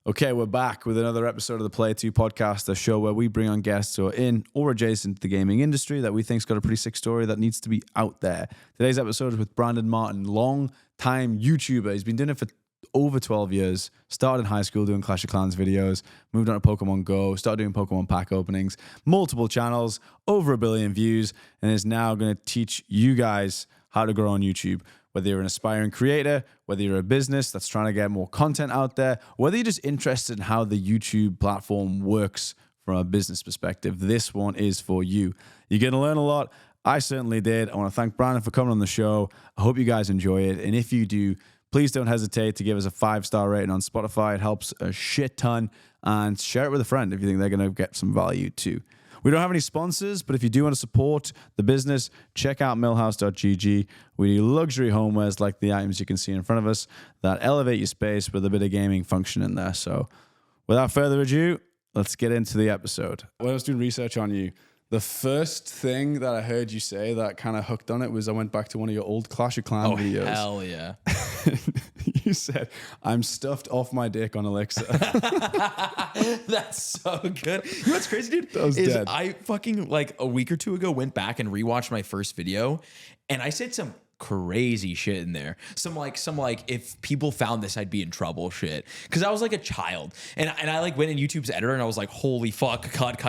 Okay, we're back with another episode of the Play 2 podcast, a show where we bring on guests who are in or adjacent to the gaming industry that we think's got a pretty sick story that needs to be out there. Today's episode is with Brandon Martyn, long-time YouTuber. He's been doing it for over 12 years. Started in high school doing Clash of Clans videos, moved on to Pokemon Go, started doing Pokemon pack openings, multiple channels, over 1 billion views, and is now going to teach you guys how to grow on YouTube. Whether you're an aspiring creator, whether you're a business that's trying to get more content out there, whether you're just interested in how the YouTube platform works from a business perspective, this one is for you. You're going to learn a lot. I certainly did. I want to thank Brandon for coming on the show. I hope you guys enjoy it. And if you do, please don't hesitate to give us a 5-star rating on Spotify. It helps a shit ton. And share it with a friend if you think they're going to get some value too. We don't have any sponsors, but if you do want to support the business, check out millhouse.gg. We do luxury homewares like the items you can see in front of us that elevate your space with a bit of gaming function in there. So without further ado, let's get into the episode. When I was doing research on you, the first thing that I heard you say that kind of hooked on it was I went back to one of your old Clash of Clans videos. Hell yeah. You said, I'm stuffed off my dick on Elixir. That's so good. You know what's crazy, dude? That was dead. I fucking like a week or two ago went back and rewatched my first video, and I said some crazy shit in there. Some like if people found this, I'd be in trouble shit. Because I was like a child, and I like went in YouTube's editor and I was like, holy fuck, cut.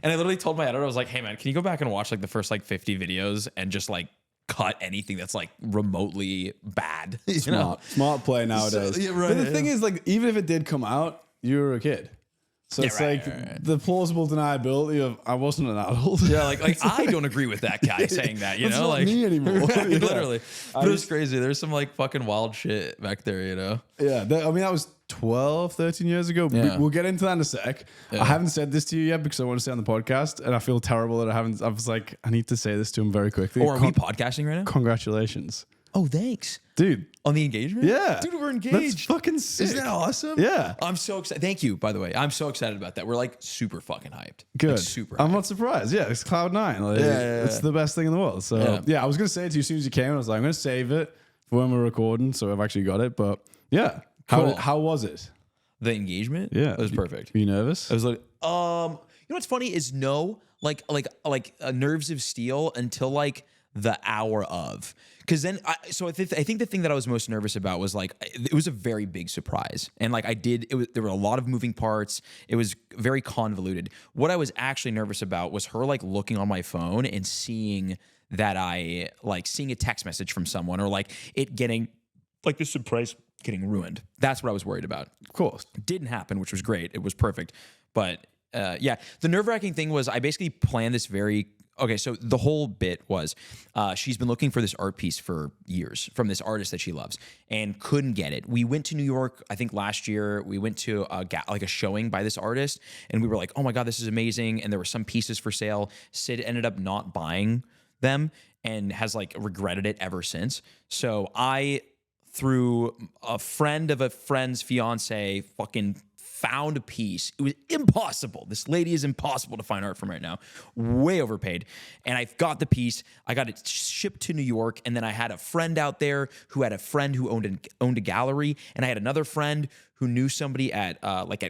And I literally told my editor, I was like, hey man, can you go back and watch like the first like 50 videos and just like cut anything that's like remotely bad. Smart play nowadays. So, yeah, right, but the thing is, like, even if it did come out, you were a kid. So it's the plausible deniability of I wasn't an adult. Yeah, like I don't agree with that guy saying that, you know? Not like me anymore. Literally. But it was crazy. There's some like fucking wild shit back there, you know? Yeah, I mean, that was 12, 13 years ago. Yeah. We'll get into that in a sec. Yeah. I haven't said this to you yet because I want to say on the podcast, and I feel terrible that I haven't. I was like, I need to say this to him very quickly. Or are we podcasting right now? Congratulations. Oh, thanks. Dude. On the engagement? Yeah. Dude, we're engaged. That's fucking sick. Isn't that awesome? Yeah. I'm so excited. Thank you, by the way. I'm so excited about that. We're like super fucking hyped. Good. Like, super hyped. I'm not surprised. Yeah, it's Cloud9. Like, it's the best thing in the world. So, yeah, I was going to say it to you as soon as you came. I was like, I'm going to save it for when we're recording. So I've actually got it. But yeah. Cool. How was it? The engagement? Yeah. It was perfect. Were you nervous? I was like, you know what's funny is no, like nerves of steel until like the hour of. Because then, I think the thing that I was most nervous about was like, it was a very big surprise. And like there were a lot of moving parts. It was very convoluted. What I was actually nervous about was her like looking on my phone and seeing that seeing a text message from someone, or like it getting like the surprise getting ruined. That's what I was worried about. Of course. It didn't happen, which was great. It was perfect. But yeah, the nerve-wracking thing was I basically planned this so the whole bit was she's been looking for this art piece for years from this artist that she loves and couldn't get it. We went to New York, I think last year. We went to a showing by this artist, and we were like, oh my God, this is amazing. And there were some pieces for sale. Sid ended up not buying them and has like regretted it ever since. So I, through a friend of a friend's fiance, fucking found a piece. It was impossible. This lady is impossible to find art from right now. Way overpaid. And I got the piece. I got it shipped to New York. And then I had a friend out there who had a friend who owned a gallery. And I had another friend who knew somebody at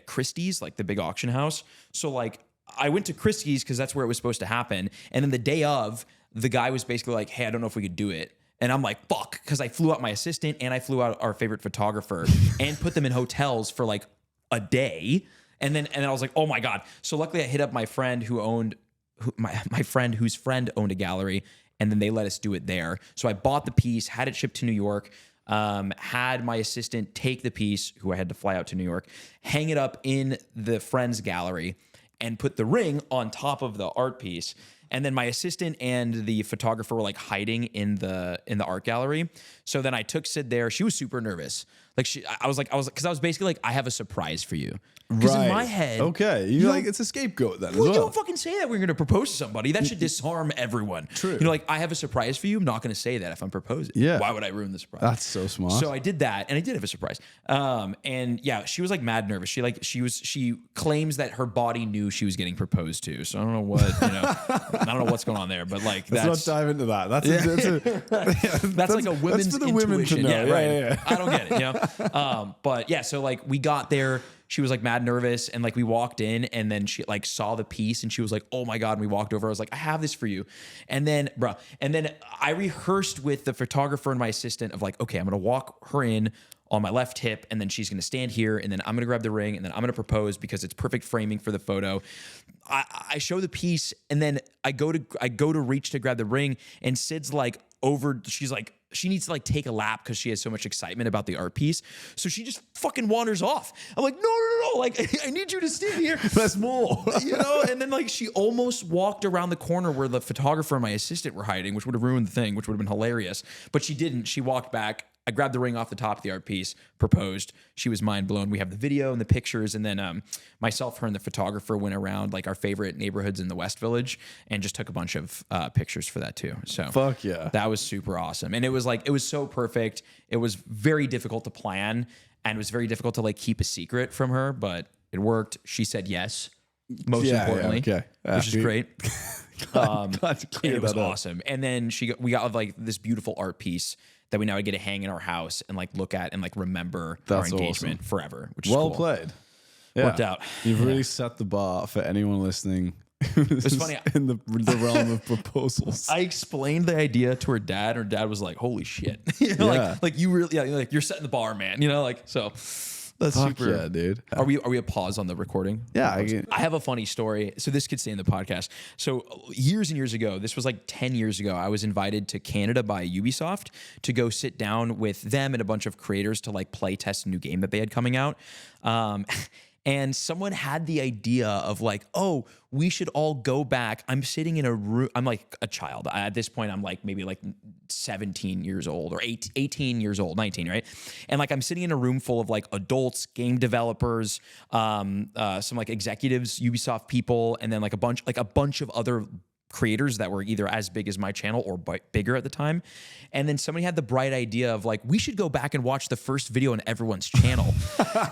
Christie's, like the big auction house. So like I went to Christie's because that's where it was supposed to happen. And then the day of, the guy was basically like, hey, I don't know if we could do it. And I'm like, fuck, because I flew out my assistant and I flew out our favorite photographer and put them in hotels for like a day. And then I was like, oh my God. So luckily I hit up my friend my friend whose friend owned a gallery, and then they let us do it there. So I bought the piece, had it shipped to New York, had my assistant take the piece, who I had to fly out to New York, hang it up in the friend's gallery, and put the ring on top of the art piece. And then my assistant and the photographer were like hiding in the art gallery. So then I took Sid there. She was super nervous. Like I was because I was basically like, I have a surprise for you. Because in my head, okay, you're like, it's a scapegoat then. Well, you don't fucking say that when you're going to propose to somebody. That should disarm everyone. True. You know, like, I have a surprise for you. I'm not going to say that if I'm proposing. Yeah. Why would I ruin the surprise? That's so smart. So I did that, and I did have a surprise. And yeah, she was like mad nervous. She claims that her body knew she was getting proposed to. So I don't know what, I don't know what's going on there, but like let's not dive into that. That's like a women's that's for the intuition. Women to know. Yeah, right. Yeah. I don't get it. But yeah, so like we got there. she was like mad nervous, and like we walked in, and then she like saw the piece, and she was like, "Oh my god!" And we walked over. I was like, "I have this for you," and then I rehearsed with the photographer and my assistant of like, okay, I'm gonna walk her in on my left hip, and then she's gonna stand here, and then I'm gonna grab the ring, and then I'm gonna propose because it's perfect framing for the photo. I show the piece, and then I go to reach to grab the ring, and Sid's like she's like, she needs to like take a lap because she has so much excitement about the art piece. So she just fucking wanders off. I'm like, no. Like, I need you to stand here. That's more. And then like she almost walked around the corner where the photographer and my assistant were hiding, which would have ruined the thing, which would have been hilarious. But she didn't. She walked back. I grabbed the ring off the top of the art piece, proposed. She was mind blown. We have the video and the pictures. And then myself, her, and the photographer went around like our favorite neighborhoods in the West Village and just took a bunch of pictures for that too. So fuck yeah. That was super awesome. And it was so perfect. It was very difficult to plan, and it was very difficult to like keep a secret from her, but it worked. She said yes, most importantly, which is great. It was awesome. And then we got like this beautiful art piece that we now get to hang in our house and like look at and like remember our engagement forever, which is well cool. played. Yeah. Worked out. You've really set the bar for anyone listening. It's funny in the realm of proposals. I explained the idea to her dad. Her dad was like, "Holy shit!" Like you really, like you're setting the bar, man. Like so. That's super. Yeah, dude. Are we a pause on the recording? Yeah. I have a funny story. So this could stay in the podcast. So years and years ago, this was like 10 years ago, I was invited to Canada by Ubisoft to go sit down with them and a bunch of creators to like play test a new game that they had coming out. And someone had the idea of like, oh, we should all go back. I'm sitting in a room. I'm like a child. At this point, I'm like maybe like 17 years old or 18 years old, 19, right? And like I'm sitting in a room full of like adults, game developers, some like executives, Ubisoft people, and then like a bunch of other creators that were either as big as my channel or bigger at the time. And then somebody had the bright idea of like, we should go back and watch the first video on everyone's channel.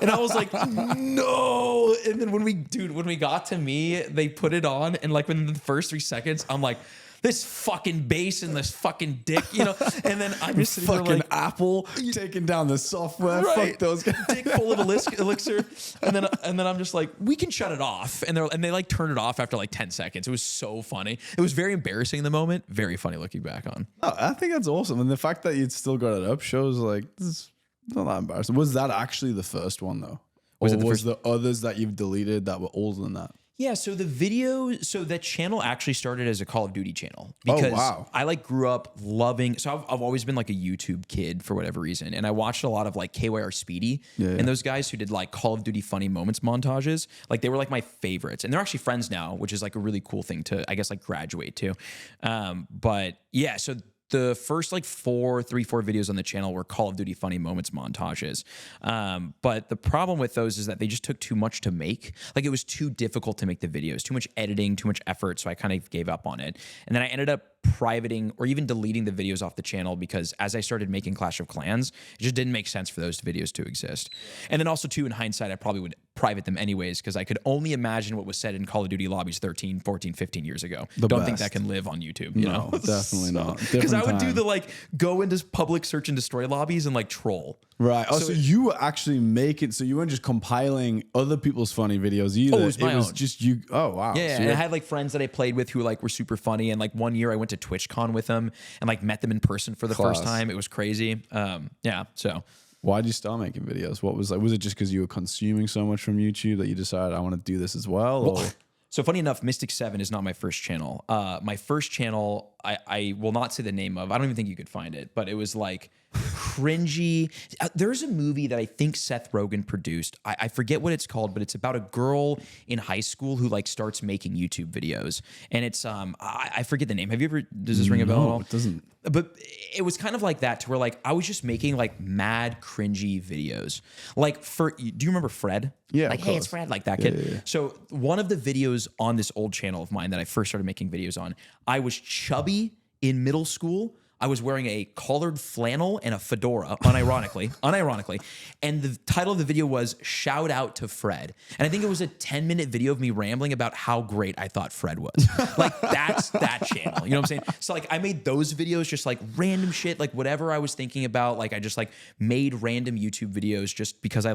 And I was like, no. And then when we got to me, they put it on, and like within the first 3 seconds, I'm like, this fucking bass and this fucking dick, and then I'm just sitting fucking there like, Apple taking down the software. Right. Fuck those guys. Dick full of elixir. And then I'm just like, we can shut it off. And they like turn it off after like 10 seconds. It was so funny. It was very embarrassing in the moment. Very funny looking back on. Oh, I think that's awesome. And the fact that you'd still got it up shows like this is not that embarrassing. Was that actually the first one though? Was the others that you've deleted that were older than that? Yeah, so that channel actually started as a Call of Duty channel because I like grew up loving. So I've always been like a YouTube kid for whatever reason, and I watched a lot of like KYR Speedy and those guys who did like Call of Duty funny moments montages. Like they were like my favorites, and they're actually friends now, which is like a really cool thing to, I guess, like graduate to. But yeah, so the first like 4 videos on the channel were Call of Duty funny moments montages. But the problem with those is that they just took too much to make. Like it was too difficult to make the videos, too much editing, too much effort. So I kind of gave up on it. And then I ended up privating or even deleting the videos off the channel because as I started making Clash of Clans, it just didn't make sense for those videos to exist. And then also too, in hindsight, I probably would private them anyways because I could only imagine what was said in Call of Duty lobbies 13, 14, 15 years ago. Don't think that can live on YouTube. No, definitely not. Because I would do the like go into public search and destroy lobbies and like troll. Right. Oh, so you were actually making, so you weren't just compiling other people's funny videos either. Oh, it was just you. Oh, wow. Yeah. So and I had like friends that I played with who like were super funny. And like one year I went to TwitchCon with them and like met them in person for the first time. It was crazy. So why did you start making videos? What was like, was it just because you were consuming so much from YouTube that you decided I want to do this as well? So funny enough, MYSTIC7 is not my first channel. My first channel, I will not say the name of. I don't even think you could find it, but it was like cringy. There's a movie that I think Seth Rogen produced. I forget what it's called, but it's about a girl in high school who like starts making YouTube videos. And it's, I forget the name. Have you ever, does this ring a bell at all? It doesn't. But it was kind of like that to where like I was just making like mad cringy videos. Like do you remember Fred? Yeah. Like, hey, it's Fred, like that kid. Yeah. So one of the videos on this old channel of mine that I first started making videos on, I was chubby in middle school. I was wearing a collared flannel and a fedora, unironically. And the title of the video was Shout Out to Fred. And I think it was a 10-minute video of me rambling about how great I thought Fred was. Like, that's that channel. You know what I'm saying? So, like, I made those videos, just like random shit, like whatever I was thinking about. Like, I just like made random YouTube videos just because I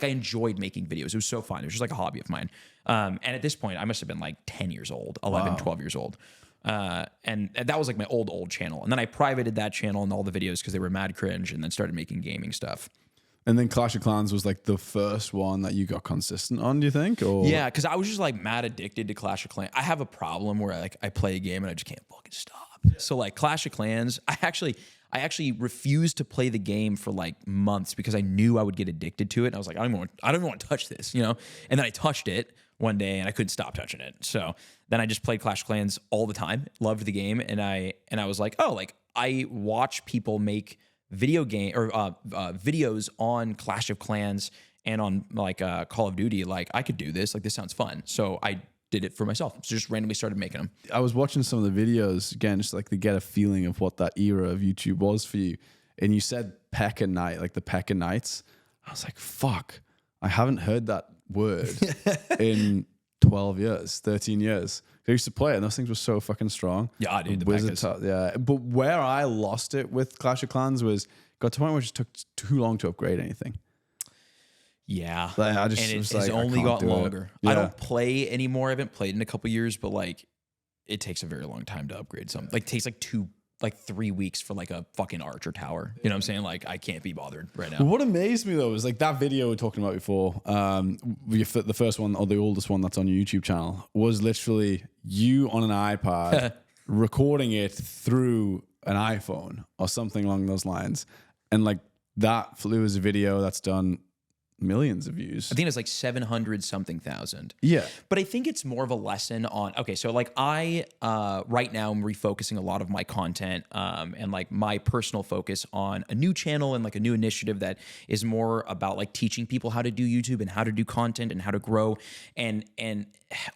enjoyed making videos. It was so fun. It was just like a hobby of mine. And at this point, I must have been like 10 years old, 11, 12 years old. And that was like my old channel. And then I privated that channel and all the videos because they were mad cringe, and then started making gaming stuff. And then Clash of Clans was like the first one that you got consistent on, do you think? Or yeah, because I was just like mad addicted to Clash of Clans. I have a problem where like I play a game and I just can't fucking stop. So like Clash of Clans, I actually refused to play the game for like months because I knew I would get addicted to it. And I was like, I don't even want to touch this, you know? And then I touched it one day and I couldn't stop touching it. So then I just played Clash of Clans all the time, loved the game. And I was like, oh, like I watch people make videos on Clash of Clans and on like Call of Duty. Like I could do this, like this sounds fun. So I did it for myself. So just randomly started making them. I was watching some of the videos again, just like to get a feeling of what that era of YouTube was for you. And you said Pekka Night, like the Pekka Nights. I was like, fuck, I haven't heard that word in 12 years, 13 years. I used to play it and those things were so fucking strong. Yeah, dude, the Wizard yeah. But where I lost it with Clash of Clans was got to a point where it just took too long to upgrade anything. Yeah. Like, I just and was it's like, only got longer. Yeah. I don't play anymore. I haven't played in a couple years, but like it takes a very long time to upgrade something. Like it takes like 3 weeks for like a fucking archer tower. You know what I'm saying? Like I can't be bothered right now. What amazed me though was like that video we were talking about before, the first one or the oldest one that's on your YouTube channel was literally you on an iPad recording it through an iPhone or something along those lines. And like that flew as a video that's done millions of views. I think it's like 700 something thousand. Yeah. But I think it's more of a lesson on, okay, so like I, right now I'm refocusing a lot of my content and like my personal focus on a new channel and like a new initiative that is more about like teaching people how to do YouTube and how to do content and how to grow. And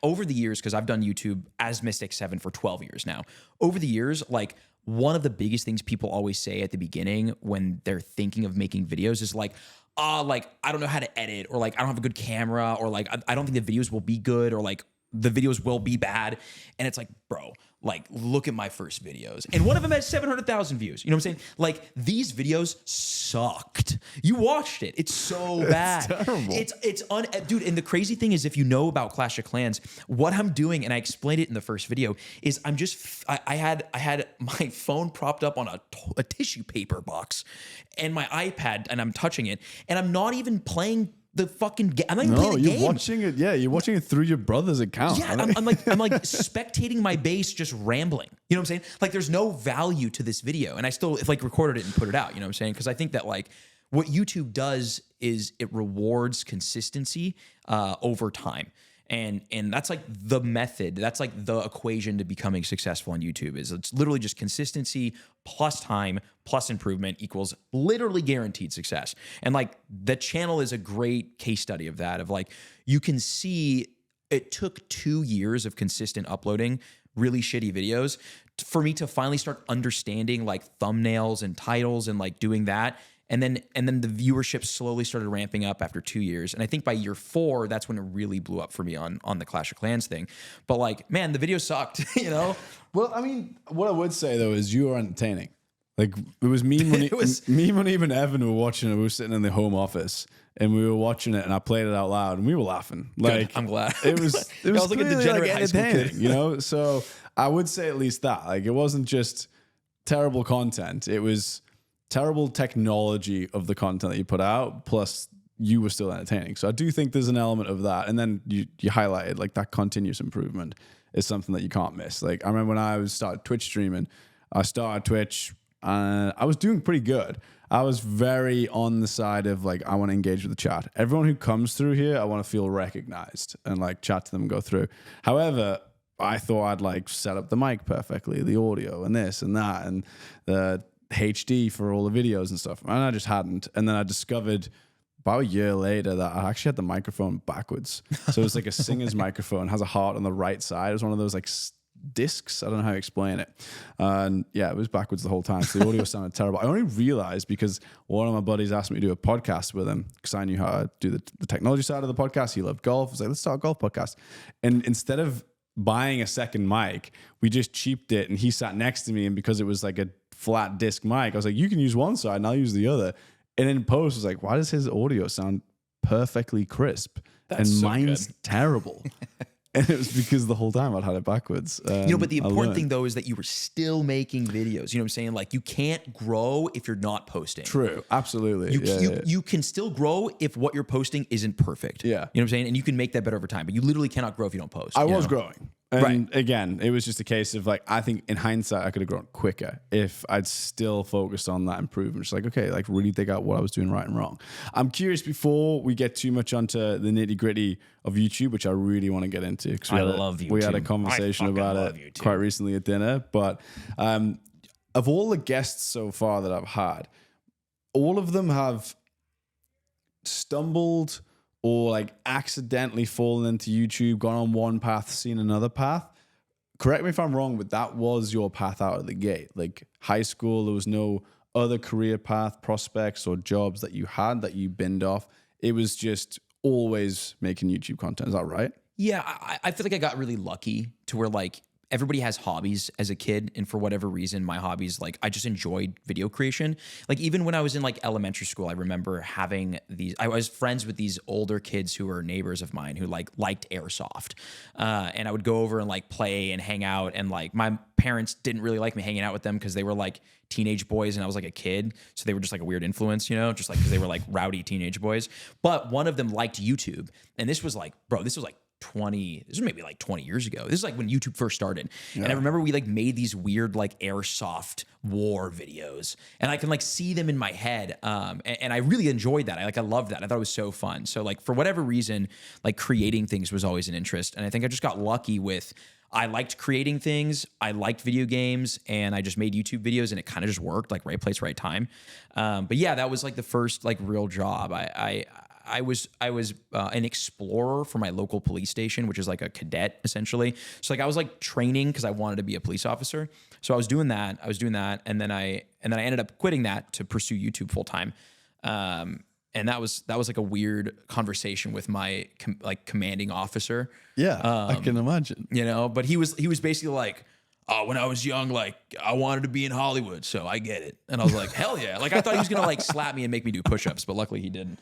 over the years, because I've done YouTube as MYSTIC7 for 12 years now, over the years, like one of the biggest things people always say at the beginning when they're thinking of making videos is like I don't know how to edit, or like I don't have a good camera, or like I don't think the videos will be good, or like the videos will be bad. And it's like, bro, like look at my first videos. And one of them had 700,000 views. You know what I'm saying? Like these videos sucked. You watched it. It's so bad. It's terrible. Dude, and the crazy thing is if you know about Clash of Clans, what I'm doing, and I explained it in the first video, is I had my phone propped up on a tissue paper box and my iPad, and I'm touching it, and I'm not even playing the fucking game. I'm not even playing the game. You're watching it. Yeah, you're watching it through your brother's account. Yeah, I'm like spectating my base just rambling. You know what I'm saying? Like there's no value to this video, and I still like recorded it and put it out. You know what I'm saying? Because I think that like what YouTube does is it rewards consistency over time. And that's like the method. That's like the equation to becoming successful on YouTube. Is it's literally just consistency plus time plus improvement equals literally guaranteed success. And like the channel is a great case study of that. Of like you can see it took 2 years of consistent uploading really shitty videos for me to finally start understanding like thumbnails and titles and like doing that. And then the viewership slowly started ramping up after 2 years. And I think by year 4, that's when it really blew up for me on the Clash of Clans thing. But like, man, the video sucked, you know? Well, I mean, what I would say though is you were entertaining. Like it was me when even Evan were watching it. We were sitting in the home office and we were watching it, and I played it out loud, and we were laughing. Like good. I'm glad. It was like a degenerate high school kid, you know. So I would say at least that. Like it wasn't just terrible content. It was terrible technology of the content that you put out, plus you were still entertaining. So I do think there's an element of that. And then you highlighted like that continuous improvement is something that you can't miss. Like I remember when I started Twitch streaming, I started Twitch and I was doing pretty good. I was very on the side of like, I want to engage with the chat. Everyone who comes through here, I want to feel recognized and like chat to them and go through. However, I thought I'd like set up the mic perfectly, the audio and this and that, and the HD for all the videos and stuff. And I just hadn't. And then I discovered about a year later that I actually had the microphone backwards. So it was like a singer's microphone, has a heart on the right side. It was one of those like discs. I don't know how to explain it. And yeah, it was backwards the whole time. So the audio sounded terrible. I only realized because one of my buddies asked me to do a podcast with him because I knew how to do the technology side of the podcast. He loved golf. I was like, let's start a golf podcast. And instead of buying a second mic, we just cheaped it, and he sat next to me, and because it was like a flat disc mic, I was like, you can use one side and I'll use the other. And in post I was like, why does his audio sound perfectly crisp and so mine's terrible? And it was because the whole time I'd had it backwards. But the important thing though is that you were still making videos. You know what I'm saying? Like, you can't grow if you're not posting. True, absolutely. You can still grow if what you're posting isn't perfect. Yeah. You know what I'm saying? And you can make that better over time, but you literally cannot grow if you don't post. I was growing. And again, it was just a case of like, I think in hindsight, I could have grown quicker if I'd still focused on that improvement. Just like, okay, like really dig out what I was doing right and wrong. I'm curious, before we get too much onto the nitty gritty of YouTube, which I really want to get into, because we had a conversation about it quite recently at dinner. But of all the guests so far that I've had, all of them have stumbled or like accidentally fallen into YouTube, gone on one path, seen another path. Correct me if I'm wrong, but that was your path out of the gate. Like high school, there was no other career path, prospects, or jobs that you had that you binned off. It was just always making YouTube content. Is that right? Yeah, I feel like I got really lucky to where like everybody has hobbies as a kid, and for whatever reason, my hobbies, like I just enjoyed video creation. Like even when I was in like elementary school, I remember having these, I was friends with these older kids who were neighbors of mine who like liked airsoft. And I would go over and like play and hang out, and like my parents didn't really like me hanging out with them because they were like teenage boys and I was like a kid. So they were just like a weird influence, you know, just like because they were like rowdy teenage boys. But one of them liked YouTube. And this was like, bro, this was maybe like 20 years ago. This is like when YouTube first started. Yeah. And I remember we like made these weird like airsoft war videos, and I can like see them in my head. And I really enjoyed that. I loved that. I thought it was so fun. So like for whatever reason, like creating things was always an interest. And I think I just got lucky with, I liked creating things. I liked video games, and I just made YouTube videos, and it kind of just worked, like right place, right time. But yeah, that was like the first like real job. I was an explorer for my local police station, which is like a cadet essentially. So like I was like training because I wanted to be a police officer. So I was doing that, and then I ended up quitting that to pursue YouTube full time. And that was like a weird conversation with my commanding officer. Yeah, I can imagine. You know, but he was basically like, oh, when I was young, like I wanted to be in Hollywood, so I get it. And I was like, hell yeah. Like I thought he was gonna like slap me and make me do push-ups, but luckily he didn't.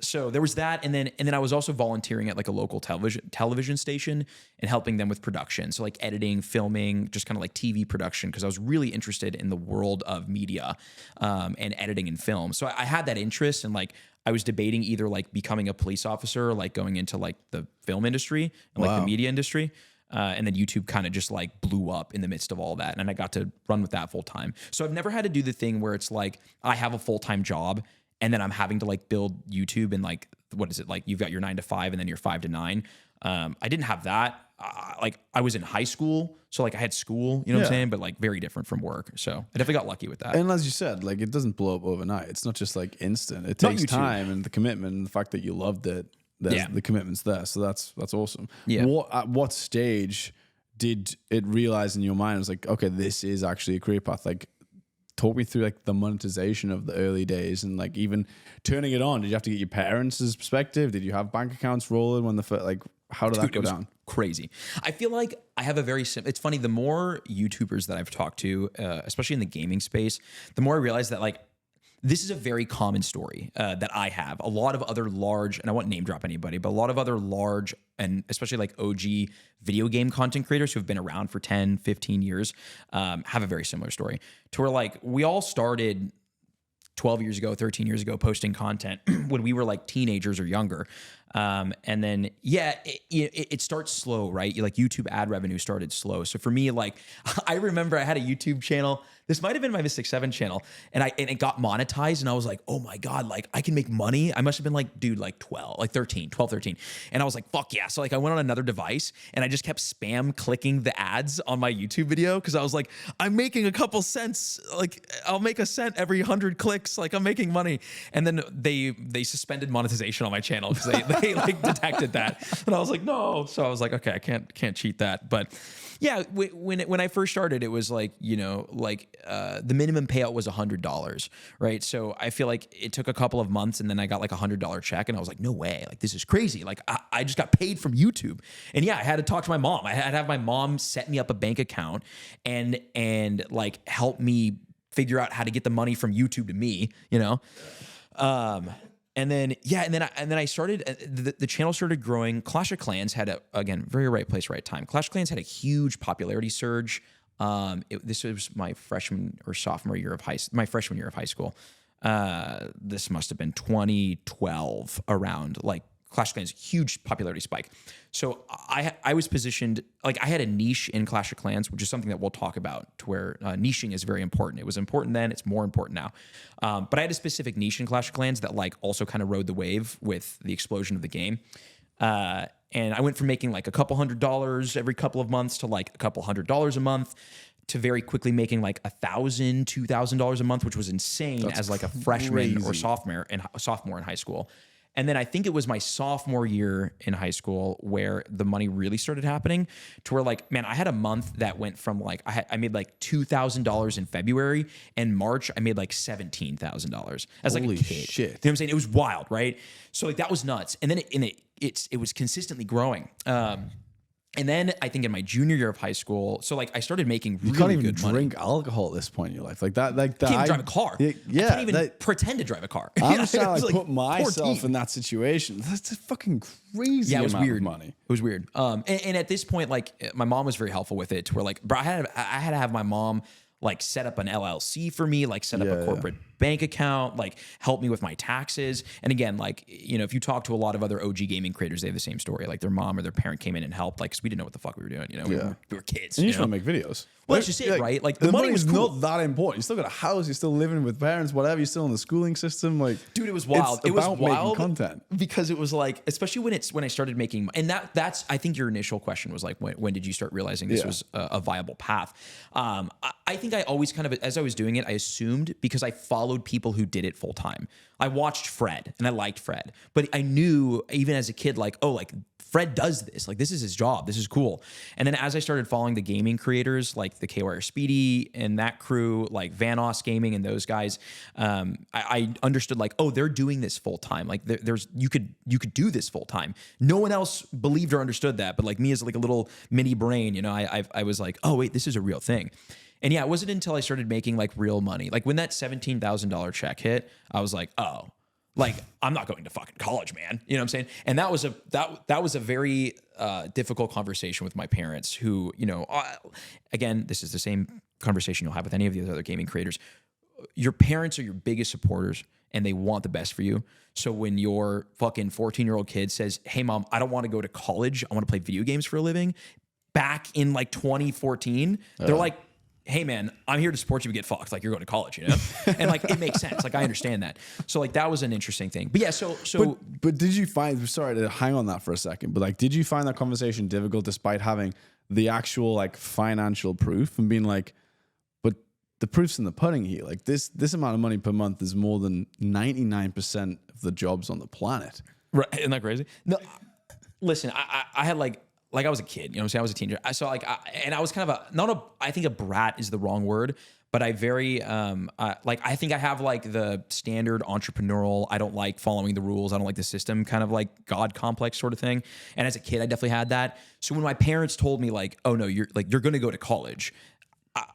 So there was that, and then I was also volunteering at like a local television station and helping them with production. So like editing, filming, just kind of like TV production, because I was really interested in the world of media and editing and film. So I had that interest, and like I was debating either like becoming a police officer or like going into like the film industry and like the media industry. And then YouTube kind of just like blew up in the midst of all that. And I got to run with that full time. So I've never had to do the thing where it's like I have a full-time job and then I'm having to like build YouTube and like, what is it? Like you've got your 9 to 5 and then your 5 to 9. I didn't have that. Like I was in high school. So like I had school, you know what I'm saying? But like very different from work. So I definitely got lucky with that. And as you said, like it doesn't blow up overnight. It's not just like instant. It takes time and the commitment and the fact that you loved it. The commitment's there. So that's awesome. Yeah. At what stage did it realize in your mind? It was like, okay, this is actually a career path. Like talk me through like the monetization of the early days and like even turning it on. Did you have to get your parents' perspective? Did you have bank accounts rolling when how did that go down? Crazy. I feel like I have a very it's funny, the more YouTubers that I've talked to, especially in the gaming space, the more I realize that like this is a very common story that I have. A lot of other large, and I won't name drop anybody, but a lot of other large and especially like OG video game content creators who have been around for 10, 15 years have a very similar story to where like we all started 12 years ago, 13 years ago, posting content when we were like teenagers or younger. And then, it starts slow, right? Like YouTube ad revenue started slow. So for me, like I remember I had a YouTube channel. This might've been my MYSTIC7 channel and it got monetized and I was like, oh my God, like I can make money. I must've been like, dude, like 12, 13. And I was like, fuck yeah. So like I went on another device and I just kept spam clicking the ads on my YouTube video. Cause I was like, I'm making a couple cents. Like I'll make a cent every 100 clicks. Like I'm making money. And then they suspended monetization on my channel because they like detected that, and I was like, no. So I was like, okay, I can't cheat that. But yeah, when I first started, it was like, the minimum payout was $100, right? So I feel like it took a couple of months, and then I got like $100 check, and I was like, no way, like this is crazy. Like I just got paid from YouTube, and yeah, I had to talk to my mom. I had to have my mom set me up a bank account and like help me figure out how to get the money from YouTube to me, And then I started, the channel started growing. Clash of Clans had again, very right place, right time. Clash of Clans had a huge popularity surge. This was my freshman or sophomore year of my freshman year of high school. This must have been 2012 around, like Clash of Clans, huge popularity spike. So I was positioned, like I had a niche in Clash of Clans, which is something that we'll talk about, to where niching is very important. It was important then, it's more important now. But I had a specific niche in Clash of Clans that like also kind of rode the wave with the explosion of the game. And I went from making like a couple $100 every couple of months to like a couple $100 a month, to very quickly making like $1,000, $2,000 a month, which was insane as like a freshman or sophomore in high school. And then I think it was my sophomore year in high school where the money really started happening, to where like, man, I had a month that went from like, I made like $2,000 in February, and March I made like $17,000 as like Holy a kid. shit. You know what I'm saying? It was wild, right? So like that was nuts. And then it was consistently growing. And then I think in my junior year of high school, so like I started making really You can't even good money. drink alcohol at this point in your life. Like that, like that. I can't even drive a car. Yeah, I can't even pretend to drive a car. I'm just trying to like, put 14. myself in that situation. That's a fucking crazy Yeah, it was amount weird. of money. It was weird. And at this point, like my mom was very helpful with it, to where like, bro, I had to have my mom like set up an LLC for me, like set up a corporate bank account, like help me with my taxes. And again, like, if you talk to a lot of other OG gaming creators, they have the same story. Like their mom or their parent came in and helped, like, cause we didn't know what the fuck we were doing. We were kids. And you just want to make videos. Well, that's just it, right? Like the money was cool. not that important. You still got a house. You're still living with parents. Whatever. You're still in the schooling system. Like, dude, it was wild. It was wild content, because it was like, especially when I started making, and that's I think your initial question was like, when did you start realizing this was a viable path? I think I always kind of, as I was doing it, I assumed, because I followed people who did it full time. I watched Fred and I liked Fred, but I knew even as a kid, like, oh, like Fred does this, like this is his job, this is cool. And then as I started following the gaming creators, like the KYR Speedy and that crew, like Vanos Gaming and those guys, I understood like, oh, they're doing this full time. Like there's you could do this full time. No one else believed or understood that, but like me as like a little mini brain, I was like, oh wait, this is a real thing. And yeah, it wasn't until I started making like real money, like when that $17,000 check hit, I was like, oh, like I'm not going to fucking college, man. You know what I'm saying? And that was a very difficult conversation with my parents, who, again, this is the same conversation you'll have with any of the other gaming creators. Your parents are your biggest supporters, and they want the best for you. So when your fucking 14-year-old kid says, hey mom, I don't want to go to college, I want to play video games for a living, back in like 2014, they're like, hey man, I'm here to support you, but get fucked. Like you're going to college, And like, it makes sense. Like I understand that. So like, that was an interesting thing. But yeah, but did you find, sorry to hang on that for a second, but like, did you find that conversation difficult despite having the actual like financial proof and being like, but the proof's in the pudding here. Like this amount of money per month is more than 99% of the jobs on the planet. Right. Isn't that crazy? No, listen, I had like I was a kid, you know what I'm saying? I was a teenager. I was kind of I think a brat is the wrong word, but I very, I think I have like the standard entrepreneurial, I don't like following the rules, I don't like the system kind of like God complex sort of thing. And as a kid, I definitely had that. So when my parents told me like, oh no, you're going to go to college,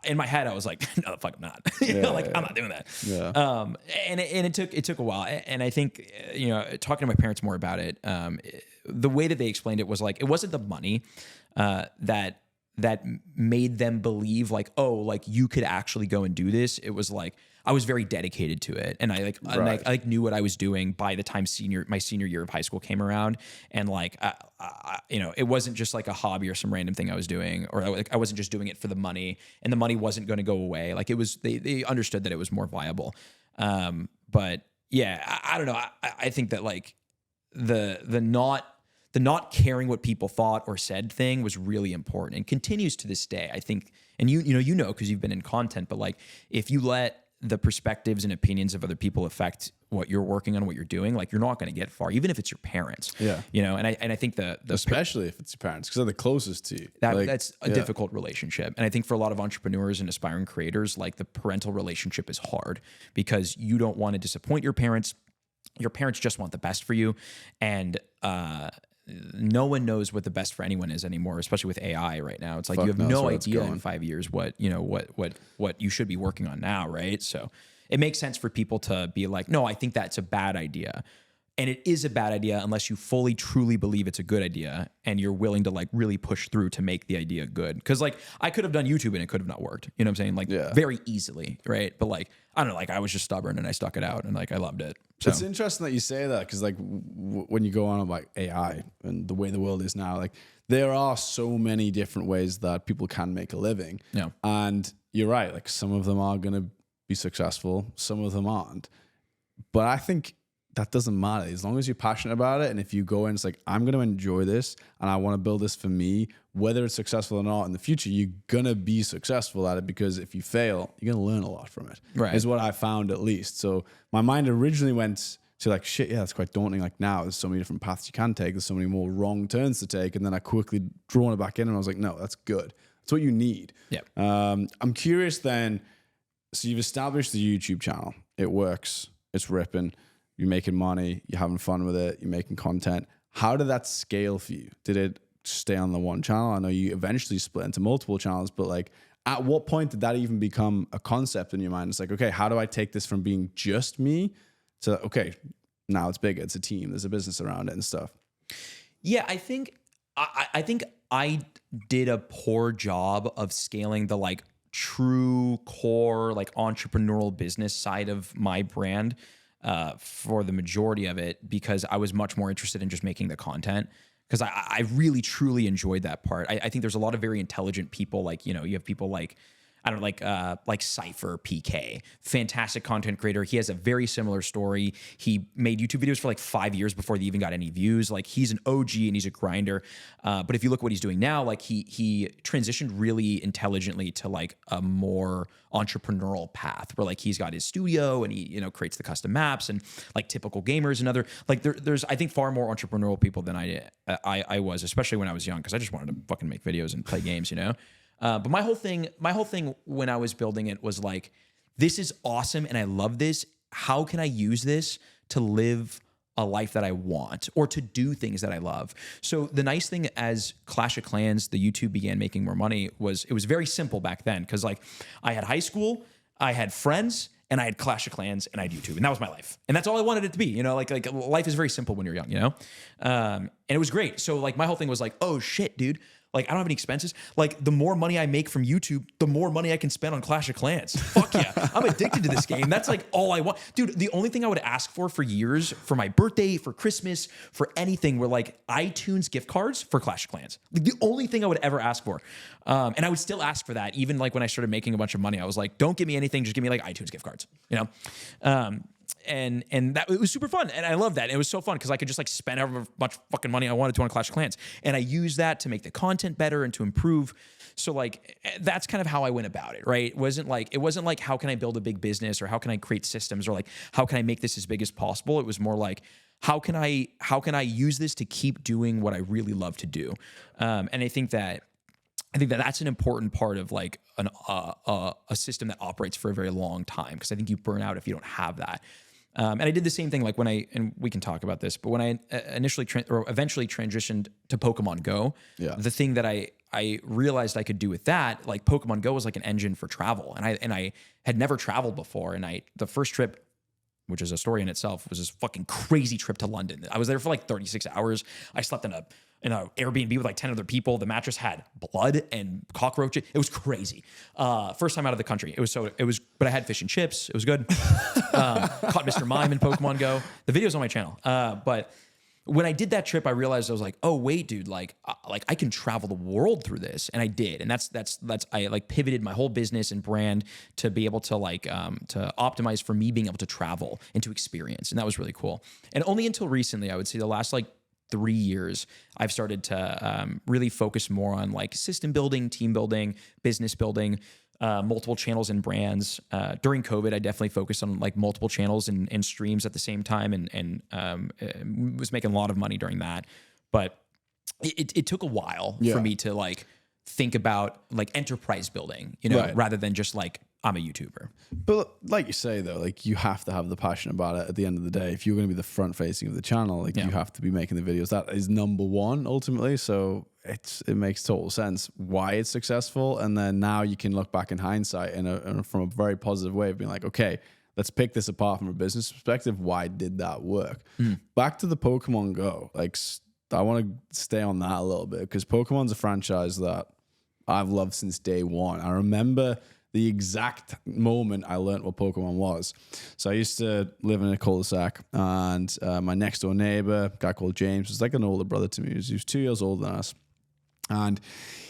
in my head, I was like, no, the fuck, I'm not. I'm not doing that. Yeah. And it took a while. And I think, talking to my parents more about it, the way that they explained it was like, it wasn't the money that made them believe like, oh, like you could actually go and do this. It was like, I was very dedicated to it, and I knew what I was doing by the time my senior year of high school came around, and like it wasn't just like a hobby or some random thing I was doing, or I wasn't just doing it for the money, and the money wasn't going to go away. Like it was, they understood that it was more viable. But yeah, I don't know. I think that like the not caring what people thought or said thing was really important, and continues to this day. I think, and you know, because you've been in content, but like if you let the perspectives and opinions of other people affect what you're working on, what you're doing, like you're not going to get far, even if it's your parents. Yeah. You know, and I think especially if it's your parents, because they're the closest to you. That's a difficult relationship. And I think for a lot of entrepreneurs and aspiring creators, like the parental relationship is hard because you don't want to disappoint your parents. Your parents just want the best for you. And no one knows what the best for anyone is anymore, especially with AI right now. It's like you have no idea in 5 years what you should be working on now, right? So it makes sense for people to be like, no, I think that's a bad idea. And it is a bad idea unless you fully, truly believe it's a good idea and you're willing to like really push through to make the idea good. Because like I could have done YouTube and it could have not worked. You know what I'm saying? Like very easily, right? But like, I don't know, like I was just stubborn and I stuck it out and like I loved it. So it's interesting that you say that because like when you go on like AI and the way the world is now, like there are so many different ways that people can make a living. Yeah. And you're right. Like some of them are going to be successful. Some of them aren't. But I think that doesn't matter as long as you're passionate about it. And if you go in, it's like, I'm going to enjoy this and I want to build this for me, whether it's successful or not in the future, you're going to be successful at it because if you fail, you're going to learn a lot from it. Right. Is what I found at least. So my mind originally went to like, shit, yeah, that's quite daunting. Like now there's so many different paths you can take. There's so many more wrong turns to take. And then I quickly drawn it back in and I was like, no, that's good. That's what you need. Yeah. I'm curious then. So you've established the YouTube channel. It works. It's ripping. You're making money, you're having fun with it, you're making content. How did that scale for you? Did it stay on the one channel? I know you eventually split into multiple channels, but like at what point did that even become a concept in your mind? It's like, okay, how do I take this from being just me to, okay, now it's bigger, it's a team, there's a business around it and stuff. Yeah, I think I did a poor job of scaling the like true core like entrepreneurial business side of my brand. For the majority of it, because I was much more interested in just making the content. Because I really, truly enjoyed that part. I think there's a lot of very intelligent people. Like, you know, you have people like, I don't know, like Cypher PK, fantastic content creator. He has a very similar story. He made YouTube videos for like 5 years before they even got any views. Like he's an OG and he's a grinder. But if you look what he's doing now, like he transitioned really intelligently to like a more entrepreneurial path where like he's got his studio and he, you know, creates the custom maps and like typical gamers and other, like there's, I think far more entrepreneurial people than I was, especially when I was young. Cause I just wanted to fucking make videos and play games, you know? But my whole thing when I was building it was like, this is awesome and I love this. How can I use this to live a life that I want or to do things that I love? So the nice thing as Clash of Clans, the YouTube began making more money was it was very simple back then. Cause like I had high school, I had friends, and I had Clash of Clans and I had YouTube and that was my life. And that's all I wanted it to be, you know, like life is very simple when you're young, you know? And it was great. So like my whole thing was like, oh shit, dude. Like, I don't have any expenses. Like, the more money I make from YouTube, the more money I can spend on Clash of Clans. Fuck yeah. I'm addicted to this game. That's like all I want. Dude, the only thing I would ask for years, for my birthday, for Christmas, for anything, were like iTunes gift cards for Clash of Clans. Like, the only thing I would ever ask for. And I would still ask for that. Even like when I started making a bunch of money, I was like, don't give me anything. Just give me like iTunes gift cards, you know? And that it was super fun. And I love that. And it was so fun because I could just like spend however much fucking money I wanted to on Clash of Clans. And I used that to make the content better and to improve. So like, that's kind of how I went about it, right? It wasn't like, how can I build a big business or how can I create systems or like, how can I make this as big as possible? It was more like, how can I use this to keep doing what I really love to do? And I think that that's an important part of like a system that operates for a very long time. Cause I think you burn out if you don't have that. And I did the same thing, like and we can talk about this, but when I eventually transitioned to Pokemon Go, the thing that I realized I could do with that, like Pokemon Go was like an engine for travel. And I had never traveled before. And the first trip, which is a story in itself, was this fucking crazy trip to London. I was there for like 36 hours. I slept in a Airbnb with like 10 other people. The mattress had blood and cockroaches. It was crazy. First time out of the country. But I had fish and chips. It was good. Caught Mr. Mime in Pokemon Go. The video's on my channel. But when I did that trip, I realized I was like, oh wait, dude, like I can travel the world through this. And I did. And I like pivoted my whole business and brand to be able to like, to optimize for me being able to travel and to experience. And that was really cool. And only until recently, I would say the last like 3 years, I've started to really focus more on like system building, team building, business building. multiple channels and brands. During COVID, I definitely focused on like multiple channels and streams at the same time, and was making a lot of money during that. But it took a while for me to like think about like enterprise building, you know, rather than just like I'm a YouTuber. But like you say though, like you have to have the passion about it at the end of the day. If you're going to be the front facing of the channel, like you have to be making the videos. That is number one ultimately. So it makes total sense why it's successful. And then now you can look back in hindsight and from a very positive way of being like, okay, let's pick this apart from a business perspective. Why did that work? Back to the Pokemon Go. Like I want to stay on that a little bit because Pokemon's a franchise that I've loved since day one. I remember the exact moment I learned what Pokemon was. So I used to live in a cul-de-sac, and my next door neighbor, a guy called James, was like an older brother to me. He was 2 years older than us. And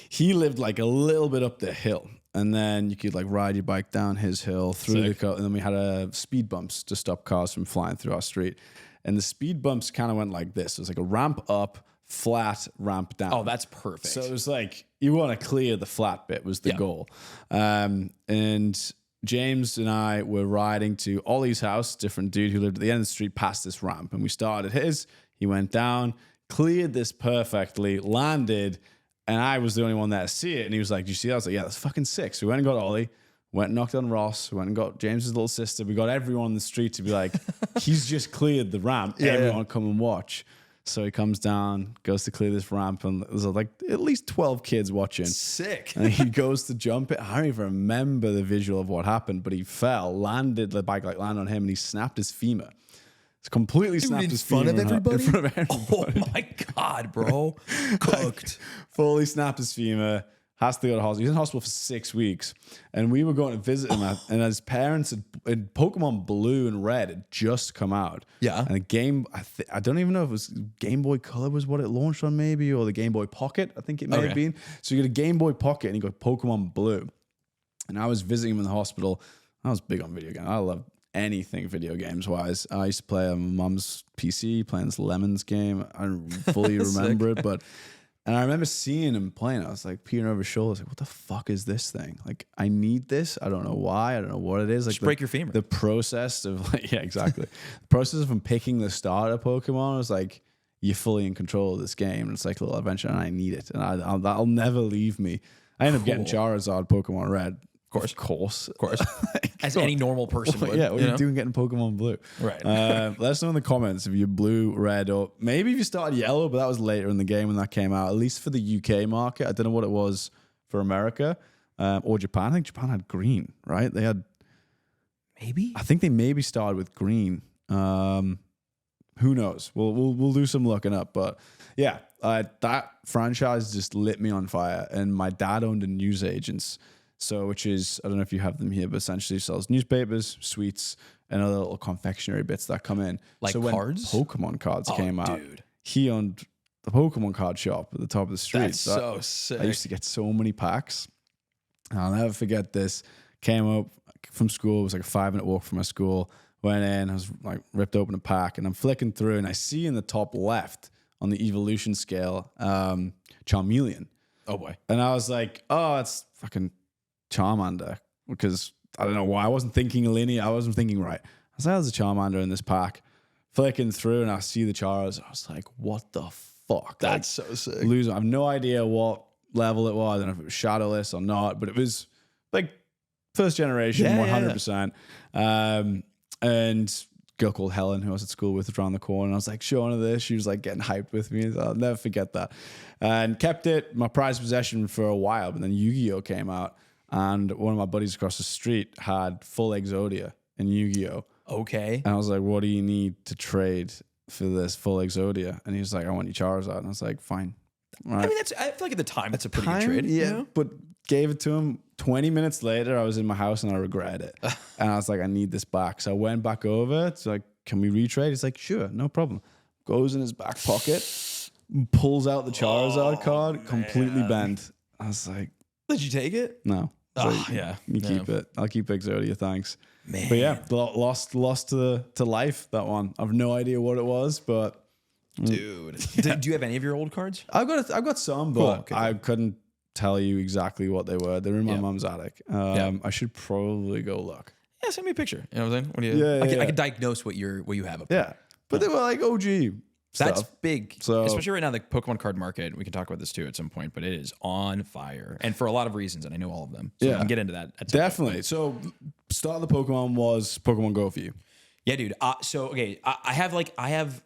he lived like a little bit up the hill. And then you could like ride your bike down his hill through the car. And then we had speed bumps to stop cars from flying through our street. And the speed bumps kind of went like this. It was like a ramp up, flat, ramp down. Oh, that's perfect. So it was like, you want to clear the flat bit was the goal. And James and I were riding to Ollie's house, different dude who lived at the end of the street, past this ramp. And we started his, he went down, cleared this perfectly, landed, and I was the only one there to see it. And he was like, "Do you see that?" I was like, "Yeah, that's fucking sick." So we went and got Ollie, went and knocked on Ross, went and got James's little sister. We got everyone on the street to be like, he's just cleared the ramp. Everyone come and watch. So he comes down, goes to clear this ramp, and there's like at least 12 kids watching. Sick. And he goes to jump it. I don't even remember the visual of what happened, but he fell, landed, the bike like landed on him, and he snapped his femur. It's completely snapped his femur. In front of everybody? Oh my God, bro. Cooked. Fully snapped his femur. Has to go to hospital. He's in hospital for 6 weeks. And we were going to visit him. And his parents and Pokemon Blue and Red had just come out. Yeah. And a game, I don't even know if it was Game Boy Color was what it launched on maybe, or the Game Boy Pocket, I think it may have been. So you get a Game Boy Pocket and you got Pokemon Blue. And I was visiting him in the hospital. I was big on video games. I love anything video games wise. I used to play on my mum's PC, playing this Lemons game. I don't fully remember it, but... And I remember seeing him playing. I was like peering over his shoulder. I was like, what the fuck is this thing? Like, I need this. I don't know why. I don't know what it is. Like, just break your femur. The process of, like, yeah, exactly. The process of him picking the starter Pokemon was like, you're fully in control of this game. And it's like a little adventure, and I need it. And that'll never leave me. I ended up getting Charizard Pokemon Red. Of course. Like, as any normal person would. Yeah, what are you doing getting Pokemon Blue? Right. Let us know in the comments if you're blue, red, or maybe if you started yellow, but that was later in the game when that came out, at least for the UK market. I don't know what it was for America or Japan. I think Japan had green, right? They had... Maybe? I think they maybe started with green. Who knows? We'll do some looking up. But yeah, that franchise just lit me on fire. And my dad owned a newsagents. So, which is, I don't know if you have them here, but essentially sells newspapers, sweets, and other little confectionery bits that come in. Like so when cards? Pokemon cards came out, he owned the Pokemon card shop at the top of the street. That's so sick. I used to get so many packs. And I'll never forget this. Came up from school. It was like a 5-minute walk from my school. Went in. I was like ripped open a pack. And I'm flicking through. And I see in the top left on the evolution scale, Charmeleon. Oh, boy. And I was like, oh, it's fucking Charmander, because I don't know why I wasn't thinking linear. I wasn't thinking right. I was like, there's a Charmander in this pack. Flicking through and I see the Charizard. I was like, what the fuck? That's so sick. Losing. I have no idea what level it was. I don't know if it was shadowless or not, but it was like first generation, 100%. And girl called Helen, who I was at school with, was around the corner. And I was like, showing her this. She was like getting hyped with me. I'll never forget that. And kept it, my prized possession, for a while. But then Yu-Gi-Oh came out. And one of my buddies across the street had full Exodia in Yu-Gi-Oh. Okay. And I was like, what do you need to trade for this full Exodia? And he was like, I want your Charizard. And I was like, fine. All right. I mean, I feel like at the time, that's a pretty good trade. Yeah, you know? but gave it to him. 20 minutes later, I was in my house and I regret it. And I was like, I need this back. So I went back over. It's like, can we retrade? He's like, sure, no problem. Goes in his back pocket, pulls out the Charizard card, completely bent. I was like, did you take it? no. Yeah. You keep it. I'll keep Exodia, thanks. Man. But yeah, lost to life, that one. I've no idea what it was, but dude. Do you have any of your old cards? I've got some, but Cool, okay. I couldn't tell you exactly what they were. They're in my Yeah. mom's attic. I should probably go look. Yeah, send me a picture. You know what I'm saying? What do you? I can diagnose what you have up there. Yeah, but they were like OG That's stuff. big. So- especially right now, the Pokemon card market. We can talk about this too at some point, but it is on fire, and for a lot of reasons, and I know all of them. So we can get into that. At some point. Definitely. So start of the Pokemon was Pokemon Go for you. Yeah, dude. So okay, I have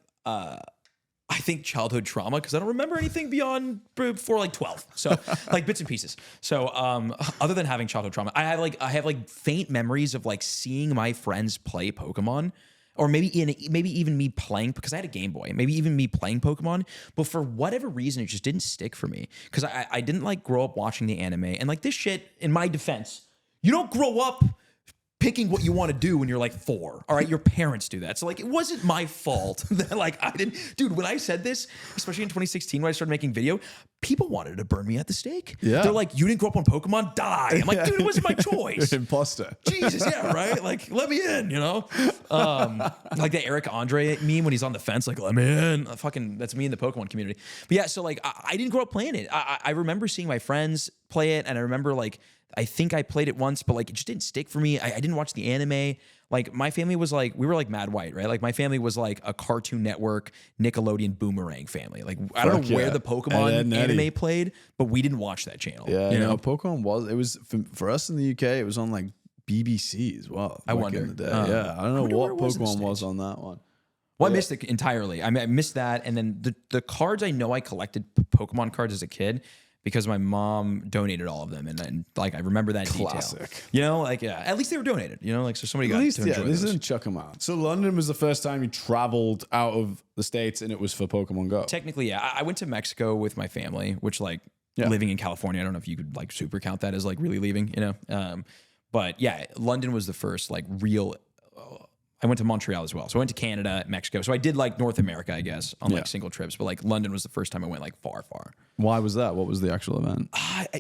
I think childhood trauma because I don't remember anything beyond before like 12. So like bits and pieces. So other than having childhood trauma, I have like faint memories of like seeing my friends play Pokemon. Or maybe even me playing, because I had a Game Boy, maybe even me playing Pokemon, but for whatever reason, it just didn't stick for me. Because I didn't like grow up watching the anime. And like this shit, in my defense, you don't grow up picking what you want to do when you're like 4. All right, your parents do that. So like it wasn't my fault that like I didn't. Dude, when I said this, especially in 2016 when I started making video, people wanted to burn me at the stake. Yeah. They're like, you didn't grow up on Pokemon, die. I'm like, dude, it wasn't my choice. Imposter. Jesus, yeah, right? Like, let me in, you know? Like the Eric Andre meme when he's on the fence, like, let me in. Fucking, that's me in the Pokemon community. But yeah, so like, I didn't grow up playing it. I remember seeing my friends play it, and I remember like, I think I played it once, but like, it just didn't stick for me. I didn't watch the anime. Like, my family was like, we were like Mad White, right? Like, my family was like a Cartoon Network, Nickelodeon Boomerang family. Like, I don't know where the Pokemon anime played, but we didn't watch that channel. Yeah, you know? Pokemon it was for us in the UK. It was on like BBC as well. I wonder. In the day. Yeah, I don't know what was in the Pokemon was States. on that one. Well, I missed it entirely. I mean, I missed that, and then the cards I know I collected Pokemon cards as a kid because my mom donated all of them, and then like I remember that Classic. detail. You know, like yeah, at least they were donated. You know, like so somebody got At least, to enjoy this those. didn't chuck them out. So London was the first time you traveled out of the States, and it was for Pokemon Go. Technically, yeah, I went to Mexico with my family, which like living in California, I don't know if you could like super count that as like really leaving, you know. But yeah, London was the first like real. I went to Montreal as well. So I went to Canada, Mexico. So I did like North America, I guess, on like single trips. But like London was the first time I went like far. Why was that? What was the actual event?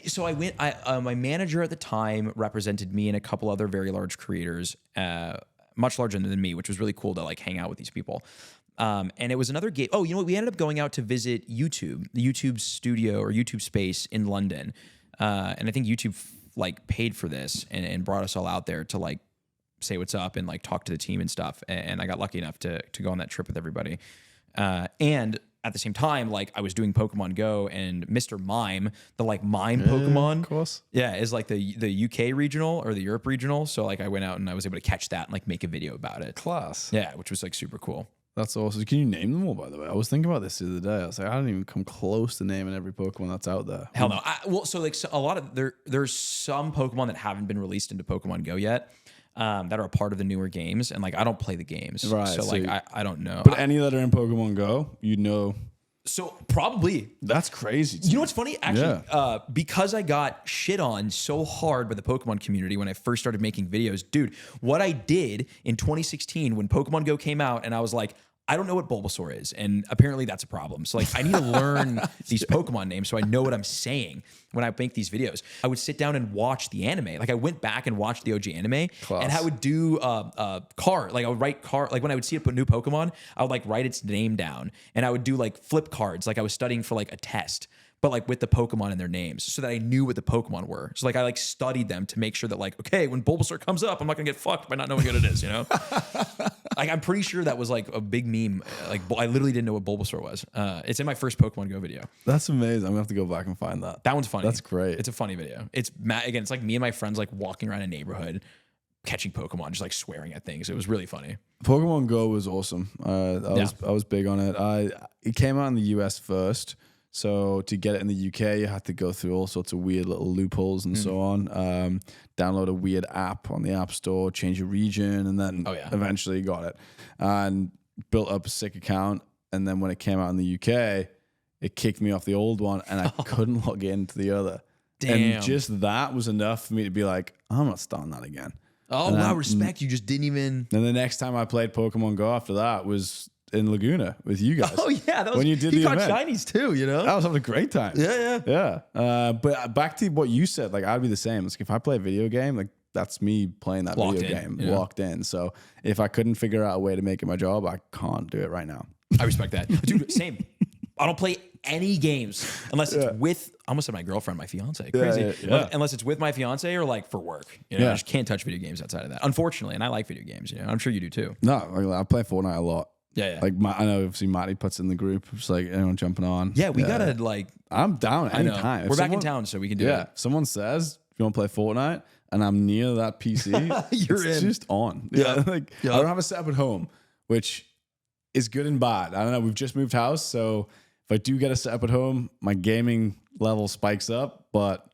So I went, my manager at the time represented me and a couple other very large creators, much larger than me, which was really cool to like hang out with these people. And it was another game. Oh, you know what? We ended up going out to visit YouTube, the YouTube studio or YouTube space in London. And I think YouTube like paid for this and brought us all out there to like say what's up and like talk to the team and stuff. And I got lucky enough to go on that trip with everybody. And at the same time, like I was doing Pokemon Go, and Mr. Mime, the like mime Pokemon, Of course. yeah, is like the UK regional or the Europe regional. So like I went out and I was able to catch that and like make a video about it. Class. Yeah, which was like super cool. That's awesome. Can you name them all, by the way? I was thinking about this the other day. I was like, I don't even come close to naming every Pokemon that's out there. Hell no. So like a lot of there's some Pokemon that haven't been released into Pokemon Go yet. That are a part of the newer games, and like I don't play the games, Right, so so like you- I don't know. But any that are in Pokemon Go, you know. So probably. That's crazy. You know what's funny? Actually, because I got shit on so hard by the Pokemon community when I first started making videos, dude, what I did in 2016 when Pokemon Go came out, and I was like, I don't know what Bulbasaur is, and apparently that's a problem. So like, I need to learn these Pokemon names so I know what I'm saying when I make these videos. I would sit down and watch the anime. Like I went back and watched the OG anime, Class. and I would do card. Like I would write card. Like when I would see a new Pokemon, I would like write its name down, and I would do like flip cards. Like I was studying for like a test, but like with the Pokemon and their names, so that I knew what the Pokemon were. So like I like studied them to make sure that like, okay, when Bulbasaur comes up, I'm not gonna get fucked by not knowing what it is, you know? Like I'm pretty sure that was like a big meme. Like I literally didn't know what Bulbasaur was. It's in my first Pokemon Go video. That's amazing. I'm gonna have to go back and find that. That one's funny. That's great. It's a funny video. Again, it's like me and my friends like walking around a neighborhood, catching Pokemon, just like swearing at things. It was really funny. Pokemon Go was awesome. I was big on it. It came out in the US first. So to get it in the UK, you had to go through all sorts of weird little loopholes and so on. Download a weird app on the App Store, change your region, and then eventually got it. And built up a sick account. And then when it came out in the UK, it kicked me off the old one, and I couldn't log into the other. Damn. And just that was enough for me to be like, I'm not starting that again. Oh, And wow, then- respect. You just didn't even... And the next time I played Pokemon Go after that was in Laguna with you guys. Oh, yeah. That was, when you did he the caught event. shinies too, you know? I was having a great time. Yeah. But back to what you said, like I'd be the same. Like if I play a video game, like that's me playing that Locked video in, game, locked in. So if I couldn't figure out a way to make it my job, I can't do it right now. I respect that. Dude, same. I don't play any games unless it's with, I almost said my girlfriend, my fiance. Crazy. Yeah. Unless it's with my fiance or like for work. You know, Yeah. I just can't touch video games outside of that. Unfortunately, and I like video games. You know, I'm sure you do too. No, I play Fortnite a lot. Yeah. Like I know obviously Matty puts in the group. It's like anyone jumping on. Yeah, we gotta like. I'm down I know. anytime. We're back in town, so we can do it. If someone says if you want to play Fortnite and I'm near that PC, You're it's in. just on. Yeah. Like I don't have a setup at home, which is good and bad. I don't know. We've just moved house, so if I do get a setup at home, my gaming level spikes up, but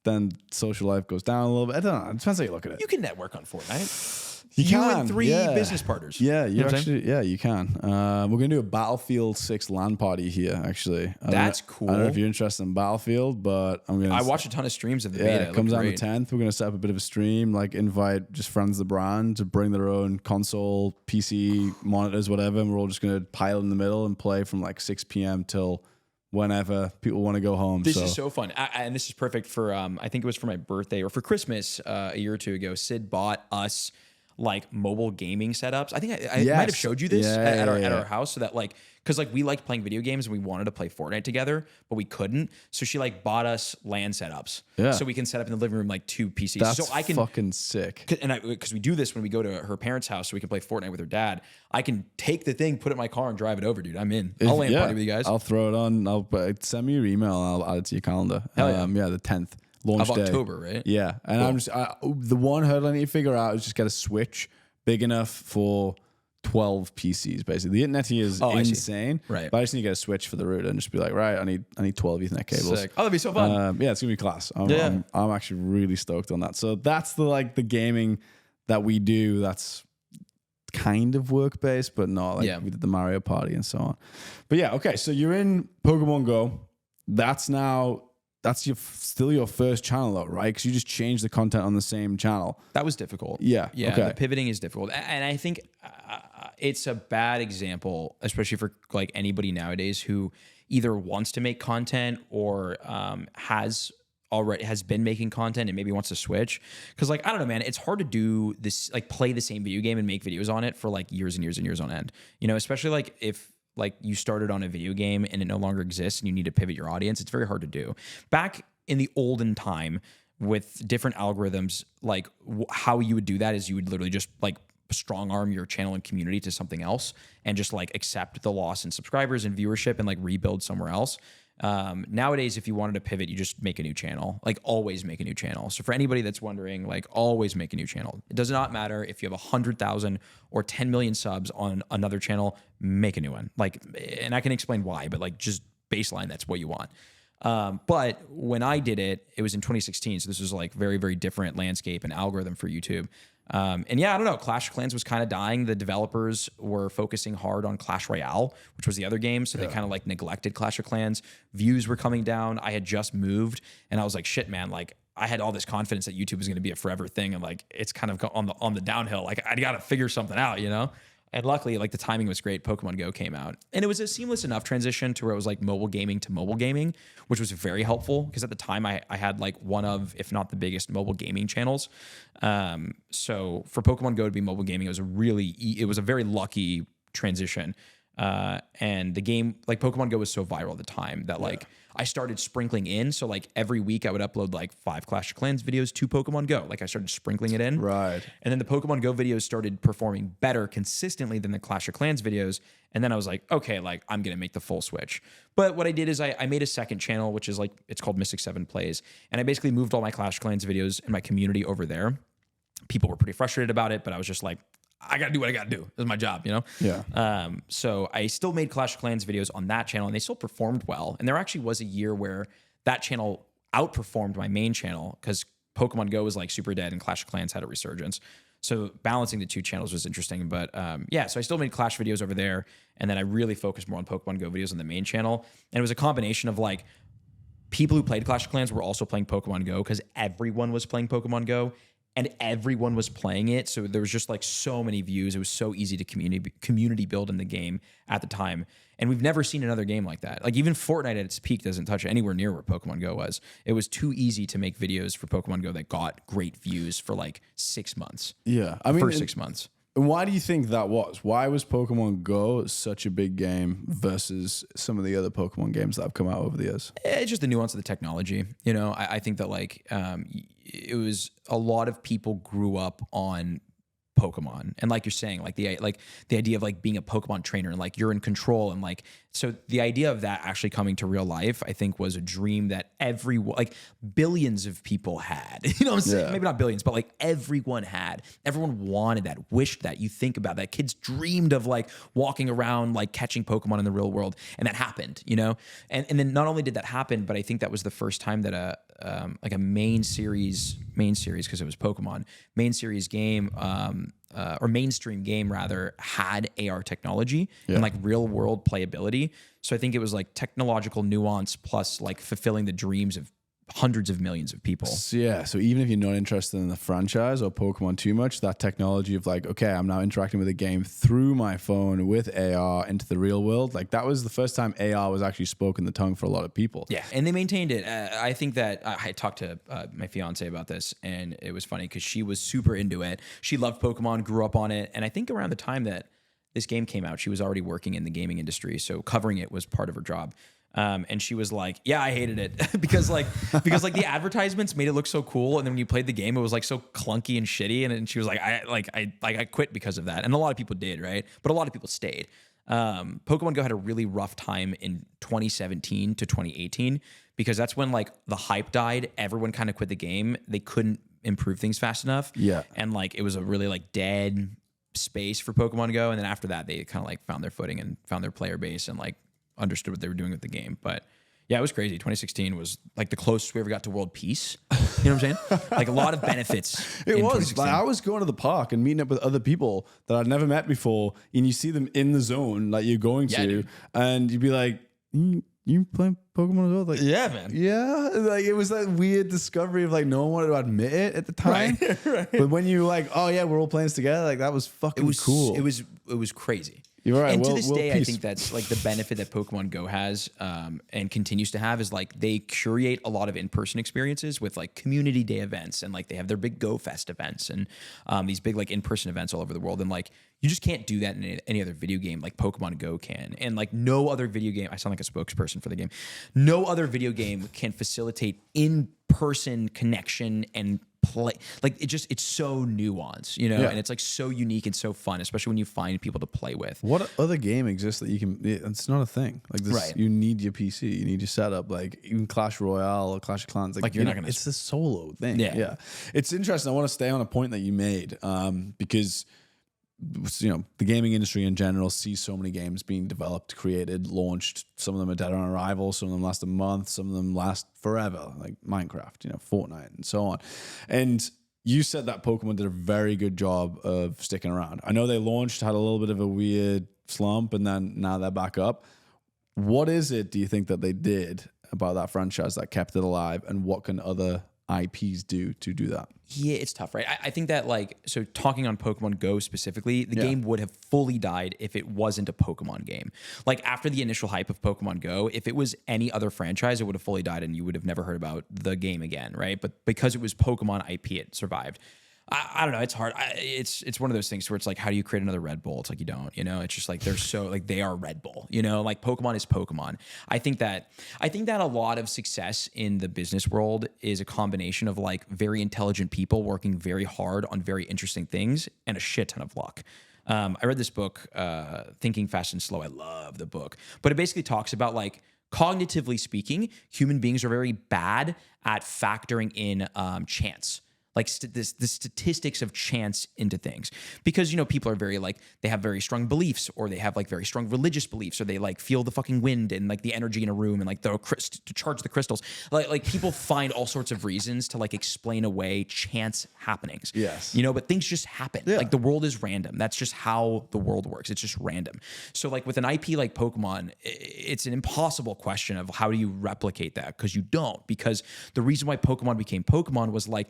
then social life goes down a little bit. I don't know. It depends how you look at it. You can network on Fortnite. You can, and 3 business partners. Yeah, you know what I'm actually, yeah, you can. We're gonna do a Battlefield 6 LAN party here. Actually, That's cool. I don't know if you're interested in Battlefield, but I'm gonna. I watched a ton of streams of the Yeah, beta. it comes out on the 10th. We're gonna set up a bit of a stream, like invite just friends of the brand to bring their own console, PC, monitors, whatever, and we're all just gonna pile in the middle and play from like 6 p.m. till whenever people want to go home. This is so fun. And this is perfect for, I think it was for my birthday or for Christmas a year or two ago. Sid bought us like mobile gaming setups. I think I might have showed you this at our house so that like, cause like we liked playing video games and we wanted to play Fortnite together, but we couldn't. So she like bought us LAN setups. Yeah. So we can set up in the living room like 2 PCs. That's so I can fucking sick. And because we do this when we go to her parents' house so we can play Fortnite with her dad. I can take the thing, put it in my car and drive it over, dude. I'm in. I'll LAN party with you guys. I'll throw it on. I'll send me your email and I'll add it to your calendar. Hell yeah. Yeah, the 10th. Launch Of day. October, right? Yeah. And Cool. I'm just, the one hurdle I need to figure out is just get a Switch big enough for 12 PCs, basically. The internet here is insane. Right. But I just need to get a Switch for the router and just be like, right, I need 12 Ethernet cables. Sick. Oh, that'd be so fun. Yeah, it's gonna be class. I'm actually really stoked on that. So that's the gaming that we do. That's kind of work based, but not like we did the Mario Party and so on. But yeah, okay. So you're in Pokemon Go. That's still your first channel though, right? Because you just changed the content on the same channel. That was difficult. Yeah. Yeah. Okay. The pivoting is difficult. And I think it's a bad example, especially for like anybody nowadays who either wants to make content or has been making content and maybe wants to switch. Because like, I don't know, man, it's hard to do this, like play the same video game and make videos on it for like years and years and years on end. You know, especially like if like you started on a video game and it no longer exists and you need to pivot your audience, it's very hard to do. Back in the olden time with different algorithms, like how you would do that is you would literally just like strong arm your channel and community to something else and just like accept the loss in subscribers and viewership and like rebuild somewhere else. Nowadays, if you wanted to pivot, you just make a new channel, like always make a new channel. So for anybody that's wondering, like always make a new channel. It does not matter if you have 100,000 or 10 million subs on another channel, make a new one. Like, and I can explain why, but like just baseline, that's what you want. But when I did it, it was in 2016. So this was like very, very different landscape and algorithm for YouTube. And yeah, I don't know. Clash of Clans was kind of dying. The developers were focusing hard on Clash Royale, which was the other game. So they kind of like neglected Clash of Clans. Views were coming down. I had just moved and I was like, shit, man, like I had all this confidence that YouTube was going to be a forever thing. And like, it's kind of on the downhill. Like I got to figure something out, you know? And luckily, like the timing was great. Pokemon Go came out, and it was a seamless enough transition to where it was like mobile gaming to mobile gaming, which was very helpful because at the time I had like one of, if not the biggest mobile gaming channels. So for Pokemon Go to be mobile gaming, it was a very lucky transition. And the game, like Pokemon Go was so viral at the time that like I started sprinkling in. So like every week I would upload like 5 Clash of Clans videos to Pokemon Go. Like I started sprinkling it in. Right. And then the Pokemon Go videos started performing better consistently than the Clash of Clans videos. And then I was like, okay, like I'm going to make the full switch. But what I did is I made a second channel, which is like, it's called MYSTIC7 Plays. And I basically moved all my Clash of Clans videos and my community over there. People were pretty frustrated about it, but I was just like, I got to do what I got to do. This is my job, you know? Yeah. So I still made Clash of Clans videos on that channel and they still performed well. And there actually was a year where that channel outperformed my main channel because Pokemon Go was like super dead and Clash of Clans had a resurgence. So balancing the two channels was interesting. But yeah, so I still made Clash videos over there. And then I really focused more on Pokemon Go videos on the main channel. And it was a combination of like people who played Clash of Clans were also playing Pokemon Go because everyone was playing Pokemon Go. And everyone was playing it. So there was just like so many views. It was so easy to community build in the game at the time. And we've never seen another game like that. Like even Fortnite at its peak doesn't touch anywhere near where Pokemon Go was. It was too easy to make videos for Pokemon Go that got great views for like 6 months. Yeah. I mean, for 6 months. And why do you think that was? Why was Pokemon Go such a big game versus some of the other Pokemon games that have come out over the years? It's just the nuance of the technology. You know, I think that like it was a lot of people grew up on Pokemon, and like you're saying, like the idea of like being a Pokemon trainer and like you're in control, and like so the idea of that actually coming to real life, I think, was a dream that billions of people had. You know what I'm saying? Yeah. Maybe not billions, but like everyone had. Everyone wanted that, wished that. You think about that. Kids dreamed of like walking around like catching Pokemon in the real world, and that happened. You know, and then not only did that happen, but I think that was the first time that a main series because it was Pokemon main series game or mainstream game rather had AR technology and like real world playability. So I think it was like technological nuance plus like fulfilling the dreams of hundreds of millions of people. Yeah, so even if you're not interested in the franchise or Pokemon too much, that technology of like, okay, I'm now interacting with a game through my phone with AR into the real world, like that was the first time AR was actually spoken the tongue for a lot of people. Yeah, and they maintained it. I think that I talked to my fiance about this, and it was funny because she was super into it. She loved Pokemon, grew up on it, and I think around the time that this game came out, she was already working in the gaming industry, so covering it was part of her job. And she was like, "Yeah, I hated it because the advertisements made it look so cool, and then when you played the game, it was like so clunky and shitty." And she was like, "I quit because of that." And a lot of people did, right? But a lot of people stayed. Pokemon Go had a really rough time in 2017 to 2018 because that's when like the hype died. Everyone kind of quit the game. They couldn't improve things fast enough. Yeah, and like it was a really like dead space for Pokemon Go. And then after that, they kind of like found their footing and found their player base and like understood what they were doing with the game. But yeah, it was crazy. 2016 was like the closest we ever got to world peace. You know what I'm saying? Like a lot of benefits. It was. Like I was going to the park and meeting up with other people that I'd never met before, and you see them in the zone like you're going to, dude. and you'd be like, you playing Pokemon as well? Like, yeah, man. Yeah. Like it was that weird discovery of like no one wanted to admit it at the time. Right. But when you were like, oh yeah, we're all playing this together, like that was fucking cool. It was crazy. You're right. And to this day, I think that's like the benefit that Pokemon Go has and continues to have is like they curate a lot of in-person experiences with like community day events, and like they have their big Go Fest events and these big like in-person events all over the world. And like you just can't do that in any other video game like Pokemon Go can. And like no other video game, I sound like a spokesperson for the game. No other video game can facilitate in-person connection and play. Like it's so nuanced, you know, and it's like so unique and so fun, especially when you find people to play with. What other game exists that you can? It's not a thing like this. Right. You need your PC, you need your setup. Like even Clash Royale or Clash of Clans. Like you're not gonna. It's a solo thing. Yeah. It's interesting. I want to stay on a point that you made because you know the gaming industry in general sees so many games being developed, created, launched. Some of them are dead on arrival. Some of them last a month. Some of them last forever, like Minecraft, you know, Fortnite, and so on. And you said that Pokemon did a very good job of sticking around. I know they launched, had a little bit of a weird slump, and then now they're back up. What is it, do you think, that they did about that franchise that kept it alive, and what can other IPs do to do that? Yeah, it's tough, right? I think that like, so talking on Pokemon Go specifically, the game would have fully died if it wasn't a Pokemon game. Like after the initial hype of Pokemon Go, if it was any other franchise, it would have fully died and you would have never heard about the game again, right? But because it was Pokemon IP, it survived. I don't know. It's hard. It's one of those things where it's like, how do you create another Red Bull? It's like, you don't, you know, it's just like, they're so like, they are Red Bull, you know, like Pokemon is Pokemon. I think that a lot of success in the business world is a combination of like very intelligent people working very hard on very interesting things and a shit ton of luck. I read this book, Thinking Fast and Slow. I love the book, but it basically talks about like, cognitively speaking, human beings are very bad at factoring in chance. Like the statistics of chance into things, because, you know, people are very like, they have very strong beliefs, or they have like very strong religious beliefs, or they like feel the fucking wind and like the energy in a room and like to charge the crystals. Like people find all sorts of reasons to like explain away chance happenings. Yes. You know, but things just happen. Yeah. Like the world is random. That's just how the world works. It's just random. So like with an IP like Pokemon, it's an impossible question of how do you replicate that? Because you don't. Because the reason why Pokemon became Pokemon was like,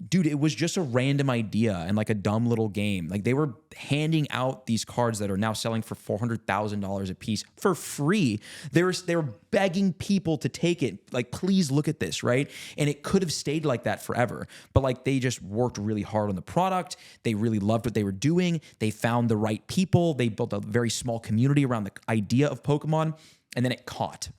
dude, it was just a random idea and like a dumb little game. Like they were handing out these cards that are now selling for $400,000 a piece for free. They were begging people to take it. Like, please look at this, right? And it could have stayed like that forever. But like they just worked really hard on the product. They really loved what they were doing. They found the right people. They built a very small community around the idea of Pokemon, and then it caught.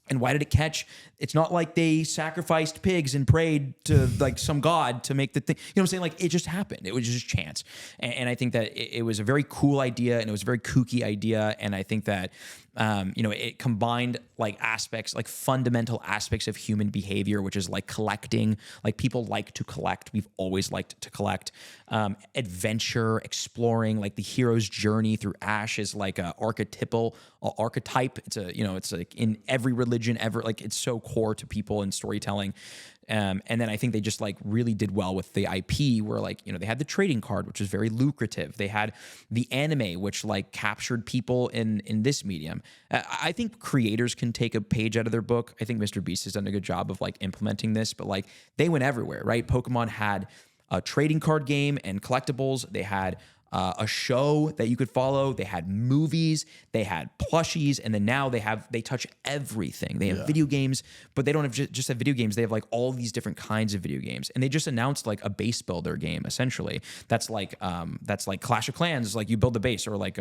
And why did it catch? It's not like they sacrificed pigs and prayed to like some god to make the thing. You know what I'm saying? Like it just happened. It was just chance. And I think that it was a very cool idea and it was a very kooky idea. And I think that, it combined like aspects, like fundamental aspects of human behavior, which is like collecting. Like people like to collect. We've always liked to collect. Adventure, exploring, like the hero's journey through Ash is like a archetype. It's it's like in every religion ever. Like it's so core to people in storytelling. And then I think they just like really did well with the IP where like, they had the trading card, which was very lucrative. They had the anime, which like captured people in this medium. I think creators can take a page out of their book. I think Mr. Beast has done a good job of like implementing this, but like they went everywhere, right? Pokemon had a trading card game and collectibles. They had a show that you could follow. They had movies, they had plushies, and then now they touch everything. They have video games, but they don't have just have video games. They have like all these different kinds of video games, and they just announced like a base builder game essentially. That's like Clash of Clans, like you build the base, or like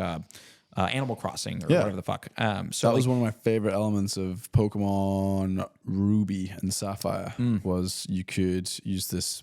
Animal Crossing or whatever the fuck. So that was one of my favorite elements of Pokemon Ruby and Sapphire was you could use this.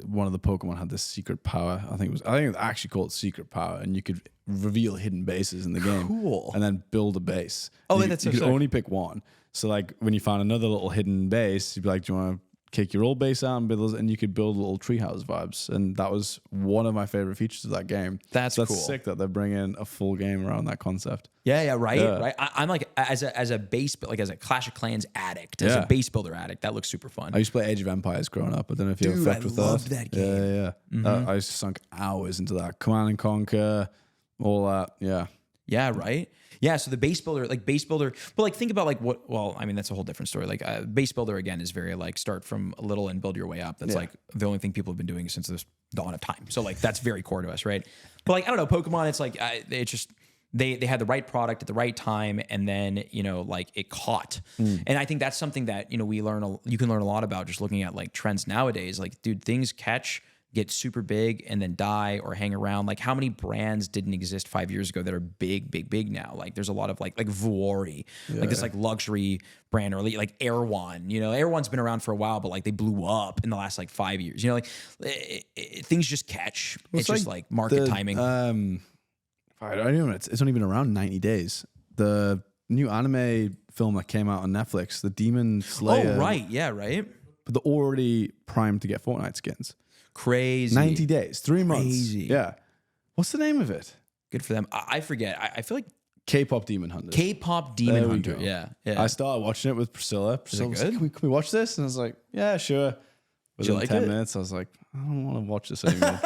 One of the Pokemon had this secret power. I think it was actually called secret power, and you could reveal hidden bases in the game. Cool. And then build a base. Oh, you, that's so you could sick. only pick one. So like when you found another little hidden base, you'd be like, "Do you want to kick your old base out and build?" And you could build little treehouse vibes. And that was one of my favorite features of that game. That's cool. sick that they're bringing a full game around that concept. Right. I'm like as a base, but like as a Clash of Clans addict, as a base builder addict, that looks super fun. I used to play Age of Empires growing up. I don't know if you ever fucked with that. I loved that game. Yeah. Mm-hmm. I used to sunk hours into that. Command and Conquer, all that. Yeah. Yeah, right. Yeah, so the base builder, but like think about like that's a whole different story. Like base builder again is very like start from a little and build your way up. That's like the only thing people have been doing since the dawn of time. So like that's very core to us, right? But like I don't know, Pokemon, it's like it's just they had the right product at the right time, and then like it caught. And I think that's something that you can learn a lot about just looking at like trends nowadays. Like, dude, things catch, get super big, and then die or hang around. Like, how many brands didn't exist 5 years ago that are big now? Like, there's a lot of like Vuori, like this like luxury brand, or like Erewhon. Erewhon's been around for a while, but like they blew up in the last like 5 years. Things just catch. It's just like market timing. I don't even. It's only been around 90 days. The new anime film that came out on Netflix, the Demon Slayer. Oh right, yeah, right. But they're already primed to get Fortnite skins. Crazy. 90 days, 3 months. Crazy. Yeah. What's the name of it? Good for them. I forget. I feel like K-pop Demon Hunter. K-pop Demon Hunter. Yeah. I started watching it with Priscilla. Priscilla was like, can we watch this? And I was like, yeah, sure. Within like 10 it? minutes, I was like, I don't want to watch this anymore.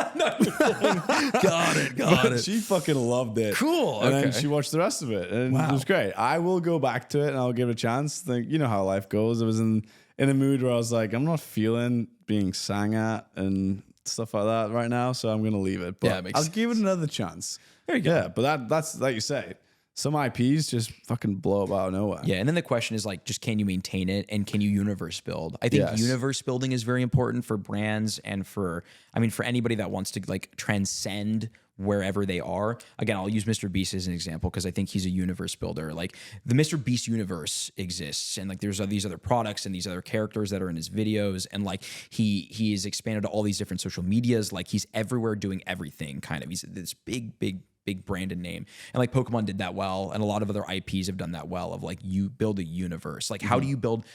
Got it. She fucking loved it. Cool. And okay. then she watched the rest of it. And it was great. I will go back to it and I'll give it a chance. Like, you know how life goes. I was in a mood where I was like, I'm not feeling being sang at and stuff like that right now, so I'm going to leave it. But I'll give it another chance. There you go. Yeah, but that's like you say. Some IPs just fucking blow up out of nowhere. Yeah, and then the question is like, just can you maintain it, and can you universe build? I think universe building is very important for brands and for anybody that wants to like transcend wherever they are. Again, I'll use Mr. Beast as an example because I think he's a universe builder. Like the Mr. Beast universe exists, and like there's these other products and these other characters that are in his videos, and like he is expanded to all these different social medias. Like he's everywhere doing everything. Kind of, he's this big branded name, and like Pokemon did that well, and a lot of other IPs have done that well. Of like you build a universe. Like how do you build?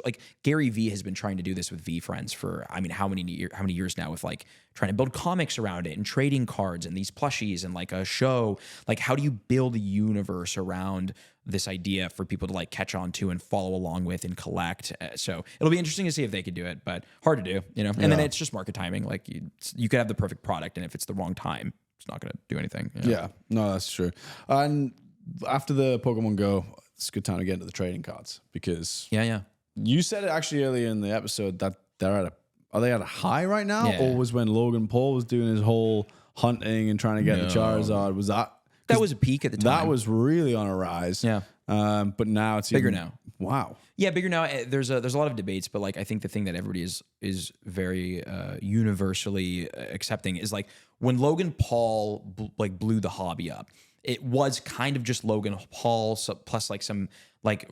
Like Gary Vee has been trying to do this with V Friends for how many years now, with like trying to build comics around it and trading cards and these plushies and like a show. Like how do you build a universe around this idea for people to like catch on to and follow along with and collect? So it'll be interesting to see if they could do it, but hard to do, And then it's just market timing. Like you could have the perfect product, and if it's the wrong time, it's not going to do anything. Yeah, no, that's true. And after the Pokemon Go, it's a good time to get into the trading cards because yeah, you said it actually earlier in the episode that they're at are they at a high right now? Yeah. Or was when Logan Paul was doing his whole hunting and trying to get the Charizard, was that was a peak at the time. that was really on a rise. Yeah. But now it's Bigger even, now. Wow. Yeah, bigger now. There's a lot of debates, but like I think the thing that everybody is very universally accepting is like when Logan Paul blew the hobby up, it was kind of just Logan Paul plus like some like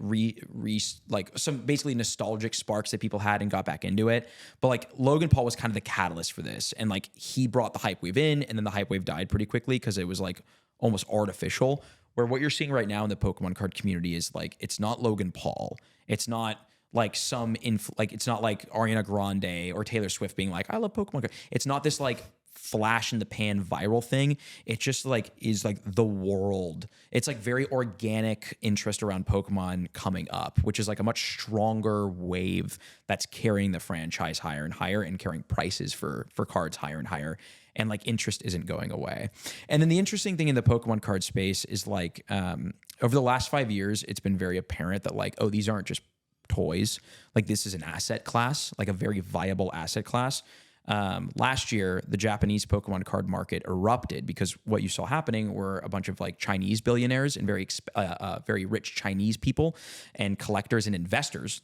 some basically nostalgic sparks that people had and got back into it. But like Logan Paul was kind of the catalyst for this, and like he brought the hype wave in, and then the hype wave died pretty quickly because it was like almost artificial. Where what you're seeing right now in the Pokemon card community is like it's not Logan Paul, it's not like it's not like Ariana Grande or Taylor Swift being like I love Pokemon card. It's not this like flash in the pan viral thing. It just like is like the world. It's like very organic interest around Pokemon coming up, which is like a much stronger wave that's carrying the franchise higher and higher and carrying prices for cards higher and higher. And like interest isn't going away. And then the interesting thing in the Pokemon card space is like over the last 5 years, it's been very apparent that like, oh, these aren't just toys. Like this is an asset class, like a very viable asset class. Last year, the Japanese Pokemon card market erupted because what you saw happening were a bunch of like Chinese billionaires and very rich Chinese people and collectors and investors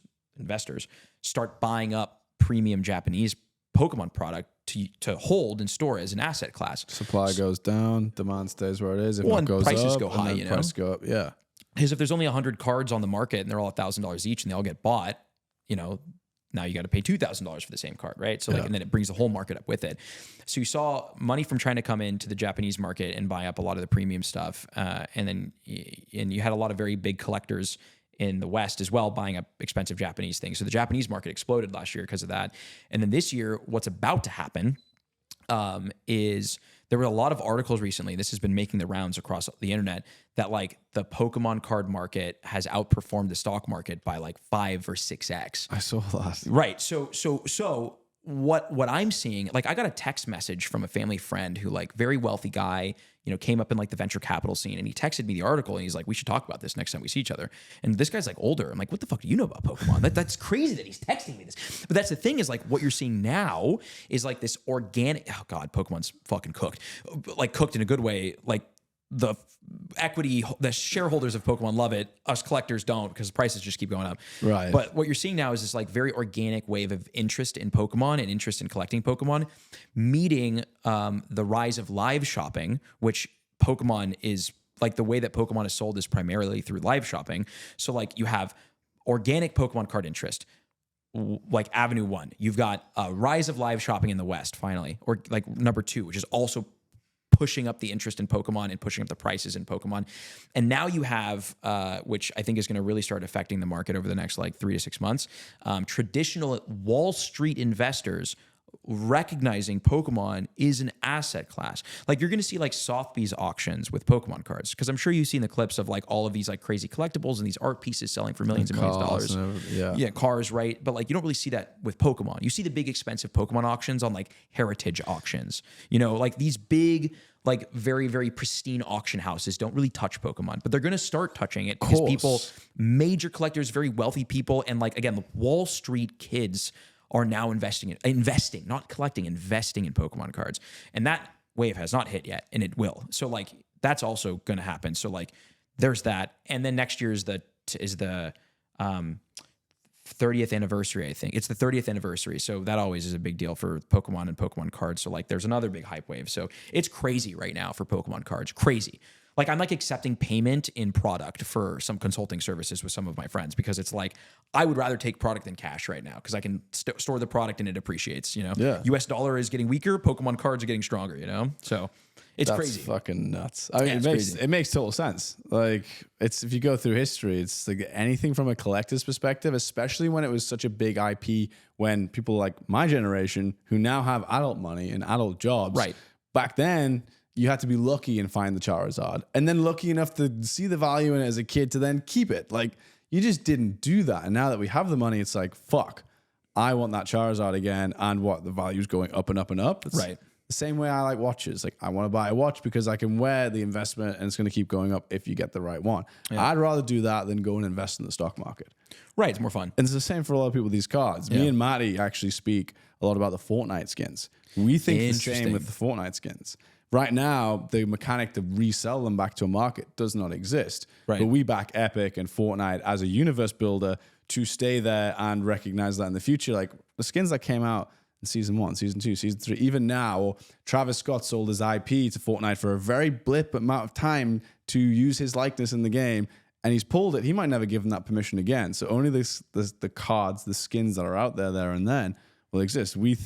start buying up premium Japanese Pokemon product to hold and store as an asset class. Supply goes down, demand stays where it is. If it goes prices up, go high, and then prices go up. Yeah. Because if there's only 100 cards on the market and they're all $1,000 each and they all get bought, now you got to pay $2,000 for the same card, right? So and then it brings the whole market up with it. So you saw money from China come into the Japanese market and buy up a lot of the premium stuff, and you had a lot of very big collectors in the West as well buying up expensive Japanese things. So the Japanese market exploded last year because of that. And then this year, what's about to happen is there were a lot of articles recently, this has been making the rounds across the internet, that like the Pokemon card market has outperformed the stock market by like 5 or 6x. I saw that. Right. So what I'm seeing, like I got a text message from a family friend who like very wealthy guy, came up in like the venture capital scene, and he texted me the article and he's like, we should talk about this next time we see each other. And this guy's like older. I'm like, what the fuck do you know about Pokemon? That's crazy that he's texting me this. But that's the thing is like what you're seeing now is like this organic, oh God, Pokemon's fucking cooked. Like cooked in a good way. Like the equity, the shareholders of Pokemon love it. Us collectors don't because prices just keep going up. Right. But what you're seeing now is this like very organic wave of interest in Pokemon and interest in collecting Pokemon, meeting the rise of live shopping, which Pokemon is like the way that Pokemon is sold is primarily through live shopping. So like you have organic Pokemon card interest, like Avenue 1. You've got a rise of live shopping in the West finally, or like number 2, which is also pushing up the interest in Pokemon and pushing up the prices in Pokemon. And now you have, which I think is going to really start affecting the market over the next like 3 to 6 months, traditional Wall Street investors recognizing Pokemon is an asset class. Like you're going to see like Sotheby's auctions with Pokemon cards, because I'm sure you've seen the clips of like all of these like crazy collectibles and these art pieces selling for millions and millions of dollars. Yeah, cars, right? But like you don't really see that with Pokemon. You see the big expensive Pokemon auctions on like heritage auctions. Like these big, like very, very pristine auction houses don't really touch Pokemon, but they're going to start touching it because people, major collectors, very wealthy people, and like again, the Wall Street kids are now investing, not collecting, investing in Pokemon cards. And that wave has not hit yet, and it will. So like that's also going to happen. So like there's that. And then next year is the 30th anniversary, I think. It's the 30th anniversary. So that always is a big deal for Pokemon and Pokemon cards. So like there's another big hype wave. So it's crazy right now for Pokemon cards. Crazy. Like I'm like accepting payment in product for some consulting services with some of my friends, because it's like I would rather take product than cash right now, because I can store the product and it appreciates. Yeah. US dollar is getting weaker, Pokemon cards are getting stronger. So it's crazy. That's fucking nuts. I mean, it makes total sense. Like it's, if you go through history, it's like anything from a collector's perspective, especially when it was such a big IP, when people like my generation who now have adult money and adult jobs, right? Back then, you had to be lucky and find the Charizard, and then lucky enough to see the value in it as a kid to then keep it. Like you just didn't do that. And now that we have the money, it's like, fuck, I want that Charizard again. And what, the value's going up and up and up. Right. The same way I like watches. Like I want to buy a watch because I can wear the investment and it's going to keep going up if you get the right one. Yeah. I'd rather do that than go and invest in the stock market. Right, it's more fun. And it's the same for a lot of people with these cards. Me and Matty actually speak a lot about the Fortnite skins. We think the same with the Fortnite skins. Right now, the mechanic to resell them back to a market does not exist. Right. But we back Epic and Fortnite as a universe builder to stay there and recognize that in the future. Like the skins that came out in season 1, season 2, season 3, even now, Travis Scott sold his IP to Fortnite for a very blip amount of time to use his likeness in the game, and he's pulled it. He might never give them that permission again. So only the cards, the skins that are out there and then will exist. We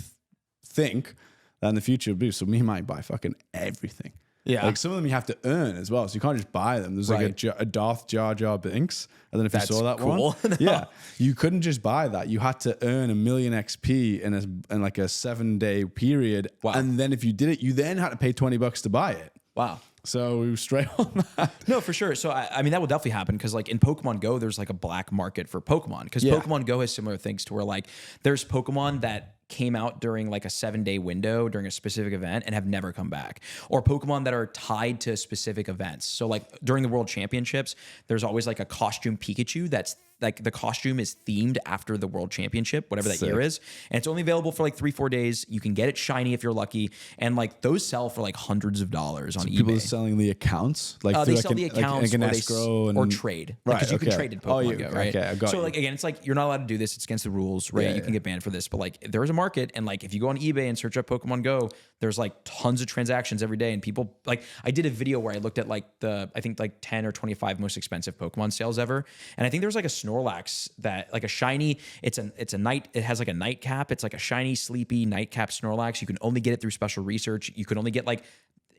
think that in the future, so we might buy fucking everything. Yeah. Like some of them you have to earn as well. So you can't just buy them. There's like a Darth Jar Jar Binks. I don't know if you saw that one. No. Yeah. You couldn't just buy that. You had to earn 1 million XP in like a 7-day period. Wow. And then if you did it, you then had to pay $20 to buy it. Wow. So we were straight on that. No, for sure. So, I mean, that will definitely happen because, like, in Pokemon Go, there's, like, a black market for Pokemon. Because Pokemon Go has similar things to where, like, there's Pokemon that came out during, like, a 7-day window during a specific event and have never come back. Or Pokemon that are tied to specific events. So, like, during the World Championships, there's always, like, a costume Pikachu that's like the costume is themed after the World Championship, whatever that year is. And it's only available for like 3-4 days. You can get it shiny if you're lucky. And like those sell for like hundreds of dollars on eBay. People are selling the accounts? Like they sell the accounts or trade. Right. Because you can trade in Pokemon Go, right? Okay, I got so like, again, it's like, you're not allowed to do this. It's against the rules, right? You can get banned for this. But like there is a market. And like if you go on eBay and search up Pokemon Go, there's like tons of transactions every day. And people like, I did a video where I looked at like I think like 10 or 25 most expensive Pokemon sales ever. And I think there's like a Snorlax that like a shiny, it has like a nightcap. It's like a shiny, sleepy nightcap Snorlax. You can only get it through special research. You can only get like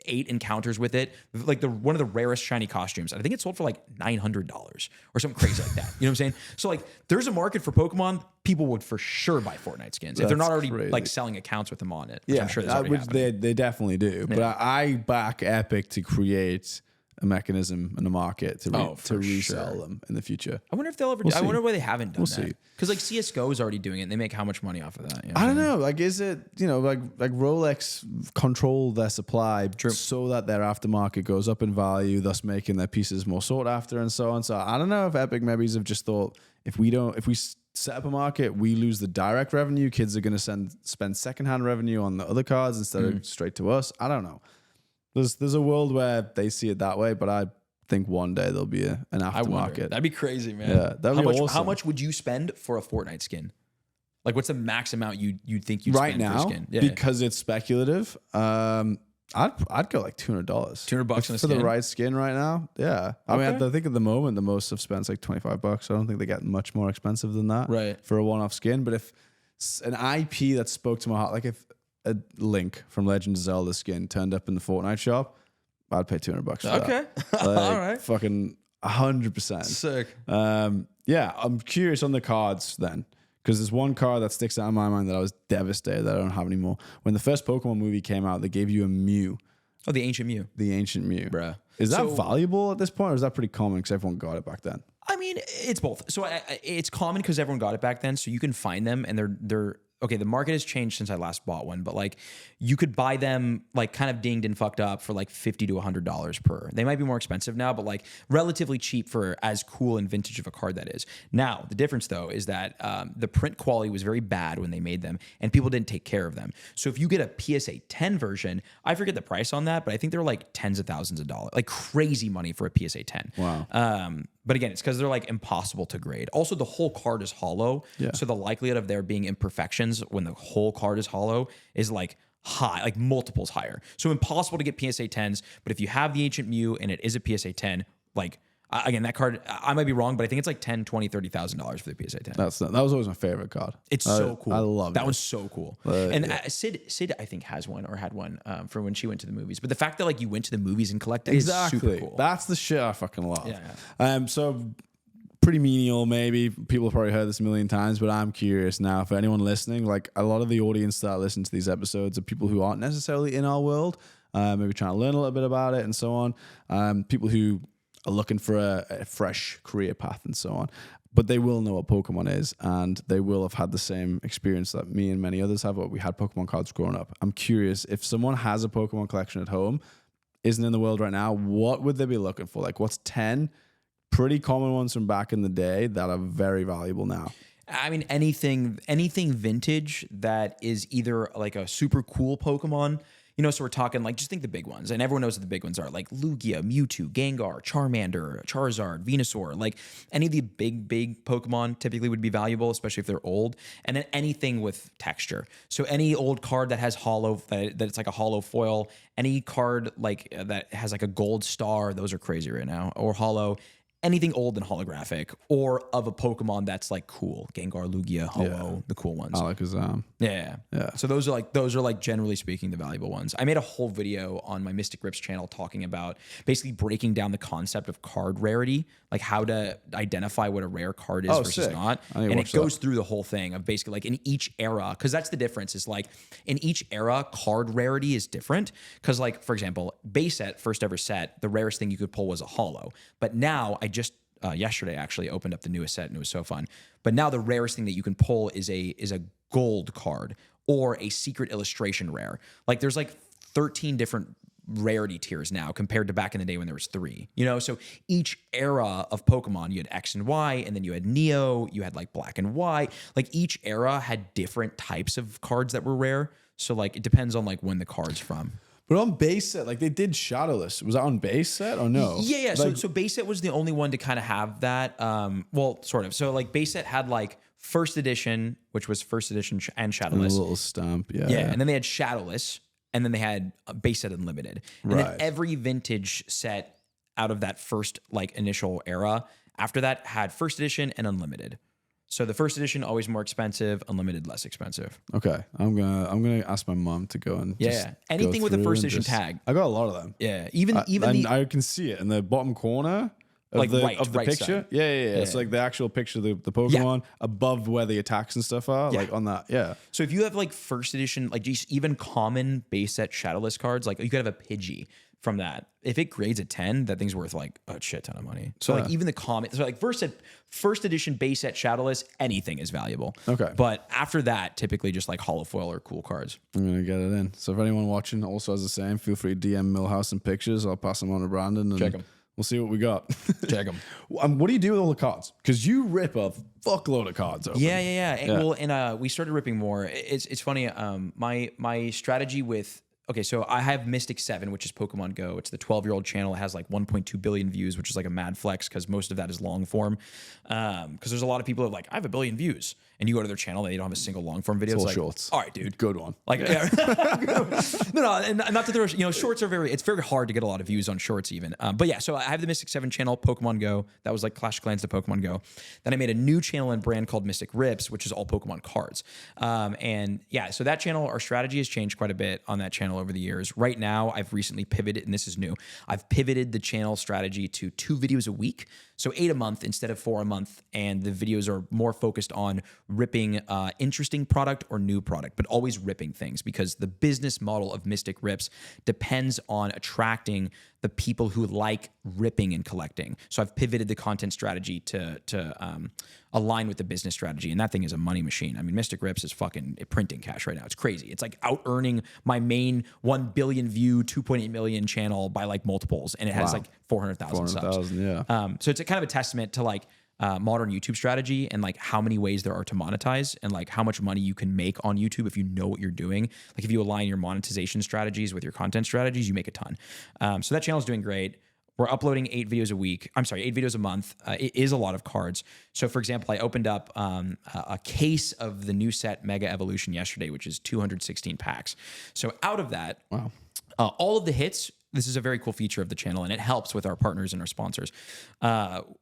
8 encounters with it. Like one of the rarest shiny costumes. And I think it sold for like $900 or something crazy like that. You know what I'm saying? So like there's a market for Pokemon. People would for sure buy Fortnite skins if they're not already like selling accounts with them on it. Which I'm sure they definitely do. Yeah. But I back Epic to create a mechanism in the market to resell them in the future. I wonder if they'll ever. I wonder why they haven't done that. Because like CS:GO is already doing it. And they make how much money off of that? You know I don't know. Like, is it like Rolex control their supply so that their aftermarket goes up in value, thus making their pieces more sought after and so on. So I don't know if Epic maybe have just thought if we set up a market, we lose the direct revenue. Kids are going to spend secondhand revenue on the other cards instead of straight to us. I don't know. There's a world where they see it that way, but I think one day there'll be an aftermarket. That'd be crazy, man. Yeah, that'd be awesome. How much would you spend for a Fortnite skin? Like, what's the max amount you'd think you'd spend for a skin? Yeah, because it's speculative. I'd go like $200. $200 on a skin? For the right skin right now. Yeah. I mean, I think at the moment the most I've spent is like $25. I don't think they get much more expensive than that for a one-off skin. But if an IP that spoke to my heart, like if a Link from Legend of Zelda skin turned up in the Fortnite shop, I'd pay $200 for that. Okay. Like, all right. Fucking 100%. Sick. Yeah, I'm curious on the cards then. Because there's one card that sticks out in my mind that I was devastated that I don't have anymore. When the first Pokemon movie came out, they gave you a Mew. Oh, the Ancient Mew. The Ancient Mew. Bruh. Is that valuable at this point, or is that pretty common because everyone got it back then? I mean, it's both. So it's common because everyone got it back then, so you can find them, and they're okay. The market has changed since I last bought one, but like you could buy them like kind of dinged and fucked up for like $50 to $100 per. They might be more expensive now, but like relatively cheap for as cool and vintage of a card that is. Now the difference though is that the print quality was very bad when they made them, and people didn't take care of them. So if you get a PSA 10 version, I forget the price on that, but I think they're like tens of thousands of dollars, like crazy money for a PSA 10. Wow. But again, it's because they're like impossible to grade. Also, the whole card is hollow. Yeah. So the likelihood of there being imperfections when the whole card is hollow is like high, like multiples higher. So impossible to get PSA 10s. But if you have the Ancient Mew and it is a PSA 10, like again, that card, I might be wrong, but I think it's like $10,000, $20,000, $30,000 for the PSA 10. That was always my favorite card. It's so cool. I love it. That one's so cool. And Sid, I think, has one or had one for when she went to the movies. But the fact that like you went to the movies and collected is super cool. That's the shit I fucking love. Yeah. So pretty menial, maybe. People have probably heard this a million times, but I'm curious now for anyone listening. Like a lot of the audience that listen to these episodes are people who aren't necessarily in our world, maybe trying to learn a little bit about it and so on. People who are looking for a fresh career path and so on. but they will know what Pokemon is, and they will have had the same experience that me and many others have. But we had Pokemon cards growing up. I'm curious if someone has a Pokemon collection at home, isn't in the world right now, what would they be looking for? Like, what's 10 pretty common ones from back in the day that are very valuable now? I mean, anything vintage that is either like a super cool Pokemon, you know, so we're talking like, just think the big ones, and everyone knows what the big ones are, like Lugia, Mewtwo, Gengar, Charmander, Charizard, Venusaur, like any of the big Pokemon typically would be valuable, especially if they're old. And then anything with texture. So any old card that has that it's like a hollow foil, any card like that has like a gold star, those are crazy right now, or hollow. Anything old and holographic, or of a Pokemon that's like cool, Gengar, Lugia, Ho-Oh, the cool ones. Alakazam. Yeah. So those are like generally speaking the valuable ones. I made a whole video on my Mystic Rips channel talking about basically breaking down the concept of card rarity, like how to identify what a rare card is versus sick. not. And it goes through the whole thing of basically like in each era, because that's the difference, is like in each era, card rarity is different. Because like, for example, base set, first ever set, the rarest thing you could pull was a holo. But now I just yesterday actually opened up the newest set and it was so fun. But now the rarest thing that you can pull is a gold card or a secret illustration rare. Like there's like 13 different rarity tiers now compared to back in the day when there was 3. You know, so each era of Pokemon, you had X and Y, and then you had Neo, you had like Black and White. Like each era had different types of cards that were rare. So like it depends on like when the card's from. But on base set, like they did Shadowless. Was that on base set or no? Yeah. Like, so base set was the only one to kind of have that. Well, sort of. So like base set had like first edition, which was first edition and Shadowless. A little stamp, yeah. Yeah, and then they had Shadowless, and then they had base set Unlimited. And then every vintage set out of that first like initial era after that had first edition and Unlimited. So the first edition always more expensive, Unlimited less expensive. Okay, I'm gonna ask my mom to go and anything with a first edition tag. I got a lot of them. Yeah, even I can see it in the bottom corner of like the right picture. side. Yeah. It's like the actual picture of the Pokemon above where the attacks and stuff are, like on that. Yeah. So if you have like first edition, like just even common base set Shadowless cards, like you could have a Pidgey from that. If it grades a 10, that thing's worth like a shit ton of money. So like even the common, so like first edition base set Shadowless, anything is valuable. Okay. But after that, typically just like hollow foil or cool cards. I'm gonna get it in. So if anyone watching also has the same, feel free to DM Millhouse and pictures. I'll pass them on to Brandon and check them. We'll see what we got. Check them. What do you do with all the cards? Because you rip a fuckload of cards open. Yeah. And, well, and we started ripping more. It's funny. My strategy with. Okay, so I have MYSTIC7, which is Pokemon Go. It's the 12-year-old channel. It has like 1.2 billion views, which is like a mad flex because most of that is long form. Because there's a lot of people who are like, I have 1 billion views. And you go to their channel and they don't have a single long form video. It's all like, shorts. All right, dude. Good one. Like, no, and not to throw, shorts are it's very hard to get a lot of views on shorts even. But yeah, so I have the MYSTIC7 channel, Pokemon Go. That was like Clash of Clans to Pokemon Go. Then I made a new channel and brand called Mystic Rips, which is all Pokemon cards. And yeah, so that channel, our strategy has changed quite a bit on that channel over the years. Right now, I've recently pivoted, and this is new. I've pivoted the channel strategy to 2 videos a week. So 8 a month instead of 4 a month. And the videos are more focused on ripping interesting product or new product, but always ripping things because the business model of Mystic Rips depends on attracting the people who like ripping and collecting. So I've pivoted the content strategy to align with the business strategy. And that thing is a money machine. I mean, Mystic Rips is fucking printing cash right now. It's crazy. It's like out earning my main 1 billion view, 2.8 million channel by like multiples. And it has like 400,000 subs. Yeah. So it's a kind of a testament to like modern YouTube strategy and like how many ways there are to monetize and like how much money you can make on YouTube if you know what you're doing. Like if you align your monetization strategies with your content strategies, you make a ton. So that channel is doing great. We're uploading 8 videos a week. I'm sorry, 8 videos a month. It is a lot of cards. So for example, I opened up a case of the new set Mega Evolution yesterday, which is 216 packs. So out of that, all of the hits, this is a very cool feature of the channel, and it helps with our partners and our sponsors.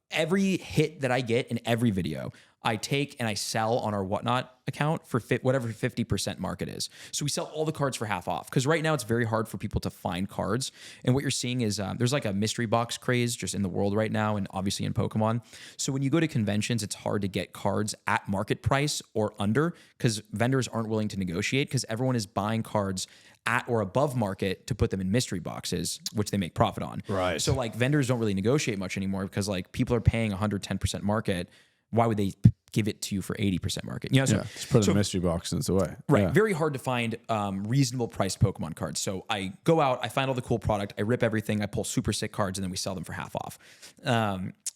Every hit that I get in every video, I take and I sell on our Whatnot account for whatever 50% market is. So we sell all the cards for half off because right now it's very hard for people to find cards. And what you're seeing is there's like a mystery box craze just in the world right now and obviously in Pokemon. So when you go to conventions, it's hard to get cards at market price or under because vendors aren't willing to negotiate because everyone is buying cards at or above market to put them in mystery boxes, which they make profit on. Right. So like vendors don't really negotiate much anymore because like people are paying 110% market why would they give it to you for 80% market? You know, so, Just put it in a mystery box and it's away. right. Yeah. Very hard to find reasonable priced Pokemon cards. So I go out, I find all the cool product, I rip everything, I pull super sick cards, and then we sell them for half off.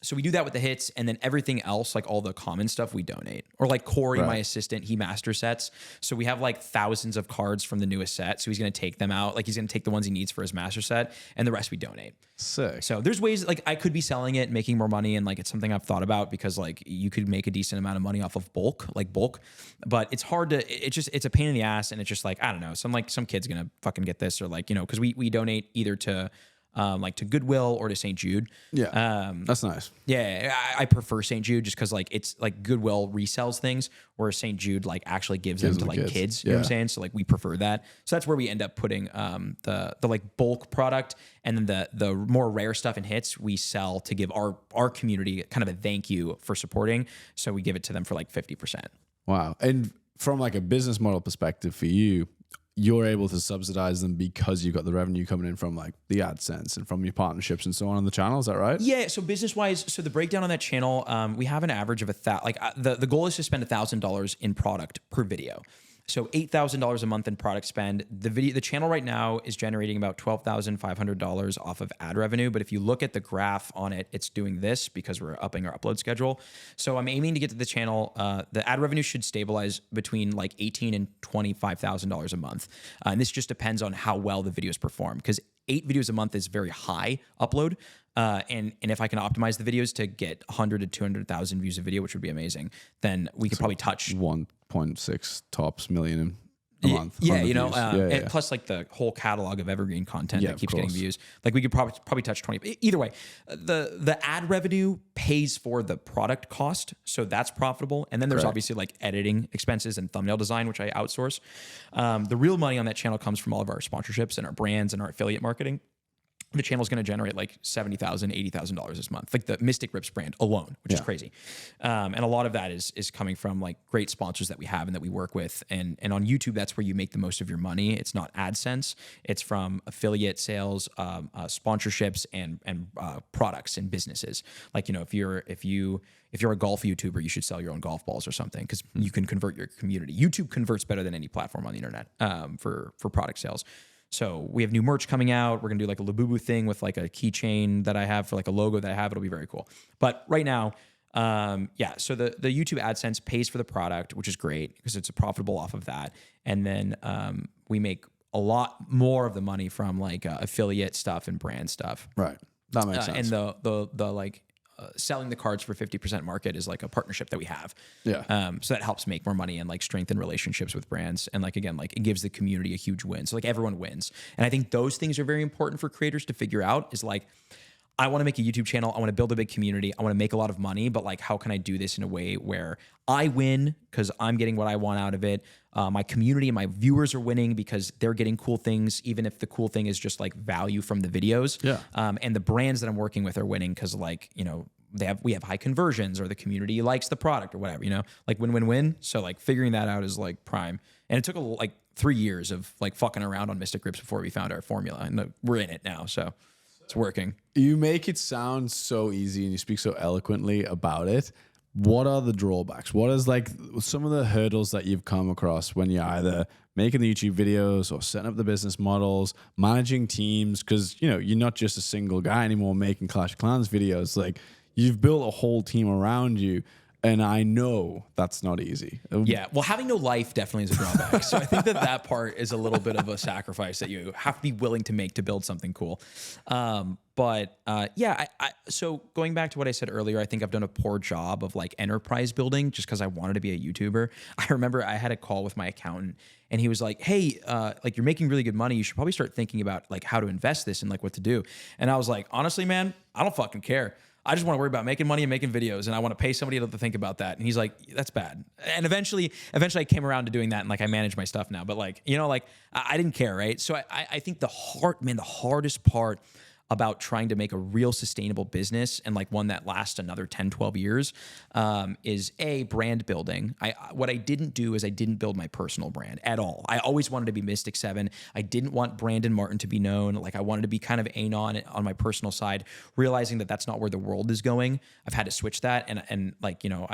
So we do that with the hits, and then everything else, like all the common stuff, we donate. Or like Corey, my assistant, he master sets. So we have like thousands of cards from the newest set. So he's going to take them out. Like he's going to take the ones he needs for his master set, and the rest we donate. Sick. So there's ways, like I could be selling it, making more money, and like it's something I've thought about because like you could make a decent amount of money off of bulk, but it's hard to, it's a pain in the ass, and it's just like, I don't know, some kid's gonna fucking get this, or like, you know, because we donate either to like to Goodwill or to St. Jude. Yeah, that's nice. Yeah, I prefer St. Jude just because like it's like Goodwill resells things, whereas St. Jude like actually gives them to like kids. You know what I'm saying? So like we prefer that. So that's where we end up putting the like bulk product, and then the more rare stuff and hits we sell to give our community kind of a thank you for supporting. So we give it to them for like 50%. Wow. And from like a business model perspective for you, you're able to subsidize them because you've got the revenue coming in from like the AdSense and from your partnerships and so on the channel. Is that right? Yeah. So business wise, so the breakdown on that channel, we have an average of the goal is to spend $1,000 in product per video. So $8,000 a month in product spend. The channel right now is generating about $12,500 off of ad revenue. But if you look at the graph on it, it's doing this because we're upping our upload schedule. So I'm aiming to get to the channel. The ad revenue should stabilize between like $18,000 and $25,000 a month. And this just depends on how well the videos perform, because 8 videos a month is very high upload. And if I can optimize the videos to get 100 to 200,000 views a video, which would be amazing, then we could probably touch 1.6 tops million a month. Yeah, you know, views. and plus like the whole catalog of evergreen content that keeps getting views. Like we could probably touch 20. Either way, the ad revenue pays for the product cost, so that's profitable. And then there's obviously like editing expenses and thumbnail design, which I outsource. The real money on that channel comes from all of our sponsorships and our brands and our affiliate marketing. The channel is going to generate like $70,000, $80,000 this month, like the Mystic Rips brand alone, which is crazy. And a lot of that is coming from like great sponsors that we have and that we work with. And on YouTube, that's where you make the most of your money. It's not AdSense. It's from affiliate sales, sponsorships, and products and businesses. Like, you know, if you're a golf YouTuber, you should sell your own golf balls or something, because you can convert your community. YouTube converts better than any platform on the internet for product sales. So we have new merch coming out. We're going to do like a Labubu thing with like a keychain that I have for like a logo that I have. It'll be very cool. But right now, so the YouTube AdSense pays for the product, which is great because it's profitable off of that. And then we make a lot more of the money from like affiliate stuff and brand stuff. Right. That makes sense. And the like selling the cards for 50% market is like a partnership that we have. Yeah. So that helps make more money and like strengthen relationships with brands. And like, again, like it gives the community a huge win. So like everyone wins. And I think those things are very important for creators to figure out, is like, I want to make a YouTube channel. I want to build a big community. I want to make a lot of money, but like, how can I do this in a way where I win because I'm getting what I want out of it? My community and my viewers are winning because they're getting cool things, even if the cool thing is just like value from the videos. Yeah. And the brands that I'm working with are winning because like, you know, we have high conversions, or the community likes the product or whatever, you know, like win-win-win. So like figuring that out is like prime. And it took like 3 years of like fucking around on Mystic Rips before we found our formula, and we're in it now. So it's working. You make it sound so easy and you speak so eloquently about it. What are the drawbacks? What is like some of the hurdles that you've come across when you're either making the YouTube videos or setting up the business models, managing teams? Because, you know, you're not just a single guy anymore making Clash of Clans videos. Like, you've built a whole team around you. And I know that's not easy. Yeah. Well, having no life definitely is a drawback. So I think that part is a little bit of a sacrifice that you have to be willing to make to build something cool. So going back to what I said earlier, I think I've done a poor job of like enterprise building just because I wanted to be a YouTuber. I remember I had a call with my accountant, and he was like, hey, like, you're making really good money. You should probably start thinking about like how to invest this and like what to do. And I was like, honestly, man, I don't fucking care. I just want to worry about making money and making videos, and I want to pay somebody to think about that. And he's like, that's bad. And eventually I came around to doing that, and like I manage my stuff now. But like, you know, like I didn't care, right? So I think the hardest part about trying to make a real sustainable business and like one that lasts another 10, 12 years is brand building. What I didn't do is I didn't build my personal brand at all. I always wanted to be MYSTIC7. I didn't want Brandon Martyn to be known. Like I wanted to be kind of anon on my personal side, realizing that that's not where the world is going. I've had to switch that. And like, you know,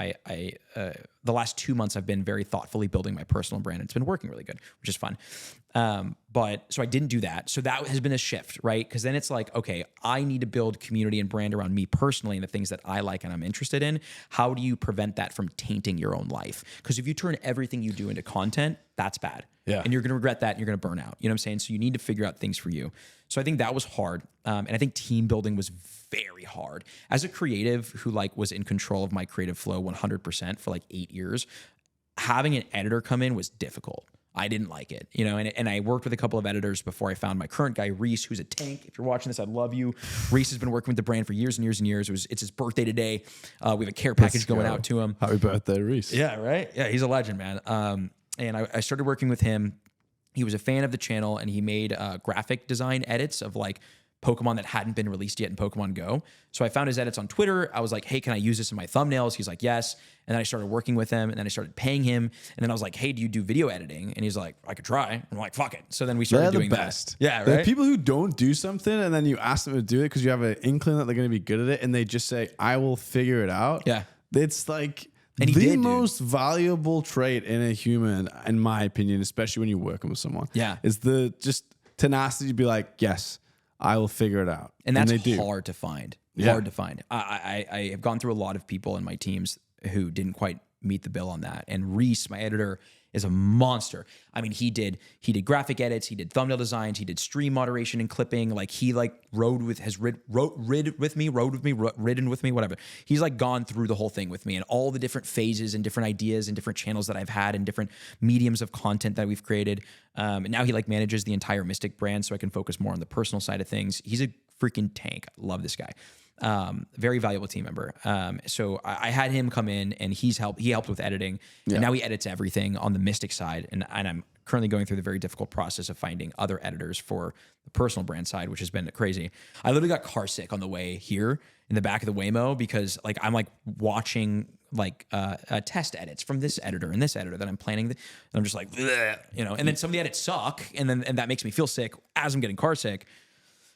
the last 2 months I've been very thoughtfully building my personal brand. It's been working really good, which is fun. But so I didn't do that. So that has been a shift, right? Because then it's like, okay, I need to build community and brand around me personally and the things that I like and I'm interested in. How do you prevent that from tainting your own life? Because if you turn everything you do into content, that's bad. Yeah. And you're going to regret that and you're going to burn out. You know what I'm saying? So you need to figure out things for you. So I think that was hard. And I think team building was very hard. As a creative who like was in control of my creative flow 100% for like 8 years, having an editor come in was difficult. I didn't like it, you know, and I worked with a couple of editors before I found my current guy, Reese, who's a tank. If you're watching this, I love you. Reese has been working with the brand for years and years and years. It's his birthday today. We have a care package going out to him. Happy birthday, Reese. Yeah, right? Yeah, he's a legend, man. And I started working with him. He was a fan of the channel, and he made graphic design edits of like Pokemon that hadn't been released yet in Pokemon Go. So I found his edits on Twitter. I was like, hey, can I use this in my thumbnails? He's like, yes. And then I started working with him, and then I started paying him. And then I was like, hey, do you do video editing? And he's like, I could try. I'm like, fuck it. So then we started doing the best. that. Yeah, right? There are people who don't do something, and then you ask them to do it because you have an inkling that they're going to be good at it, and they just say, I will figure it out. Yeah. It's like And the most valuable trait in a human, in my opinion, especially when you're working with someone. Yeah. Is the just tenacity to be like, yes, I will figure it out. And that's they do. hard to find. Yeah. Hard to find. I have gone through a lot of people in my teams who didn't quite meet the bill on that. And Reese, my editor, is a monster. I mean, he did graphic edits, he did thumbnail designs, he did stream moderation and clipping. Like he like ridden with me, whatever. He's like gone through the whole thing with me and all the different phases and different ideas and different channels that I've had and different mediums of content that we've created. And now he like manages the entire Mystic brand, so I can focus more on the personal side of things. He's a freaking tank. I love this guy. Very valuable team member. So I had him come in and he helped with editing. Yeah. And now he edits everything on the Mystic side. And I'm currently going through the very difficult process of finding other editors for the personal brand side, which has been crazy. I literally got car sick on the way here in the back of the Waymo because like I'm like watching like test edits from this editor and this editor that I'm planning. And I'm just like, bleh, you know, and then some of the edits suck. And that makes me feel sick as I'm getting car sick.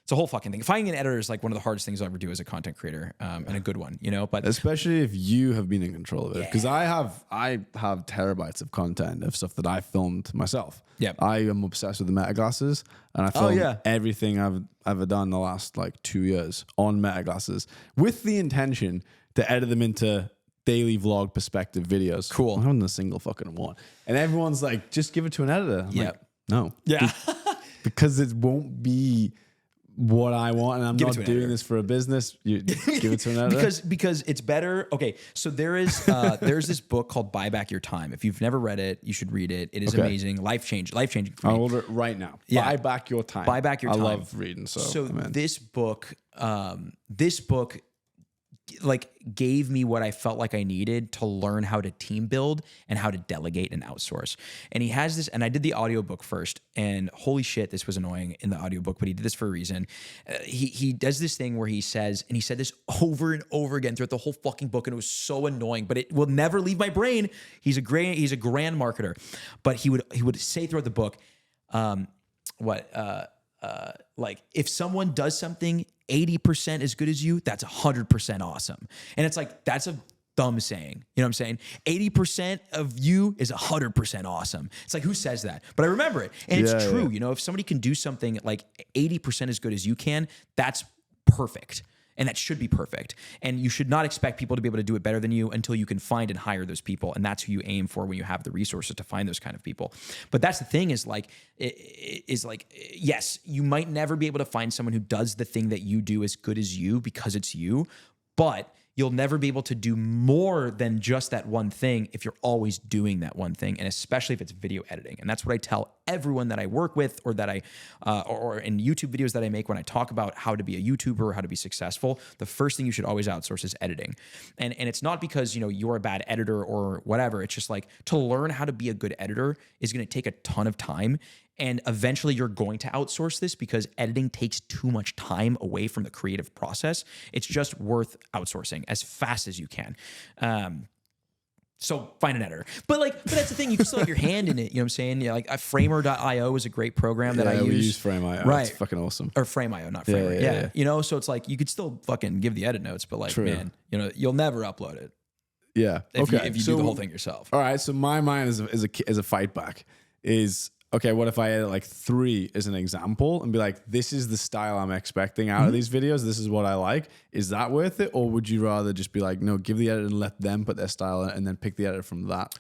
It's a whole fucking thing. Finding an editor is like one of the hardest things I'll ever do as a content creator, and a good one, you know. But especially if you have been in control of it, because I have terabytes of content of stuff that I filmed myself. Yeah, I am obsessed with the meta glasses, and I filmed everything I've ever done in the last like 2 years on meta glasses with the intention to edit them into daily vlog perspective videos. Cool. I haven't done a single fucking one, and everyone's like, just give it to an editor. I'm like, no, because it won't be what I want, and I'm not doing this for a business. You give it to an editor because it's better. Okay, so there's this book called Buy Back Your Time. If you've never read it, you should read it. It is amazing, life changing for me. I'll order it right now. Yeah. Buy Back Your Time. Buy Back Your Time. I love reading. So this book like gave me what I felt like I needed to learn how to team build and how to delegate and outsource. And he has this, and I did the audiobook first, and holy shit, this was annoying in the audiobook, but he did this for a reason. He does this thing where he says, and he said this over and over again throughout the whole fucking book, and it was so annoying, but it will never leave my brain. He's a grand marketer, but he would say throughout the book, like if someone does something 80% as good as you, that's 100% awesome. And it's like, that's a dumb saying. You know what I'm saying? 80% of you is 100% awesome. It's like, who says that? But I remember it. And it's true. You know, if somebody can do something like 80% as good as you can, that's perfect. And that should be perfect. And you should not expect people to be able to do it better than you until you can find and hire those people. And that's who you aim for when you have the resources to find those kind of people. But that's the thing is like, yes, you might never be able to find someone who does the thing that you do as good as you because it's you, but you'll never be able to do more than just that one thing if you're always doing that one thing, and especially if it's video editing. And that's what I tell everyone that I work with or that or in YouTube videos that I make when I talk about how to be a YouTuber or how to be successful. The first thing you should always outsource is editing. And it's not because, you know, you're a bad editor or whatever. It's just like to learn how to be a good editor is going to take a ton of time. And eventually you're going to outsource this because editing takes too much time away from the creative process. It's just worth outsourcing as fast as you can. So find an editor. But that's the thing, you can still have your hand in it. You know what I'm saying? Yeah, like Framer.io is a great program that I use. We use Frame.io. Right. It's fucking awesome. Or Frame.io, not Framer. Yeah. You know, so it's like you could still fucking give the edit notes, but like, True. man, you know, you'll never upload it. Yeah. If okay. you do the whole thing yourself. All right. So my mind is a fight back is, okay, what if I edit like 3 as an example and be like, this is the style I'm expecting out of these videos. This is what I like. Is that worth it? Or would you rather just be like, no, give the edit and let them put their style in and then pick the edit from that?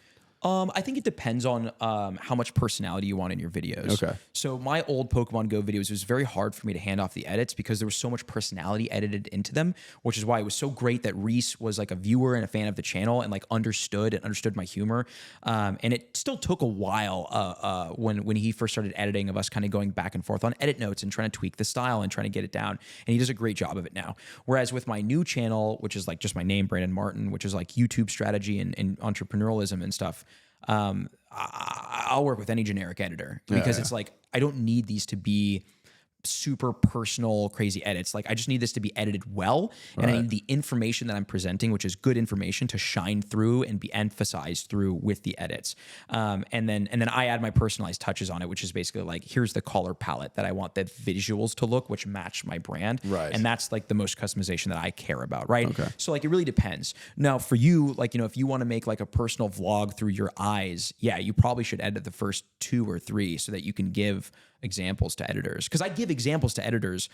I think it depends on how much personality you want in your videos. Okay. So my old Pokemon Go videos, it was very hard for me to hand off the edits because there was so much personality edited into them, which is why it was so great that Reese was like a viewer and a fan of the channel and like understood my humor. And it still took a while when he first started editing of us kind of going back and forth on edit notes and trying to tweak the style and trying to get it down. And he does a great job of it now. Whereas with my new channel, which is like just my name, Brandon Martyn, which is like YouTube strategy and entrepreneurialism and stuff, I'll work with any generic editor because it's like, I don't need these to be super personal, crazy edits. Like I just need this to be edited well. And I need the information that I'm presenting, which is good information, to shine through and be emphasized through with the edits. And then I add my personalized touches on it, which is basically like, here's the color palette that I want the visuals to look, which match my brand. Right. And that's like the most customization that I care about. Right. Okay. So like, it really depends. Now for you, like, you know, if you want to make like a personal vlog through your eyes, yeah, you probably should edit the first 2 or 3 so that you can give examples to editors, because I give examples to editors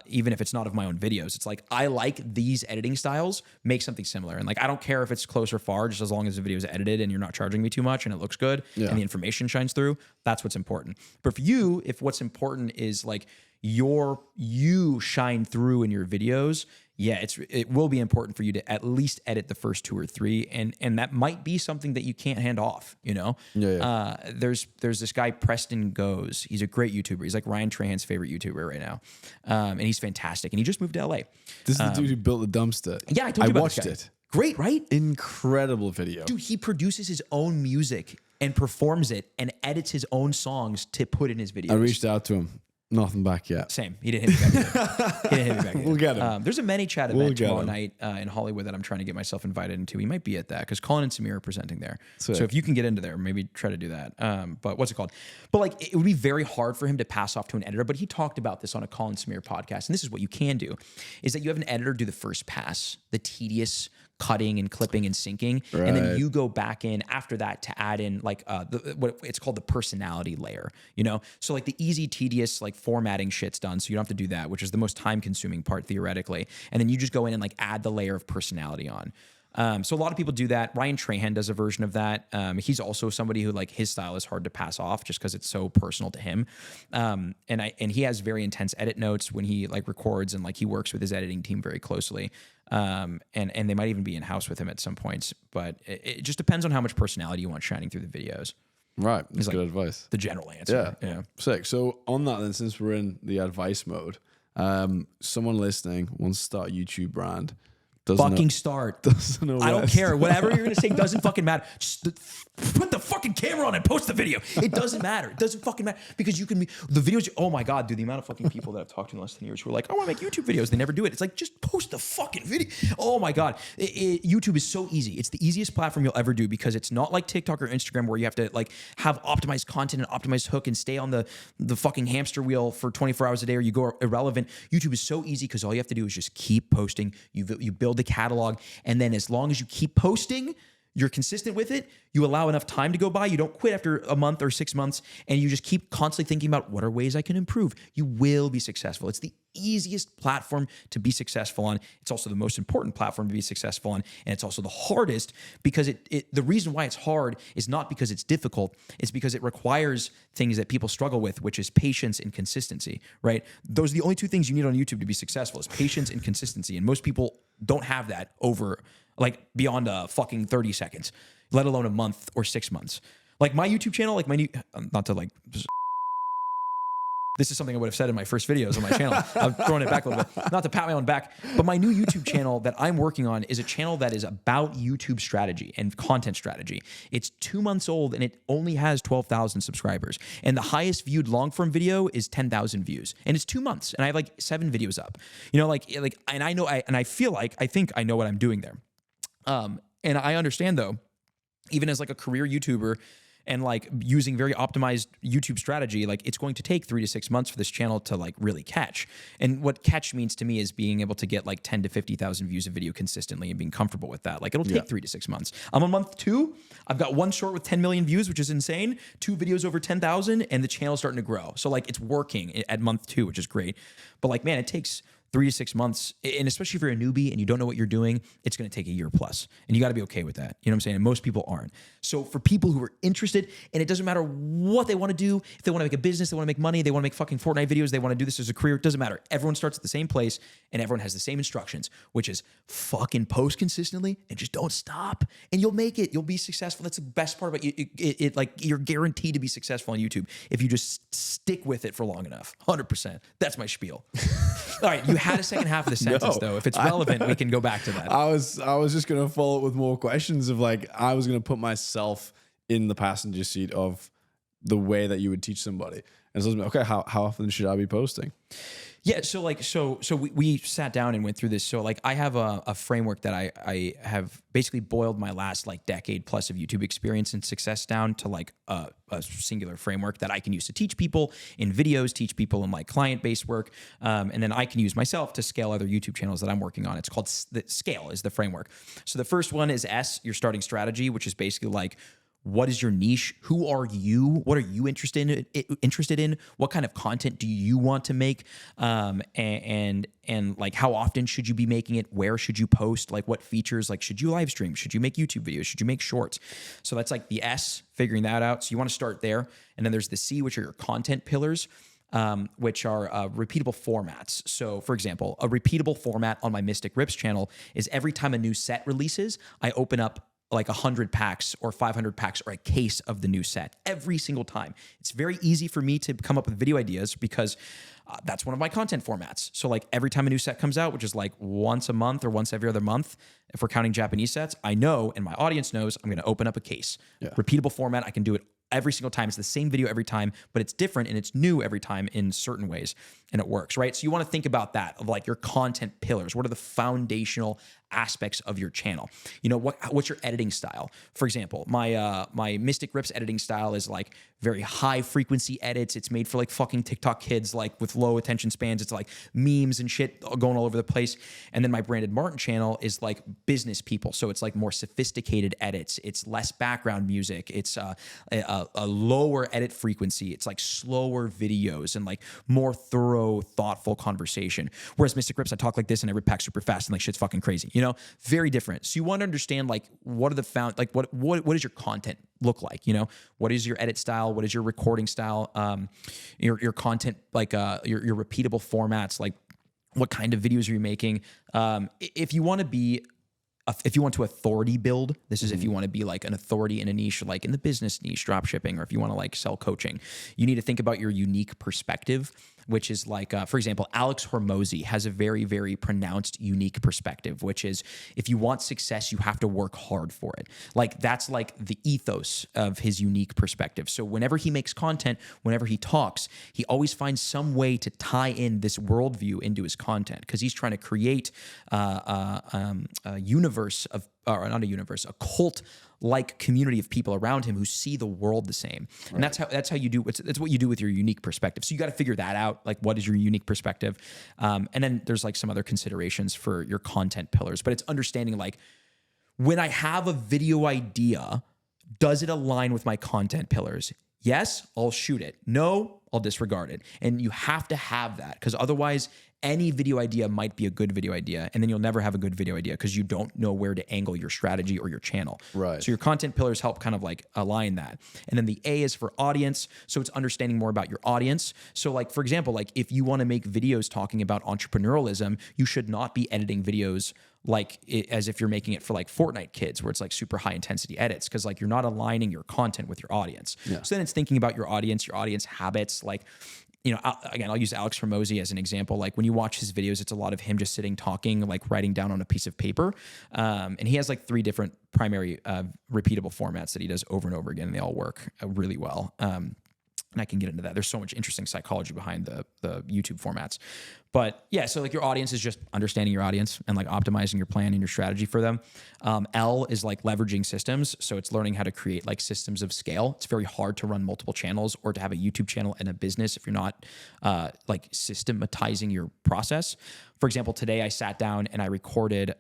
even if it's not of my own videos. It's like, I like these editing styles, make something similar. And like, I don't care if it's close or far, just as long as the video is edited and you're not charging me too much and it looks good and the information shines through. That's what's important. But for you, if what's important is like you shine through in your videos, yeah, it will be important for you to at least edit the first 2 or 3, and that might be something that you can't hand off. You know, there's this guy Preston Goes. He's a great YouTuber. He's like Ryan Trahan's favorite YouTuber right now, and he's fantastic. And he just moved to LA. This is the dude who built the dumpster. Yeah, I told you about watched this guy. it. Great, right? Incredible video. Dude, he produces his own music and performs it and edits his own songs to put in his videos. I reached out to him. Nothing back yet. Same. He didn't hit me back yet. We'll get him. There's a ManyChat event tomorrow night in Hollywood that I'm trying to get myself invited into. He might be at that because Colin and Samir are presenting there. So if you can get into there, maybe try to do that. But what's it called? But like, it would be very hard for him to pass off to an editor. But he talked about this on a Colin Samir podcast. And this is what you can do, is that you have an editor do the first pass, the tedious cutting and clipping and syncing, and then you go back in after that to add in like what it's called the personality layer, you know? So like the easy, tedious, like formatting shit's done, so you don't have to do that, which is the most time consuming part theoretically. And then you just go in and like add the layer of personality on. So a lot of people do that. Ryan Trahan does a version of that. He's also somebody who like his style is hard to pass off just because it's so personal to him. And he has very intense edit notes when he like records, and like he works with his editing team very closely. And they might even be in house with him at some points, but it just depends on how much personality you want shining through the videos. Right. That's like good advice. The general answer. Yeah. Sick. So on that then, since we're in the advice mode, someone listening wants to start a YouTube brand. Start. I don't care. Whatever you're going to say doesn't fucking matter. Just put the fucking camera on and post the video. It doesn't matter. It doesn't fucking matter because you can be the videos. Oh my God, dude, the amount of fucking people that I've talked to in the last 10 years who are like, I want to make YouTube videos. They never do it. It's like, just post the fucking video. Oh my God. YouTube is so easy. It's the easiest platform you'll ever do because it's not like TikTok or Instagram where you have to like have optimized content and optimized hook and stay on the fucking hamster wheel for 24 hours a day or you go irrelevant. YouTube is so easy because all you have to do is just keep posting. You build the catalog, and then as long as you keep posting, you're consistent with it, you allow enough time to go by, you don't quit after a month or 6 months, and you just keep constantly thinking about what are ways I can improve. You will be successful. It's the easiest platform to be successful on. It's also the most important platform to be successful on, and it's also the hardest because the reason why it's hard is not because it's difficult, it's because it requires things that people struggle with, which is patience and consistency, right? Those are the only 2 things you need on YouTube to be successful, is patience and consistency, and most people don't have that over like beyond fucking 30 seconds, let alone a month or 6 months. Like my YouTube channel, like my new, not to like This is something I would have said in my first videos on my channel. I'm throwing it back a little bit, not to pat my own back, but my new YouTube channel that I'm working on is a channel that is about YouTube strategy and content strategy. It's 2 months old and it only has 12,000 subscribers. And the highest viewed long form video is 10,000 views. And it's 2 months and I have like 7 videos up. You know, and I know, I feel like, I think I know what I'm doing there. And I understand though, even as like a career YouTuber, and like using very optimized YouTube strategy, like it's going to take 3 to 6 months for this channel to like really catch. And what catch means to me is being able to get like 10 to 50,000 views a video consistently and being comfortable with that. Like it'll take 3 to 6 months. I'm on month 2. I've got 1 short with 10 million views, which is insane. 2 videos over 10,000 and the channel's starting to grow. So like it's working at month 2, which is great. But like, man, it takes 3 to 6 months. And especially if you're a newbie and you don't know what you're doing, it's going to take a year plus. And you got to be okay with that. You know what I'm saying? And most people aren't. So for people who are interested, and it doesn't matter what they want to do, if they want to make a business, they want to make money, they want to make fucking Fortnite videos, they want to do this as a career, it doesn't matter. Everyone starts at the same place and everyone has the same instructions, which is fucking post consistently and just don't stop. And you'll make it. You'll be successful. That's the best part about it. Like you're guaranteed to be successful on YouTube if you just stick with it for long enough. 100%. That's my spiel. All right, you had a second half of the sentence though. If it's relevant, we can go back to that. I was just gonna follow up with more questions of like I was gonna put myself in the passenger seat of the way that you would teach somebody. And so I was like, okay, how often should I be posting? Yeah, so like we sat down and went through this. So like I have a framework that I have basically boiled my last like decade plus of YouTube experience and success down to like a singular framework that I can use to teach people in videos, teach people in like client-based work, and then I can use myself to scale other YouTube channels that I'm working on. It's called Scale is the framework. So the first one is S, your starting strategy, which is basically like, what is your niche? Who are you? What are you interested in? What kind of content do you want to make? And like how often should you be making it? Where should you post? Like what features? Like should you live stream? Should you make YouTube videos? Should you make shorts? So that's like the S, figuring that out. So you want to start there. And then there's the C, which are your content pillars. Which are repeatable formats. So, for example, a repeatable format on my Mystic Rips channel is every time a new set releases, I open up like 100 packs or 500 packs or a case of the new set every single time. It's very easy for me to come up with video ideas because that's one of my content formats. So like every time a new set comes out, which is like once a month or once every other month, if we're counting Japanese sets, I know and my audience knows I'm going to open up a case. Yeah. Repeatable format, I can do it every single time. It's the same video every time, but it's different and it's new every time in certain ways, and it works, right? So you want to think about that, of like your content pillars. What are the foundational aspects of your channel? You know, what's your editing style? For example, my Mystic Rips editing style is like very high frequency edits. It's made for like fucking TikTok kids, like with low attention spans. It's like memes and shit going all over the place. And then my Brandon Martyn channel is like business people. So it's like more sophisticated edits. It's less background music. It's a lower edit frequency. It's like slower videos and like more thorough, thoughtful conversation. Whereas Mystic Rips, I talk like this and I rip pack super fast and like shit's fucking crazy. You know, very different. So you want to understand like what are the what does your content look like? You know, what is your edit style? What is your recording style? Your content, like your repeatable formats, like what kind of videos are you making? If you want to authority build, this is if you want to be like an authority in a niche, like in the business niche, drop shipping, or if you want to like sell coaching, you need to think about your unique perspective, which is like, for example, Alex Hormozy has a very, very pronounced unique perspective, which is if you want success, you have to work hard for it. Like that's like the ethos of his unique perspective. So whenever he makes content, whenever he talks, he always finds some way to tie in this worldview into his content because he's trying to create a universe of, or not a universe, a cult-like community of people around him who see the world the same. Right. And that's how you do. That's what you do with your unique perspective. So you got to figure that out. Like, what is your unique perspective? And then there's like some other considerations for your content pillars. But it's understanding like when I have a video idea, does it align with my content pillars? Yes, I'll shoot it. No, I'll disregard it. And you have to have that because otherwise any video idea might be a good video idea and then you'll never have a good video idea because you don't know where to angle your strategy or your channel. Right. So your content pillars help kind of like align that. And then the A is for audience. So it's understanding more about your audience. So like, for example, like if you want to make videos talking about entrepreneurialism, you should not be editing videos like as if you're making it for like Fortnite kids where it's like super high intensity edits because like you're not aligning your content with your audience. Yeah. So then it's thinking about your audience habits, like Again, I'll use Alex Hormozy as an example. Like when you watch his videos, it's a lot of him just sitting, talking, like writing down on a piece of paper. And he has like 3 different primary repeatable formats that he does over and over again. And they all work really well. And I can get into that. There's so much interesting psychology behind the YouTube formats. But yeah, so like your audience is just understanding your audience and like optimizing your plan and your strategy for them. L is like leveraging systems. So it's learning how to create like systems of scale. It's very hard to run multiple channels or to have a YouTube channel and a business if you're not like systematizing your process. For example, today I sat down and I recorded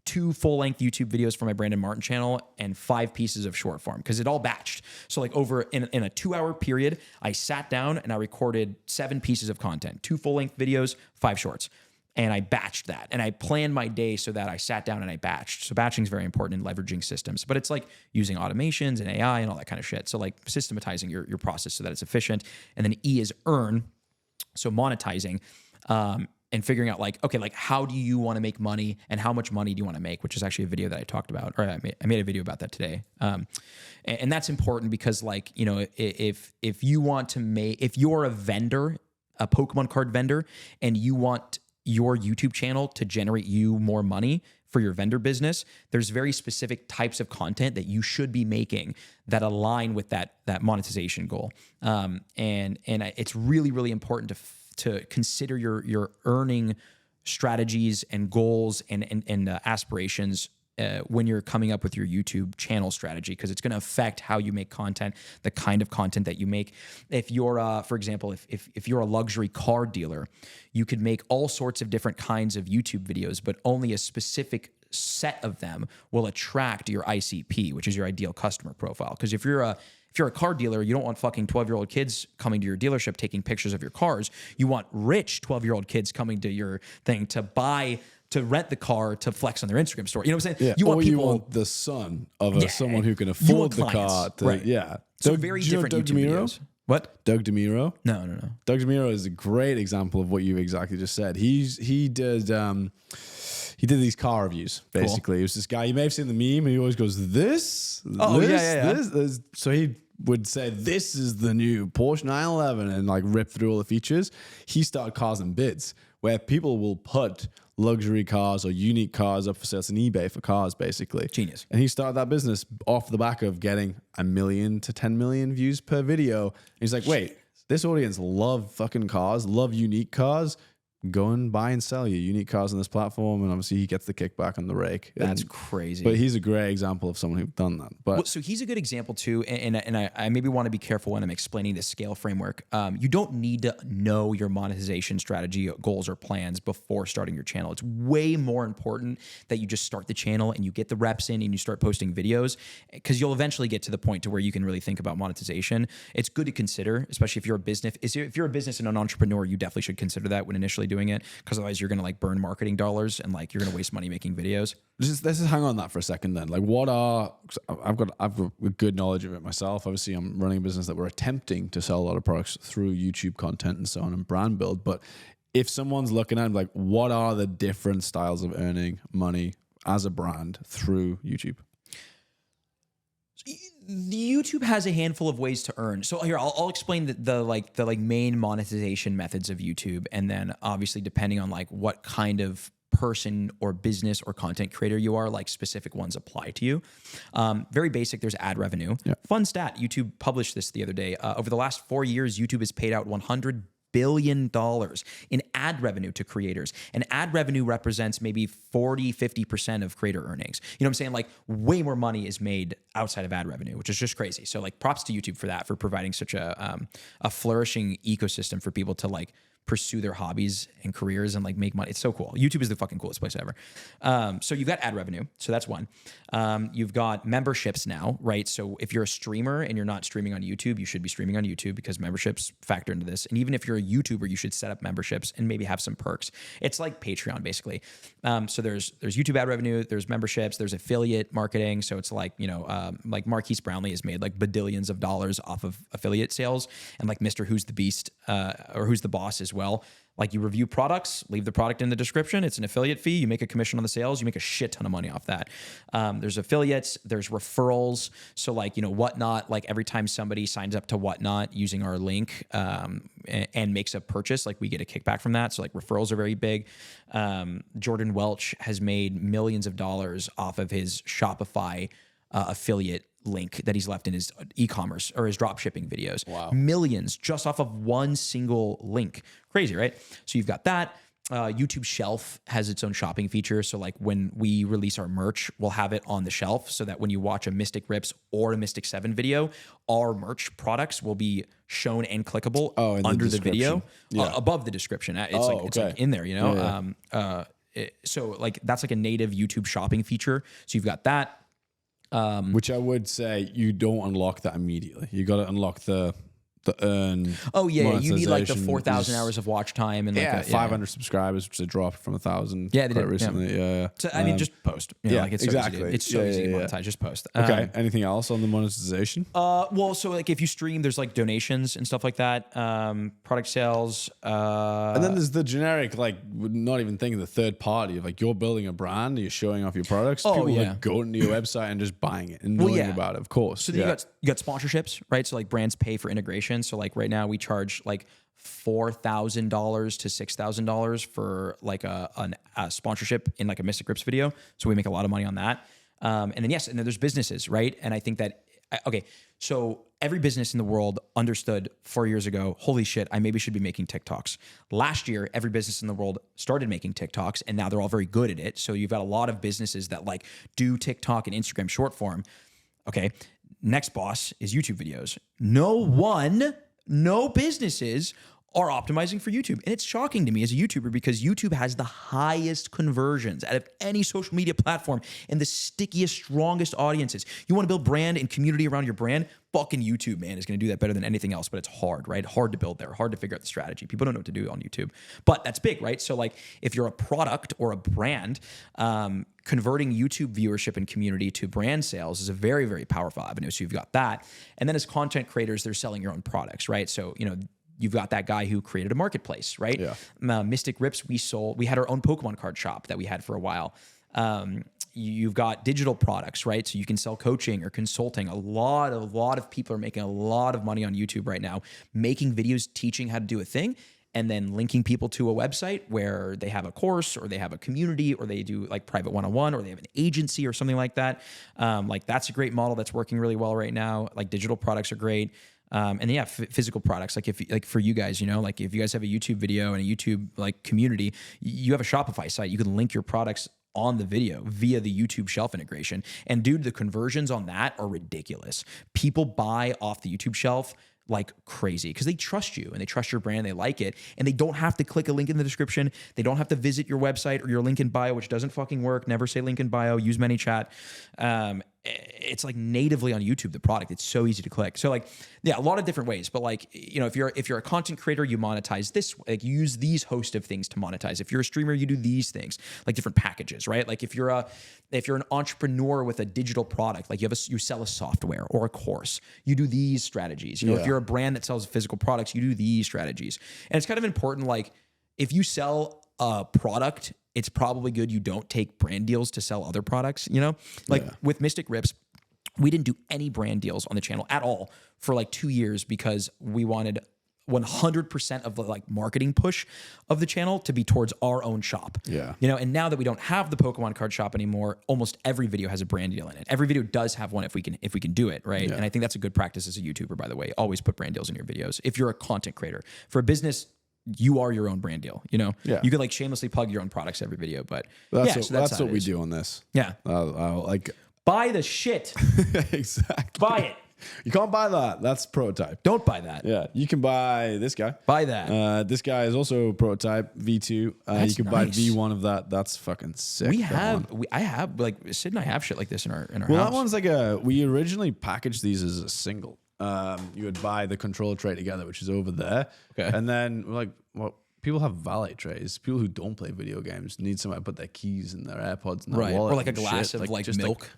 2 full-length YouTube videos for my Brandon Martyn channel and 5 pieces of short form because it all batched. So like over in a 2-hour period, I sat down and I recorded 7 pieces of content, 2 full-length videos, 5 shorts. And I batched that. And I planned my day so that I sat down and I batched. So batching is very important in leveraging systems, but it's like using automations and AI and all that kind of shit. So like systematizing your process so that it's efficient. And then E is earn. So monetizing. And figuring out like, okay, like how do you want to make money and how much money do you want to make, which is actually a video that I talked about, or I made a video about that today. And that's important because like, if you want to if you're a vendor, a Pokemon card vendor, and you want your YouTube channel to generate you more money for your vendor business, there's very specific types of content that you should be making that align with that monetization goal. And it's really, really important to consider your earning strategies and goals and aspirations when you're coming up with your YouTube channel strategy, because it's going to affect how you make content, the kind of content that you make. If you're, for example, if you're a luxury car dealer, you could make all sorts of different kinds of YouTube videos, but only a specific set of them will attract your ICP, which is your ideal customer profile. Because if you're a car dealer, you don't want fucking 12-year-old kids coming to your dealership taking pictures of your cars. You want rich 12-year-old kids coming to your thing to rent the car to flex on their Instagram story. You know what I'm saying? Yeah. You want the son of someone who can afford the car. Right. Yeah. So very different YouTube videos. What? Doug DeMuro? No. Doug DeMuro is a great example of what you exactly just said. He did these car reviews, basically. Cool. He was this guy, you may have seen the meme, and he always goes, this. So he would say, this is the new Porsche 911, and like rip through all the features. He started Cars and Bids, where people will put luxury cars or unique cars up for sale. It's an eBay for cars, basically. Genius. And he started that business off the back of getting 1 million to 10 million views per video. And he's like, wait, this audience love fucking cars, love unique cars. Go and buy and sell your unique cars on this platform, and obviously he gets the kickback on the rake. That's crazy. But he's a great example of someone who's done that. But so he's a good example too, and I maybe want to be careful when I'm explaining this scale framework. You don't need to know your monetization strategy, goals, or plans before starting your channel. It's way more important that you just start the channel and you get the reps in and you start posting videos, because you'll eventually get to the point to where you can really think about monetization. It's good to consider, especially if you're a business. If you're a business and an entrepreneur, you definitely should consider that when initially doing it, because otherwise you're going to like burn marketing dollars and like you're going to waste money making videos. Let's just hang on that for a second then. Like I've got a good knowledge of it myself. Obviously I'm running a business that we're attempting to sell a lot of products through YouTube content and so on and brand build. But if someone's looking at it, like, what are the different styles of earning money as a brand through YouTube? YouTube has a handful of ways to earn. So here, I'll explain the main monetization methods of YouTube, and then obviously depending on like what kind of person or business or content creator you are, like specific ones apply to you. Very basic. There's ad revenue. Yeah. Fun stat. YouTube published this the other day. Over the last 4 years, YouTube has paid out $100 billion in ad revenue to creators. And ad revenue represents maybe 40-50% of creator earnings. You know what I'm saying? Like way more money is made outside of ad revenue, which is just crazy. So like props to YouTube for that, for providing such a flourishing ecosystem for people to like pursue their hobbies and careers and like make money. It's so cool. YouTube is the fucking coolest place ever. So you've got ad revenue. So that's one. You've got memberships now, right? So if you're a streamer and you're not streaming on YouTube, you should be streaming on YouTube, because memberships factor into this. And even if you're a YouTuber, you should set up memberships and maybe have some perks. It's like Patreon, basically. So there's YouTube ad revenue, there's memberships, there's affiliate marketing. So it's like, like Marquise Brownlee has made like badillions of dollars off of affiliate sales, and like Mr. Who's the Beast or Who's the Boss as well. Like you review products, leave the product in the description. It's an affiliate fee. You make a commission on the sales. You make a shit ton of money off that. There's affiliates. There's referrals. So like, Whatnot, like every time somebody signs up to Whatnot using our link and makes a purchase, like we get a kickback from that. So like referrals are very big. Jordan Welch has made millions of dollars off of his Shopify affiliate link that he's left in his e-commerce or his drop shipping videos. Wow. Millions just off of one single link. Crazy, right? So you've got that. YouTube Shelf has its own shopping feature. So like when we release our merch, we'll have it on the shelf so that when you watch a Mystic Rips or a MYSTIC7 video, our merch products will be shown and clickable under the video, above the description. It's like in there, so like that's like a native YouTube shopping feature. So you've got that. Which I would say you don't unlock that immediately. You got to unlock the earn. Oh yeah, you need like the 4,000 hours of watch time and like 500 subscribers, which they dropped from 1,000. Yeah, they did recently. Yeah. So, I mean, just post. Like it's exactly. So easy it's so easy to monetize. Just post. Okay. Anything else on the monetization? Well, so like if you stream, there's like donations and stuff like that. Product sales. And then there's the generic, like not even thinking the third party of like you're building a brand, you're showing off your products. People like going to your website and just buying it and knowing about it. Of course. So then you got sponsorships, right? So like brands pay for integration. So like right now we charge like $4,000 to $6,000 for like a sponsorship in like a Mystic Rips video. So we make a lot of money on that. And then there's businesses, right? And I think that, so every business in the world understood 4 years ago, holy shit, I maybe should be making TikToks. Last year, every business in the world started making TikToks and now they're all very good at it. So you've got a lot of businesses that like do TikTok and Instagram short form. Okay. Next boss is YouTube videos. No businesses are optimizing for YouTube. And it's shocking to me as a YouTuber because YouTube has the highest conversions out of any social media platform and the stickiest, strongest audiences. You want to build brand and community around your brand? Fucking YouTube, man, is going to do that better than anything else, but it's hard, right? Hard to build there, hard to figure out the strategy. People don't know what to do on YouTube, but that's big, right? So like if you're a product or a brand, converting YouTube viewership and community to brand sales is a very, very powerful avenue. So you've got that. And then as content creators, they're selling your own products, right? So, you've got that guy who created a marketplace, right? Yeah. Mystic Rips, we had our own Pokemon card shop that we had for a while. You've got digital products, right? So you can sell coaching or consulting. A lot of people are making a lot of money on YouTube right now, making videos teaching how to do a thing and then linking people to a website where they have a course or they have a community or they do like private one-on-one or they have an agency or something like that. Like that's a great model that's working really well right now. Like digital products are great. And then physical products, like for you guys, like if you guys have a YouTube video and a YouTube like community, you have a Shopify site, you can link your products on the video via the YouTube shelf integration. And dude, the conversions on that are ridiculous. People buy off the YouTube shelf like crazy because they trust you and they trust your brand. They like it and they don't have to click a link in the description. They don't have to visit your website or your link in bio, which doesn't fucking work. Never say link in bio, use ManyChat. It's like natively on YouTube, the product. It's so easy to click. So like, yeah, a lot of different ways, but like, if you're a content creator, you monetize this, like you use these host of things to monetize. If you're a streamer, you do these things, like different packages, right? Like if you're an entrepreneur with a digital product, like you sell a software or a course, you do these strategies. If you're a brand that sells physical products, you do these strategies. And it's kind of important, like if you sell a product, it's probably good you don't take brand deals to sell other products, with Mystic Rips, we didn't do any brand deals on the channel at all for like 2 years because we wanted 100% of the like marketing push of the channel to be towards our own shop. Yeah. And now that we don't have the Pokemon card shop anymore, almost every video has a brand deal in it. Every video does have one if we can do it, right? Yeah. And I think that's a good practice as a YouTuber, by the way. Always put brand deals in your videos. If you're a content creator. For a business, you are your own brand deal, Yeah. You could like shamelessly plug your own products every video, but that's what we do on this. Yeah. Like buy the shit. Exactly. Buy it. You can't buy that. That's prototype. Don't buy that. Yeah. You can buy this guy. Buy that. This guy is also prototype V2. You can buy V1 of that. That's fucking sick. I have like Sid and I have shit like this in our house. That one's like we originally packaged these as a single. You would buy the controller tray together, which is over there. Okay. And then we're like, well, people have valet trays. People who don't play video games need somewhere to put their keys and their AirPods and their wallet. Or like a glass of like milk,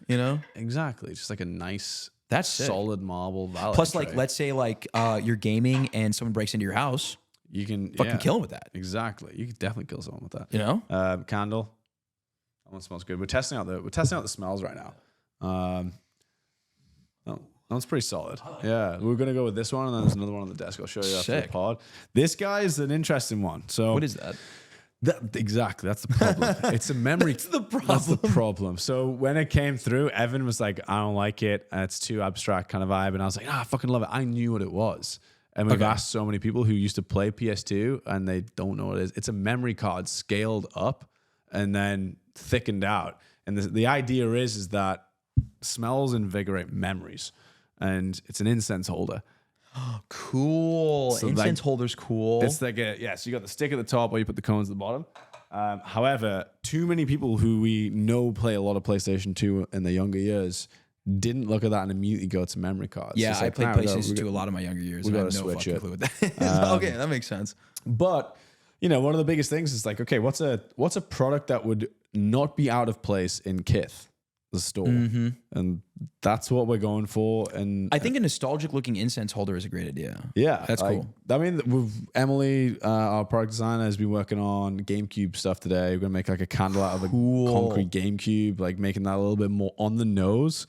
Exactly. Just like a nice, that's solid marble valet Plus, tray. like, let's say like you're gaming and someone breaks into your house. You can fucking kill him with that. Exactly. You could definitely kill someone with that. You know? Candle. That one smells good. We're testing out the smells right now. That one's pretty solid. Yeah, we're gonna go with this one, and then there's another one on the desk. I'll show you after the pod. This guy is an interesting one. So what is that? Exactly, that's the problem. It's a memory. That's the problem. That's the problem. So when it came through, Evan was like, "I don't like it. It's too abstract kind of vibe," and I was like, "I fucking love it." I knew what it was. And we've asked so many people who used to play PS2 and they don't know what it is. It's a memory card scaled up and then thickened out. And the idea is that smells invigorate memories. And it's an incense holder. Cool. So incense holder's cool. It's like so you got the stick at the top or you put the cones at the bottom. However, too many people who we know play a lot of PlayStation 2 in their younger years didn't look at that and immediately go to memory cards. Yeah, I played PlayStation 2 a lot of my younger years. We got to no switch it. Clue what that is. Okay, that makes sense. But one of the biggest things is like, okay, what's a product that would not be out of place in Kith, the store, and that's what we're going for. And I think a nostalgic looking incense holder is a great idea. Yeah, that's cool. I mean, with Emily, our product designer, has been working on GameCube stuff today. We're gonna make like a candle out of a concrete GameCube, like making that a little bit more on the nose.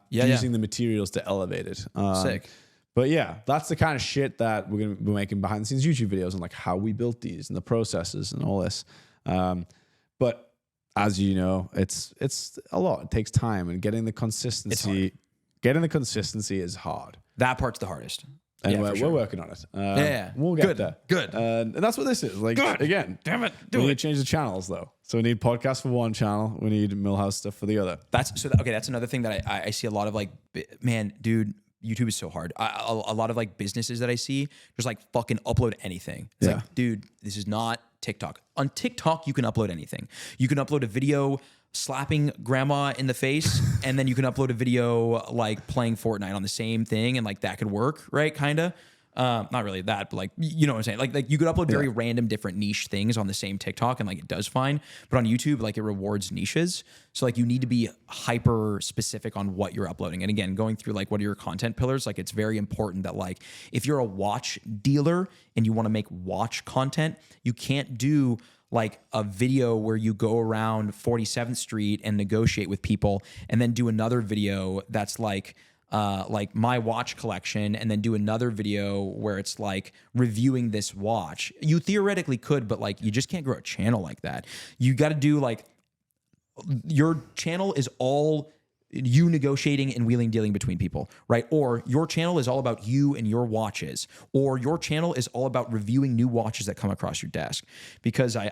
Using the materials to elevate it. Sick. But yeah, that's the kind of shit that we're going to be making behind the scenes YouTube videos and like how we built these and the processes and all this. But as you know, it's a lot. It takes time, and getting the consistency is hard. That part's the hardest. And we're working on it. We'll get there. Good. And that's what this is. Like, again, damn it, we need to change the channels though. So we need podcasts for one channel. We need Millhouse stuff for the other. That's another thing that I see a lot of, like, man, dude, YouTube is so hard. A lot of like businesses that I see just like fucking upload anything. It's like, dude, this is not TikTok. On TikTok, you can upload anything. You can upload a video slapping grandma in the face, and then you can upload a video like playing Fortnite on the same thing, and like that could work, right? Kinda. Not really that, but like, you know what I'm saying? Like you could upload very random different niche things on the same TikTok and like it does fine. But on YouTube, like it rewards niches. So like you need to be hyper specific on what you're uploading. And again, going through like what are your content pillars, like it's very important that like if you're a watch dealer and you want to make watch content, you can't do like a video where you go around 47th Street and negotiate with people and then do another video that's like my watch collection, and then do another video where it's like reviewing this watch. You theoretically could, but like you just can't grow a channel like that. You got to do like, your channel is all you negotiating and wheeling dealing between people, right? Or your channel is all about you and your watches, or your channel is all about reviewing new watches that come across your desk. Because I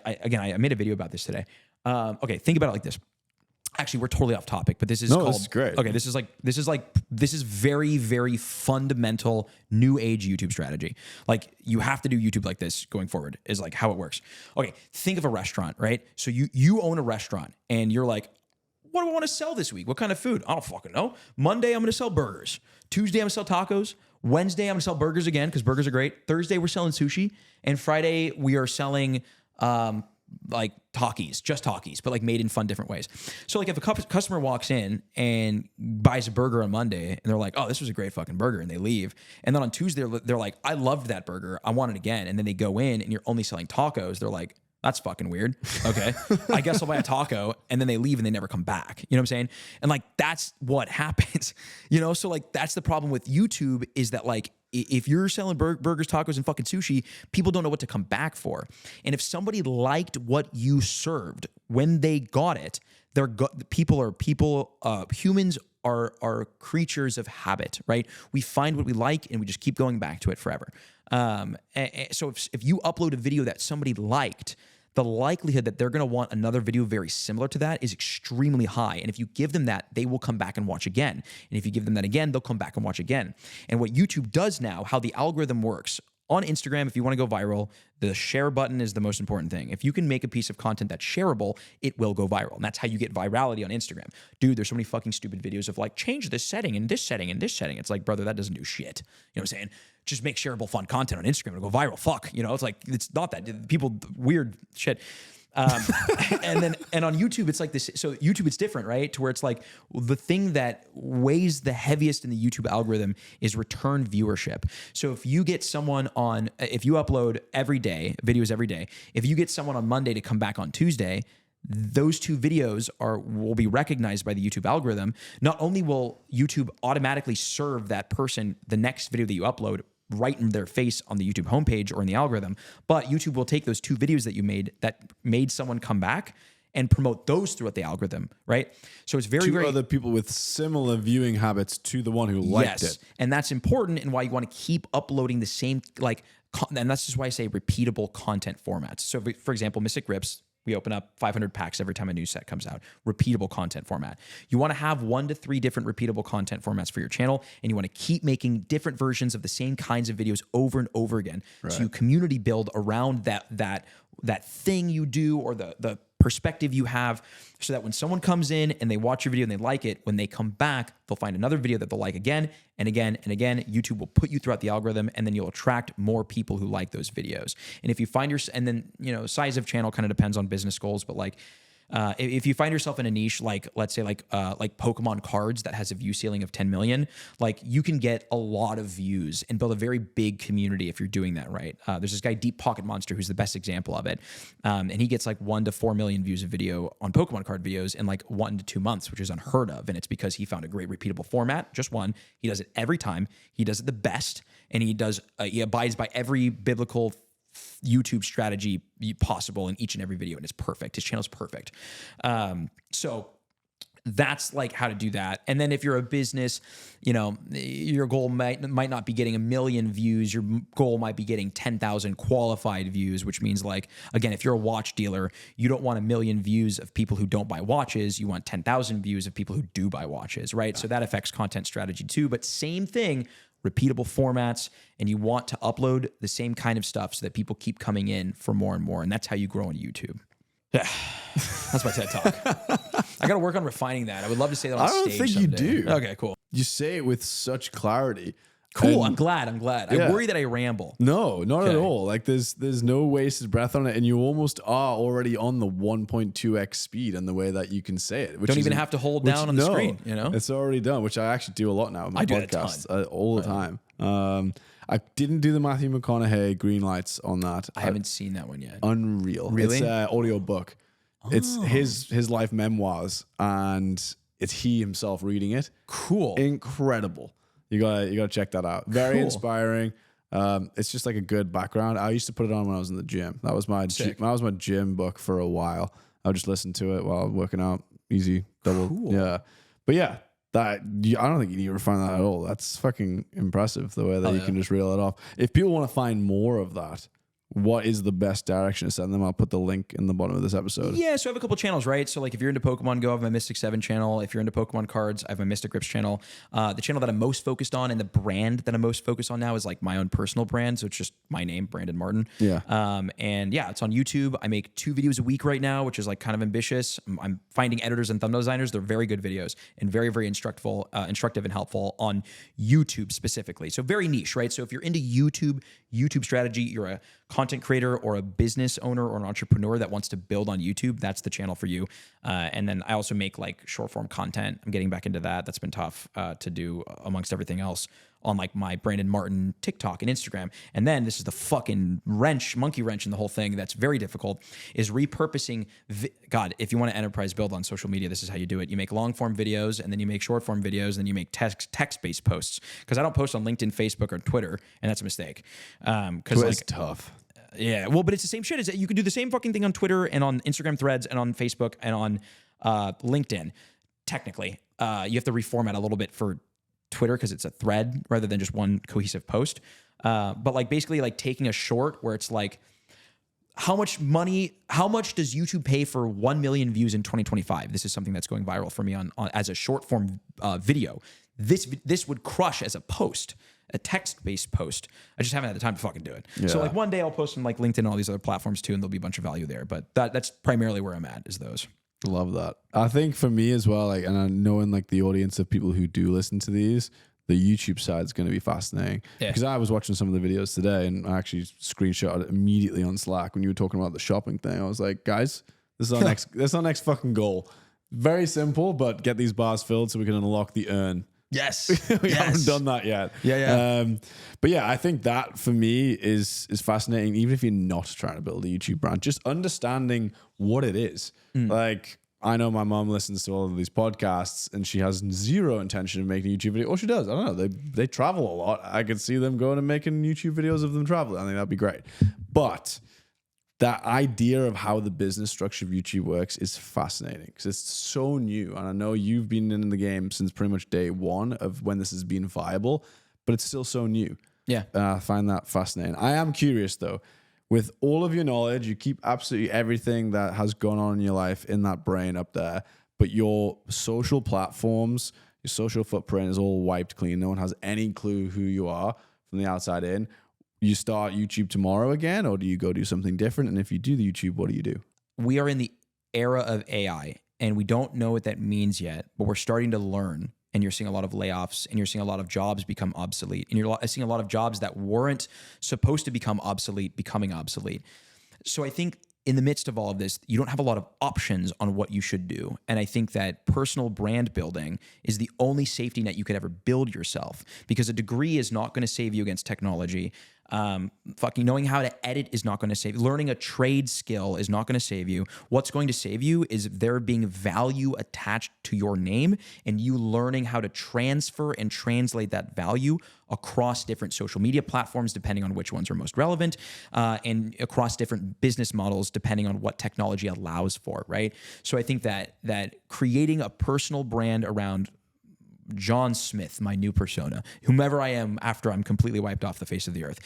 made a video about this today. Okay, think about it like this. Actually, we're totally off topic, but this is this is great. Okay, this is very, very fundamental new age YouTube strategy. Like you have to do YouTube like this going forward, is like how it works. Okay, think of a restaurant, right? So you own a restaurant and you're like, what do I want to sell this week? What kind of food? I don't fucking know. Monday, I'm going to sell burgers. Tuesday, I'm going to sell tacos. Wednesday, I'm going to sell burgers again because burgers are great. Thursday, we're selling sushi. And Friday, we are selling like Takis, just Takis, but like made in fun different ways. So like if a customer walks in and buys a burger on Monday and they're like, oh, this was a great fucking burger, and they leave. And then on Tuesday, they're like, I loved that burger. I want it again. And then they go in and you're only selling tacos. They're like, that's fucking weird. Okay. I guess I'll buy a taco. And then they leave and they never come back. You know what I'm saying? And like, that's what happens, So like, that's the problem with YouTube, is that like, if you're selling burgers, tacos, and fucking sushi, people don't know what to come back for. And if somebody liked what you served when they got it, humans are creatures of habit, right? We find what we like and we just keep going back to it forever. So if you upload a video that somebody liked, the likelihood that they're going to want another video very similar to that is extremely high. And if you give them that, they will come back and watch again. And if you give them that again, they'll come back and watch again. And what YouTube does now, how the algorithm works on Instagram, if you want to go viral, the share button is the most important thing. If you can make a piece of content that's shareable, it will go viral. And that's how you get virality on Instagram. Dude, there's so many fucking stupid videos of like, change this setting and this setting and this setting. It's like, brother, that doesn't do shit. You know what I'm saying? Just make shareable, fun content on Instagram. It'll go viral. Fuck. It's like, it's not that. People, weird shit. And on YouTube, it's like this. So YouTube, it's different, right? To where it's like the thing that weighs the heaviest in the YouTube algorithm is return viewership. So if you get someone if you upload every day, videos every day, if you get someone on Monday to come back on Tuesday, those two videos will be recognized by the YouTube algorithm. Not only will YouTube automatically serve that person the next video that you upload right in their face on the YouTube homepage or in the algorithm, but YouTube will take those two videos that you made that made someone come back and promote those throughout the algorithm, right? So it's very other people with similar viewing habits to the one who liked it. And that's important and why you want to keep uploading the same, and that's just why I say repeatable content formats. So for example, Mystic Rips, we open up 500 packs every time a new set comes out. Repeatable content format. You want to have 1 to 3 different repeatable content formats for your channel, and you want to keep making different versions of the same kinds of videos over and over again. Right. So you community build around that thing you do or the perspective you have, so that when someone comes in and they watch your video and they like it, when they come back, they'll find another video that they'll like again and again and again. YouTube will put you throughout the algorithm, and then you'll attract more people who like those videos. And if you find and then, size of channel kind of depends on business goals, but if you find yourself in a niche, let's say like Pokemon cards that has a view ceiling of 10 million, you can get a lot of views and build a very big community if you're doing that right. There's this guy, Deep Pocket Monster, who's the best example of it. And he gets 1 to 4 million views of video on Pokemon card videos in 1 to 2 months, which is unheard of. And it's because he found a great repeatable format, just one. He does it every time. He does it the best. And he abides by every biblical YouTube strategy possible in each and every video, and it's perfect. His channel's perfect. So that's how to do that. And then if you're a business, your goal might not be getting 1 million views. Your goal might be getting 10,000 qualified views, which means again, if you're a watch dealer, you don't want 1 million views of people who don't buy watches. You want 10,000 views of people who do buy watches, right? So that affects content strategy too, but same thing, repeatable formats, and you want to upload the same kind of stuff so that people keep coming in for more and more. And that's how you grow on YouTube. Yeah, that's my TED Talk. I got to work on refining that. I would love to say that on stage. I don't think someday. you do. Okay, cool. You say it with such clarity. Cool. I'm glad. Yeah. I worry that I ramble. No, not at all. There's no wasted breath on it, and you almost are already on the 1.2x speed in the way that you can say it. Don't even have to hold down on the screen. It's already done, which I actually do a lot now with my podcasts all the time. I didn't do the Matthew McConaughey green lights on that. I haven't seen that one yet. Unreal. Really? It's an audio book. Oh. It's his life memoirs, and it's he himself reading it. Cool. Incredible. You gotta check that out. Very inspiring. It's just a good background. I used to put it on when I was in the gym. That was my gym book for a while. I would just listen to it while working out. Easy double. Cool. Yeah. But yeah, I don't think you need to refine that at all. That's fucking impressive, the way that you can just reel it off. If people want to find more of that, what is the best direction to send them? I'll put the link in the bottom of this episode. Yeah, so I have a couple channels, right? So if you're into Pokemon Go, I have my MYSTIC7 channel. If you're into Pokemon cards, I have my Mystic Rips channel. The channel that I'm most focused on and the brand that I'm most focused on now is my own personal brand. So it's just my name, Brandon Martyn. Yeah. And yeah, it's on YouTube. I make 2 videos a week right now, which is kind of ambitious. I'm finding editors and thumbnail designers. They're very good videos and very, very instructive and helpful on YouTube specifically. So very niche, right? So if you're into YouTube strategy, you're a content creator or a business owner or an entrepreneur that wants to build on YouTube, that's the channel for you. And then I also make short form content. I'm getting back into that. That's been tough to do amongst everything else on my Brandon Martyn TikTok and Instagram. And then this is the fucking monkey wrench in the whole thing that's very difficult, is repurposing. God, if you want to enterprise build on social media, this is how you do it. You make long form videos, and then you make short form videos, and then you make text-based posts. Because I don't post on LinkedIn, Facebook, or Twitter, and that's a mistake. Because it's tough. Yeah, well, but it's the same shit. You can do the same fucking thing on Twitter and on Instagram Threads and on Facebook and on LinkedIn. Technically, you have to reformat a little bit for Twitter because it's a thread rather than just one cohesive post. But basically taking a short where it's how much does YouTube pay for 1 million views in 2025? This is something that's going viral for me on as a short form video. This would crush as a post, a text-based post. I just haven't had the time to fucking do it. Yeah. So one day I'll post on LinkedIn and all these other platforms too, and there'll be a bunch of value there. But that's primarily where I'm at, is those. Love that. I think for me as well, and knowing the audience of people who do listen to these, the YouTube side is going to be fascinating. Yeah. Because I was watching some of the videos today and I actually screenshot it immediately on Slack when you were talking about the shopping thing. I was like, guys, this is our next fucking goal. Very simple, but get these bars filled so we can unlock the urn. Yes. We haven't done that yet. Yeah. But yeah, I think that for me is fascinating, even if you're not trying to build a YouTube brand, just understanding what it is. Like, I know my mom listens to all of these podcasts and she has zero intention of making a YouTube video. Or she does. I don't know. They travel a lot. I could see them going and making YouTube videos of them traveling. I think that'd be great. But that idea of how the business structure of YouTube works is fascinating because it's so new. And I know you've been in the game since pretty much day one of when this has been viable, but it's still so new. Yeah. I find that fascinating. I am curious though, with all of your knowledge, you keep absolutely everything that has gone on in your life in that brain up there, but your social platforms, your social footprint is all wiped clean. No one has any clue who you are from the outside in. You start YouTube tomorrow again, or do you go do something different? And if you do the YouTube, what do you do? We are in the era of AI, and we don't know what that means yet, but we're starting to learn. And you're seeing a lot of layoffs, and you're seeing a lot of jobs become obsolete. And you're seeing a lot of jobs that weren't supposed to become obsolete becoming obsolete. So I think in the midst of all of this, you don't have a lot of options on what you should do. And I think that personal brand building is the only safety net you could ever build yourself, because a degree is not going to save you against technology. Fucking knowing how to edit is not going to save you. Learning a trade skill is not going to save you. What's going to save you is there being value attached to your name and you learning how to transfer and translate that value across different social media platforms, depending on which ones are most relevant, and across different business models, depending on what technology allows for, right? So I think that creating a personal brand around John Smith, my new persona, whomever I am after I'm completely wiped off the face of the earth.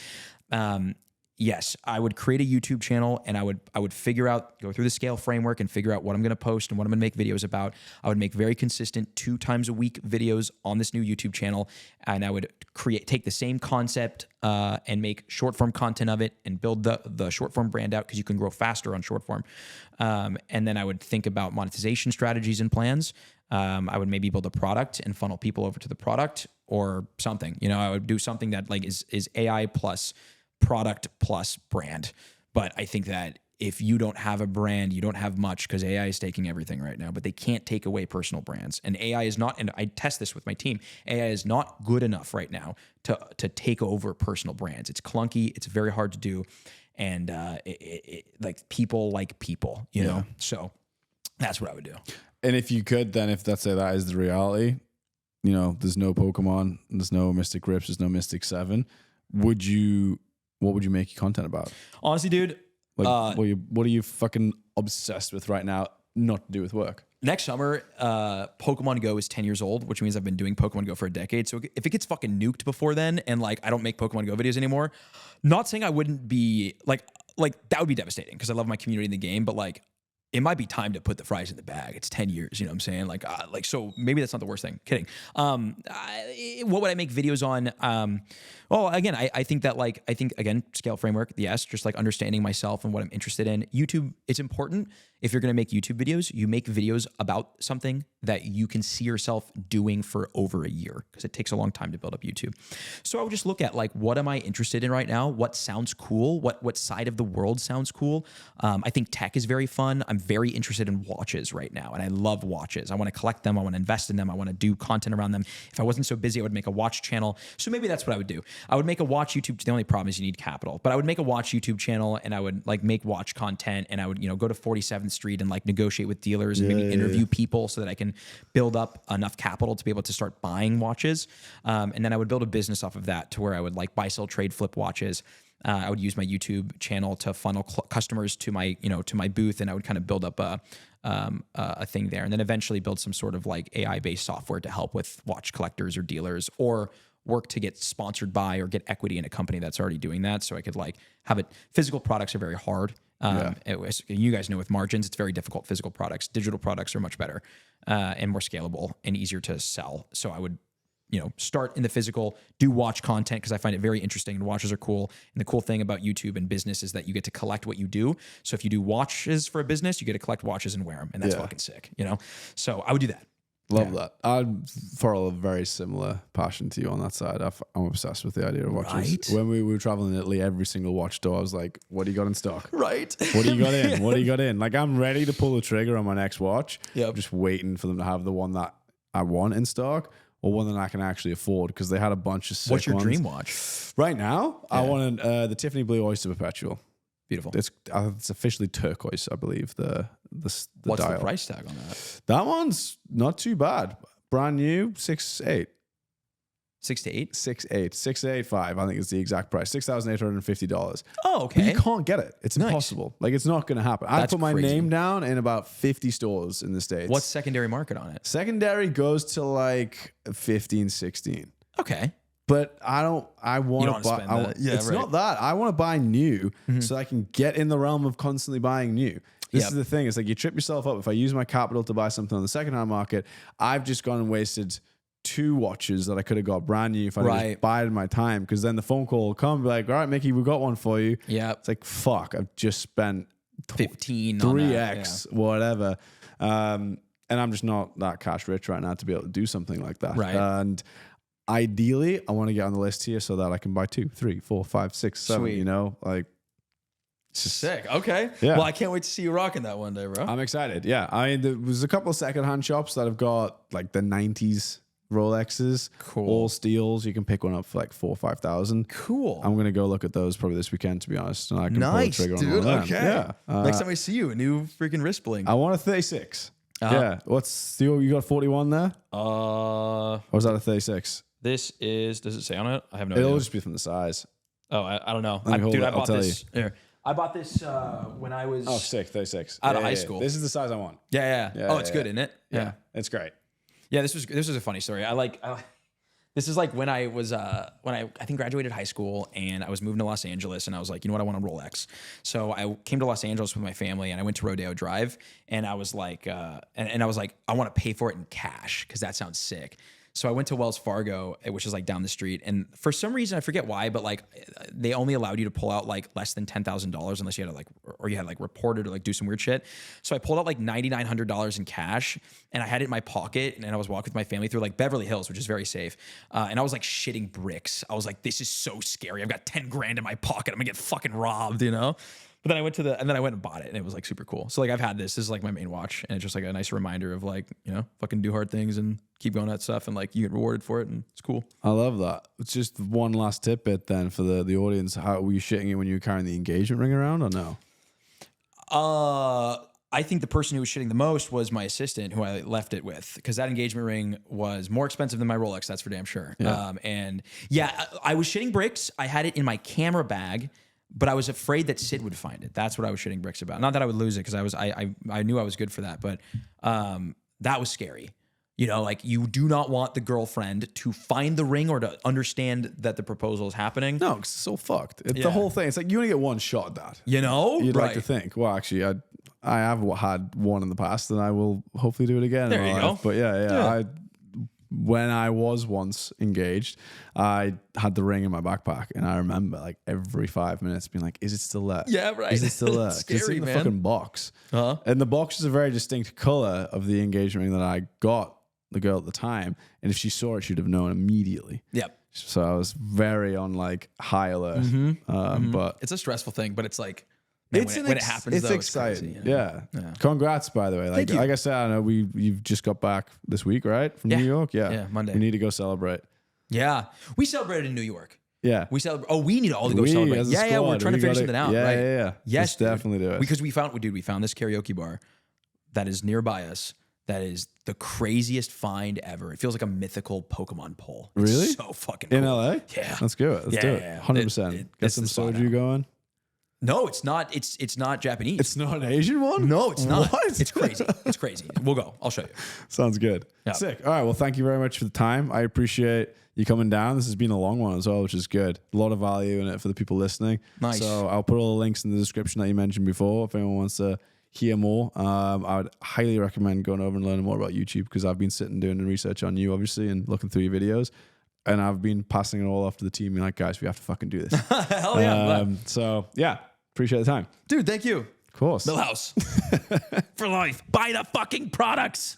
Yes, I would create a YouTube channel and I would go through the scale framework and figure out what I'm going to post and what I'm going to make videos about. I would make very consistent 2 times a week videos on this new YouTube channel. And I would take the same concept and make short form content of it and build the short form brand out, because you can grow faster on short form. And then I would think about monetization strategies and plans. I would maybe build a product and funnel people over to the product or something. I would do something that like is AI plus product plus brand. But I think that if you don't have a brand, you don't have much, because AI is taking everything right now, but they can't take away personal brands. And AI is not, and I test this with my team, AI is not good enough right now to take over personal brands. It's clunky. It's very hard to do. And like people, you know? So that's what I would do. And if you could, then if let's say that is the reality, there's no Pokemon, there's no Mystic Rips, there's no MYSTIC7, what would you make your content about? Honestly, dude, like, what are you fucking obsessed with right now, not to do with work? Next summer, Pokemon Go is 10 years old, which means I've been doing Pokemon Go for a decade. So if it gets fucking nuked before then, and like I don't make Pokemon Go videos anymore, not saying I wouldn't be like that would be devastating, because I love my community in the game, but like it might be time to put the fries in the bag. It's 10 years, you know what I'm saying? Like, so maybe that's not the worst thing. Kidding. What would I make videos on? Well, again, I think again, scale framework, yes, just like understanding myself and what I'm interested in. YouTube, it's important. If you're going to make YouTube videos, you make videos about something that you can see yourself doing for over a year, because it takes a long time to build up YouTube. So I would just look at like, what am I interested in right now? What sounds cool? What side of the world sounds cool? I think tech is very fun. I'm very interested in watches right now, and I love watches. I want to collect them. I want to invest in them. I want to do content around them. If I wasn't so busy, I would make a watch channel. So maybe that's what I would do. I would make a watch YouTube. The only problem is you need capital, but I would make a watch YouTube channel, and I would like make watch content, and I would, go to 47th Street and like negotiate with dealers and maybe interview people so that I can build up enough capital to be able to start buying watches. And then I would build a business off of that to where I would like buy, sell, trade, flip watches. I would use my YouTube channel to funnel customers to my, to my booth, and I would kind of build up a thing there, and then eventually build some sort of like AI-based software to help with watch collectors or dealers, or work to get sponsored by or get equity in a company that's already doing that. So I could like have it. Physical products are very hard. You guys know with margins, it's very difficult. Physical products, digital products are much better and more scalable and easier to sell. So I would, start in the physical, do watch content, because I find it very interesting and watches are cool. And the cool thing about YouTube and business is that you get to collect what you do. So if you do watches for a business, you get to collect watches and wear them. And that's fucking sick, So I would do that. Love that. I'm for a very similar passion to you on that side. I'm obsessed with the idea of watches. Right? When we were traveling in Italy, every single watch store, I was like, what do you got in stock? Right. What do you got in? What do you got in? Like, I'm ready to pull the trigger on my next watch. Yep. I'm just waiting for them to have the one that I want in stock or one that I can actually afford because they had a bunch of sick What's your ones. dream watch? Right now, I want the Tiffany Blue Oyster Perpetual. Beautiful. It's officially turquoise, I believe. The What's dial. the price tag on that? That one's not too bad. Brand new, 6.8. 6 to 8? 6.8. 6.85, I think is the exact price. $6,850. Oh, But okay. you can't get it. It's Nice. impossible. Like, it's not going to happen. I That's put my crazy. name down in about 50 stores in the States. What's secondary market on it? Secondary goes to like 15, 16. Okay. But I want You to don't buy. spend that. Yeah, it's right. not that. I want to buy new so I can get in the realm of constantly buying new. This Yep. is the thing. It's like you trip yourself up. If I use my capital to buy something on the secondhand market, I've just gone and wasted 2 watches that I could have got brand new if I just bided my time. Because then the phone call will come, be like, all right, Mickey, we've got one for you. Yeah. It's like, fuck, I've just spent 15 on 3x, whatever. And I'm just not that cash rich right now to be able to do something like that. Right. And ideally, I want to get on the list here so that I can buy 2, 3, 4, 5, 6, 7, Sweet. you know, like. Sick. Okay. Yeah. Well, I can't wait to see you rocking that one day, bro. I'm excited. Yeah. I mean, there was a couple of secondhand shops that have got like the 90s Rolexes, Cool. all steels. You can pick one up for like 4,000 or 5,000. Cool. I'm going to go look at those probably this weekend, to be honest. And I can pull the Nice, trigger on dude. one of them. Okay. Yeah. Next time I see you, a new freaking wrist bling. I want a 36. Uh-huh. Yeah. What's you got 41 there? Or was that a 36? This is. Does it say on it? I have no It'll idea. just be from the size. Oh, I don't know. Let me hold Dude, it. I I'll bought tell this. Here. I bought this when I was Oh, sick. 36. out of Yeah, high yeah. school. This is the size I want. Yeah. Yeah, Oh, it's yeah, good, yeah. isn't it? Yeah. It's great. Yeah, this was a funny story. This is like when I was when I think graduated high school and I was moving to Los Angeles and I was like, you know what, I want a Rolex. So I came to Los Angeles with my family and I went to Rodeo Drive and I was like and I was like, I want to pay for it in cash because that sounds sick. So I went to Wells Fargo, which is like down the street, and for some reason I forget why, but like they only allowed you to pull out like less than $10,000 unless you had to like or you had like report it or like do some weird shit. So I pulled out like $9,900 in cash, and I had it in my pocket, and I was walking with my family through like Beverly Hills, which is very safe, and I was like shitting bricks. I was like, this is so scary. I've got 10 grand in my pocket. I'm gonna get fucking robbed, you know. But then I went and bought it, and it was like super cool. So like I've had this is like my main watch, and it's just like a nice reminder of like, you know, fucking do hard things and keep going at stuff, and like you get rewarded for it, and it's cool. I love that. It's just one last tidbit then for the audience. How were you shitting it when you were carrying the engagement ring around or no? I think the person who was shitting the most was my assistant who I left it with, because that engagement ring was more expensive than my Rolex. That's for damn sure. Yeah. And yeah, I was shitting bricks. I had it in my camera bag, but I was afraid that Sid would find it. That's what I was shitting bricks about. Not that I would lose it, because I knew I was good for that, but that was scary. You know, like you do not want the girlfriend to find the ring or to understand that the proposal is happening. No, 'cause it's so fucked. It's Yeah. the whole thing. It's like you only get one shot at that. You know? You'd Right. like to think. Well, actually, I have had one in the past, and I will hopefully do it again. There in you my go. life. But yeah. When I was once engaged, I had the ring in my backpack, and I remember like every 5 minutes being like, "Is it still there? Yeah, right. Is it still there? It's 'Cause it's scary, in the man. fucking box, Uh-huh. and the box is a very distinct color of the engagement ring that I got the girl at the time, and if she saw it, she'd have known immediately. Yep. So I was very on like high alert. But It's a stressful thing, but it's like, man, when it happens, it's though, exciting. It's crazy, Yeah. Yeah. Congrats, by the way. Like, Thank you. like I said, I know you've just got back this week, right? From Yeah. New York? Yeah. Yeah, Monday. We need to go celebrate. Yeah. We celebrated in New York. Yeah. We celebrate. Oh, we need all to go celebrate. as a Yeah, we're squad, trying to figure gotta- something out. Yeah, right? yeah. Yes, Let's definitely do it. Because we found this karaoke bar that is nearby us. That is the craziest find ever. It feels like a mythical Pokemon pole. It's Really? so fucking cool. in LA? Yeah. Let's do it. Let's do it. Yeah. 100%. Get it's some the spot soju now. going. No, it's not. It's not Japanese. It's not an Asian one? no, it's not. What? It's crazy. It's crazy. We'll go. I'll show you. Sounds good. Yeah. Sick. All right. Well, thank you very much for the time. I appreciate you coming down. This has been a long one as well, which is good. A lot of value in it for the people listening. Nice. So I'll put all the links in the description that you mentioned before if anyone wants to hear more. I would highly recommend going over and learning more about YouTube, because I've been sitting doing the research on you, obviously, and looking through your videos. And I've been passing it all off to the team, being like, guys, we have to fucking do this. Hell yeah. I'm glad. So yeah, appreciate the time. Dude, thank you. Of course. Millhouse. For life. Buy the fucking products.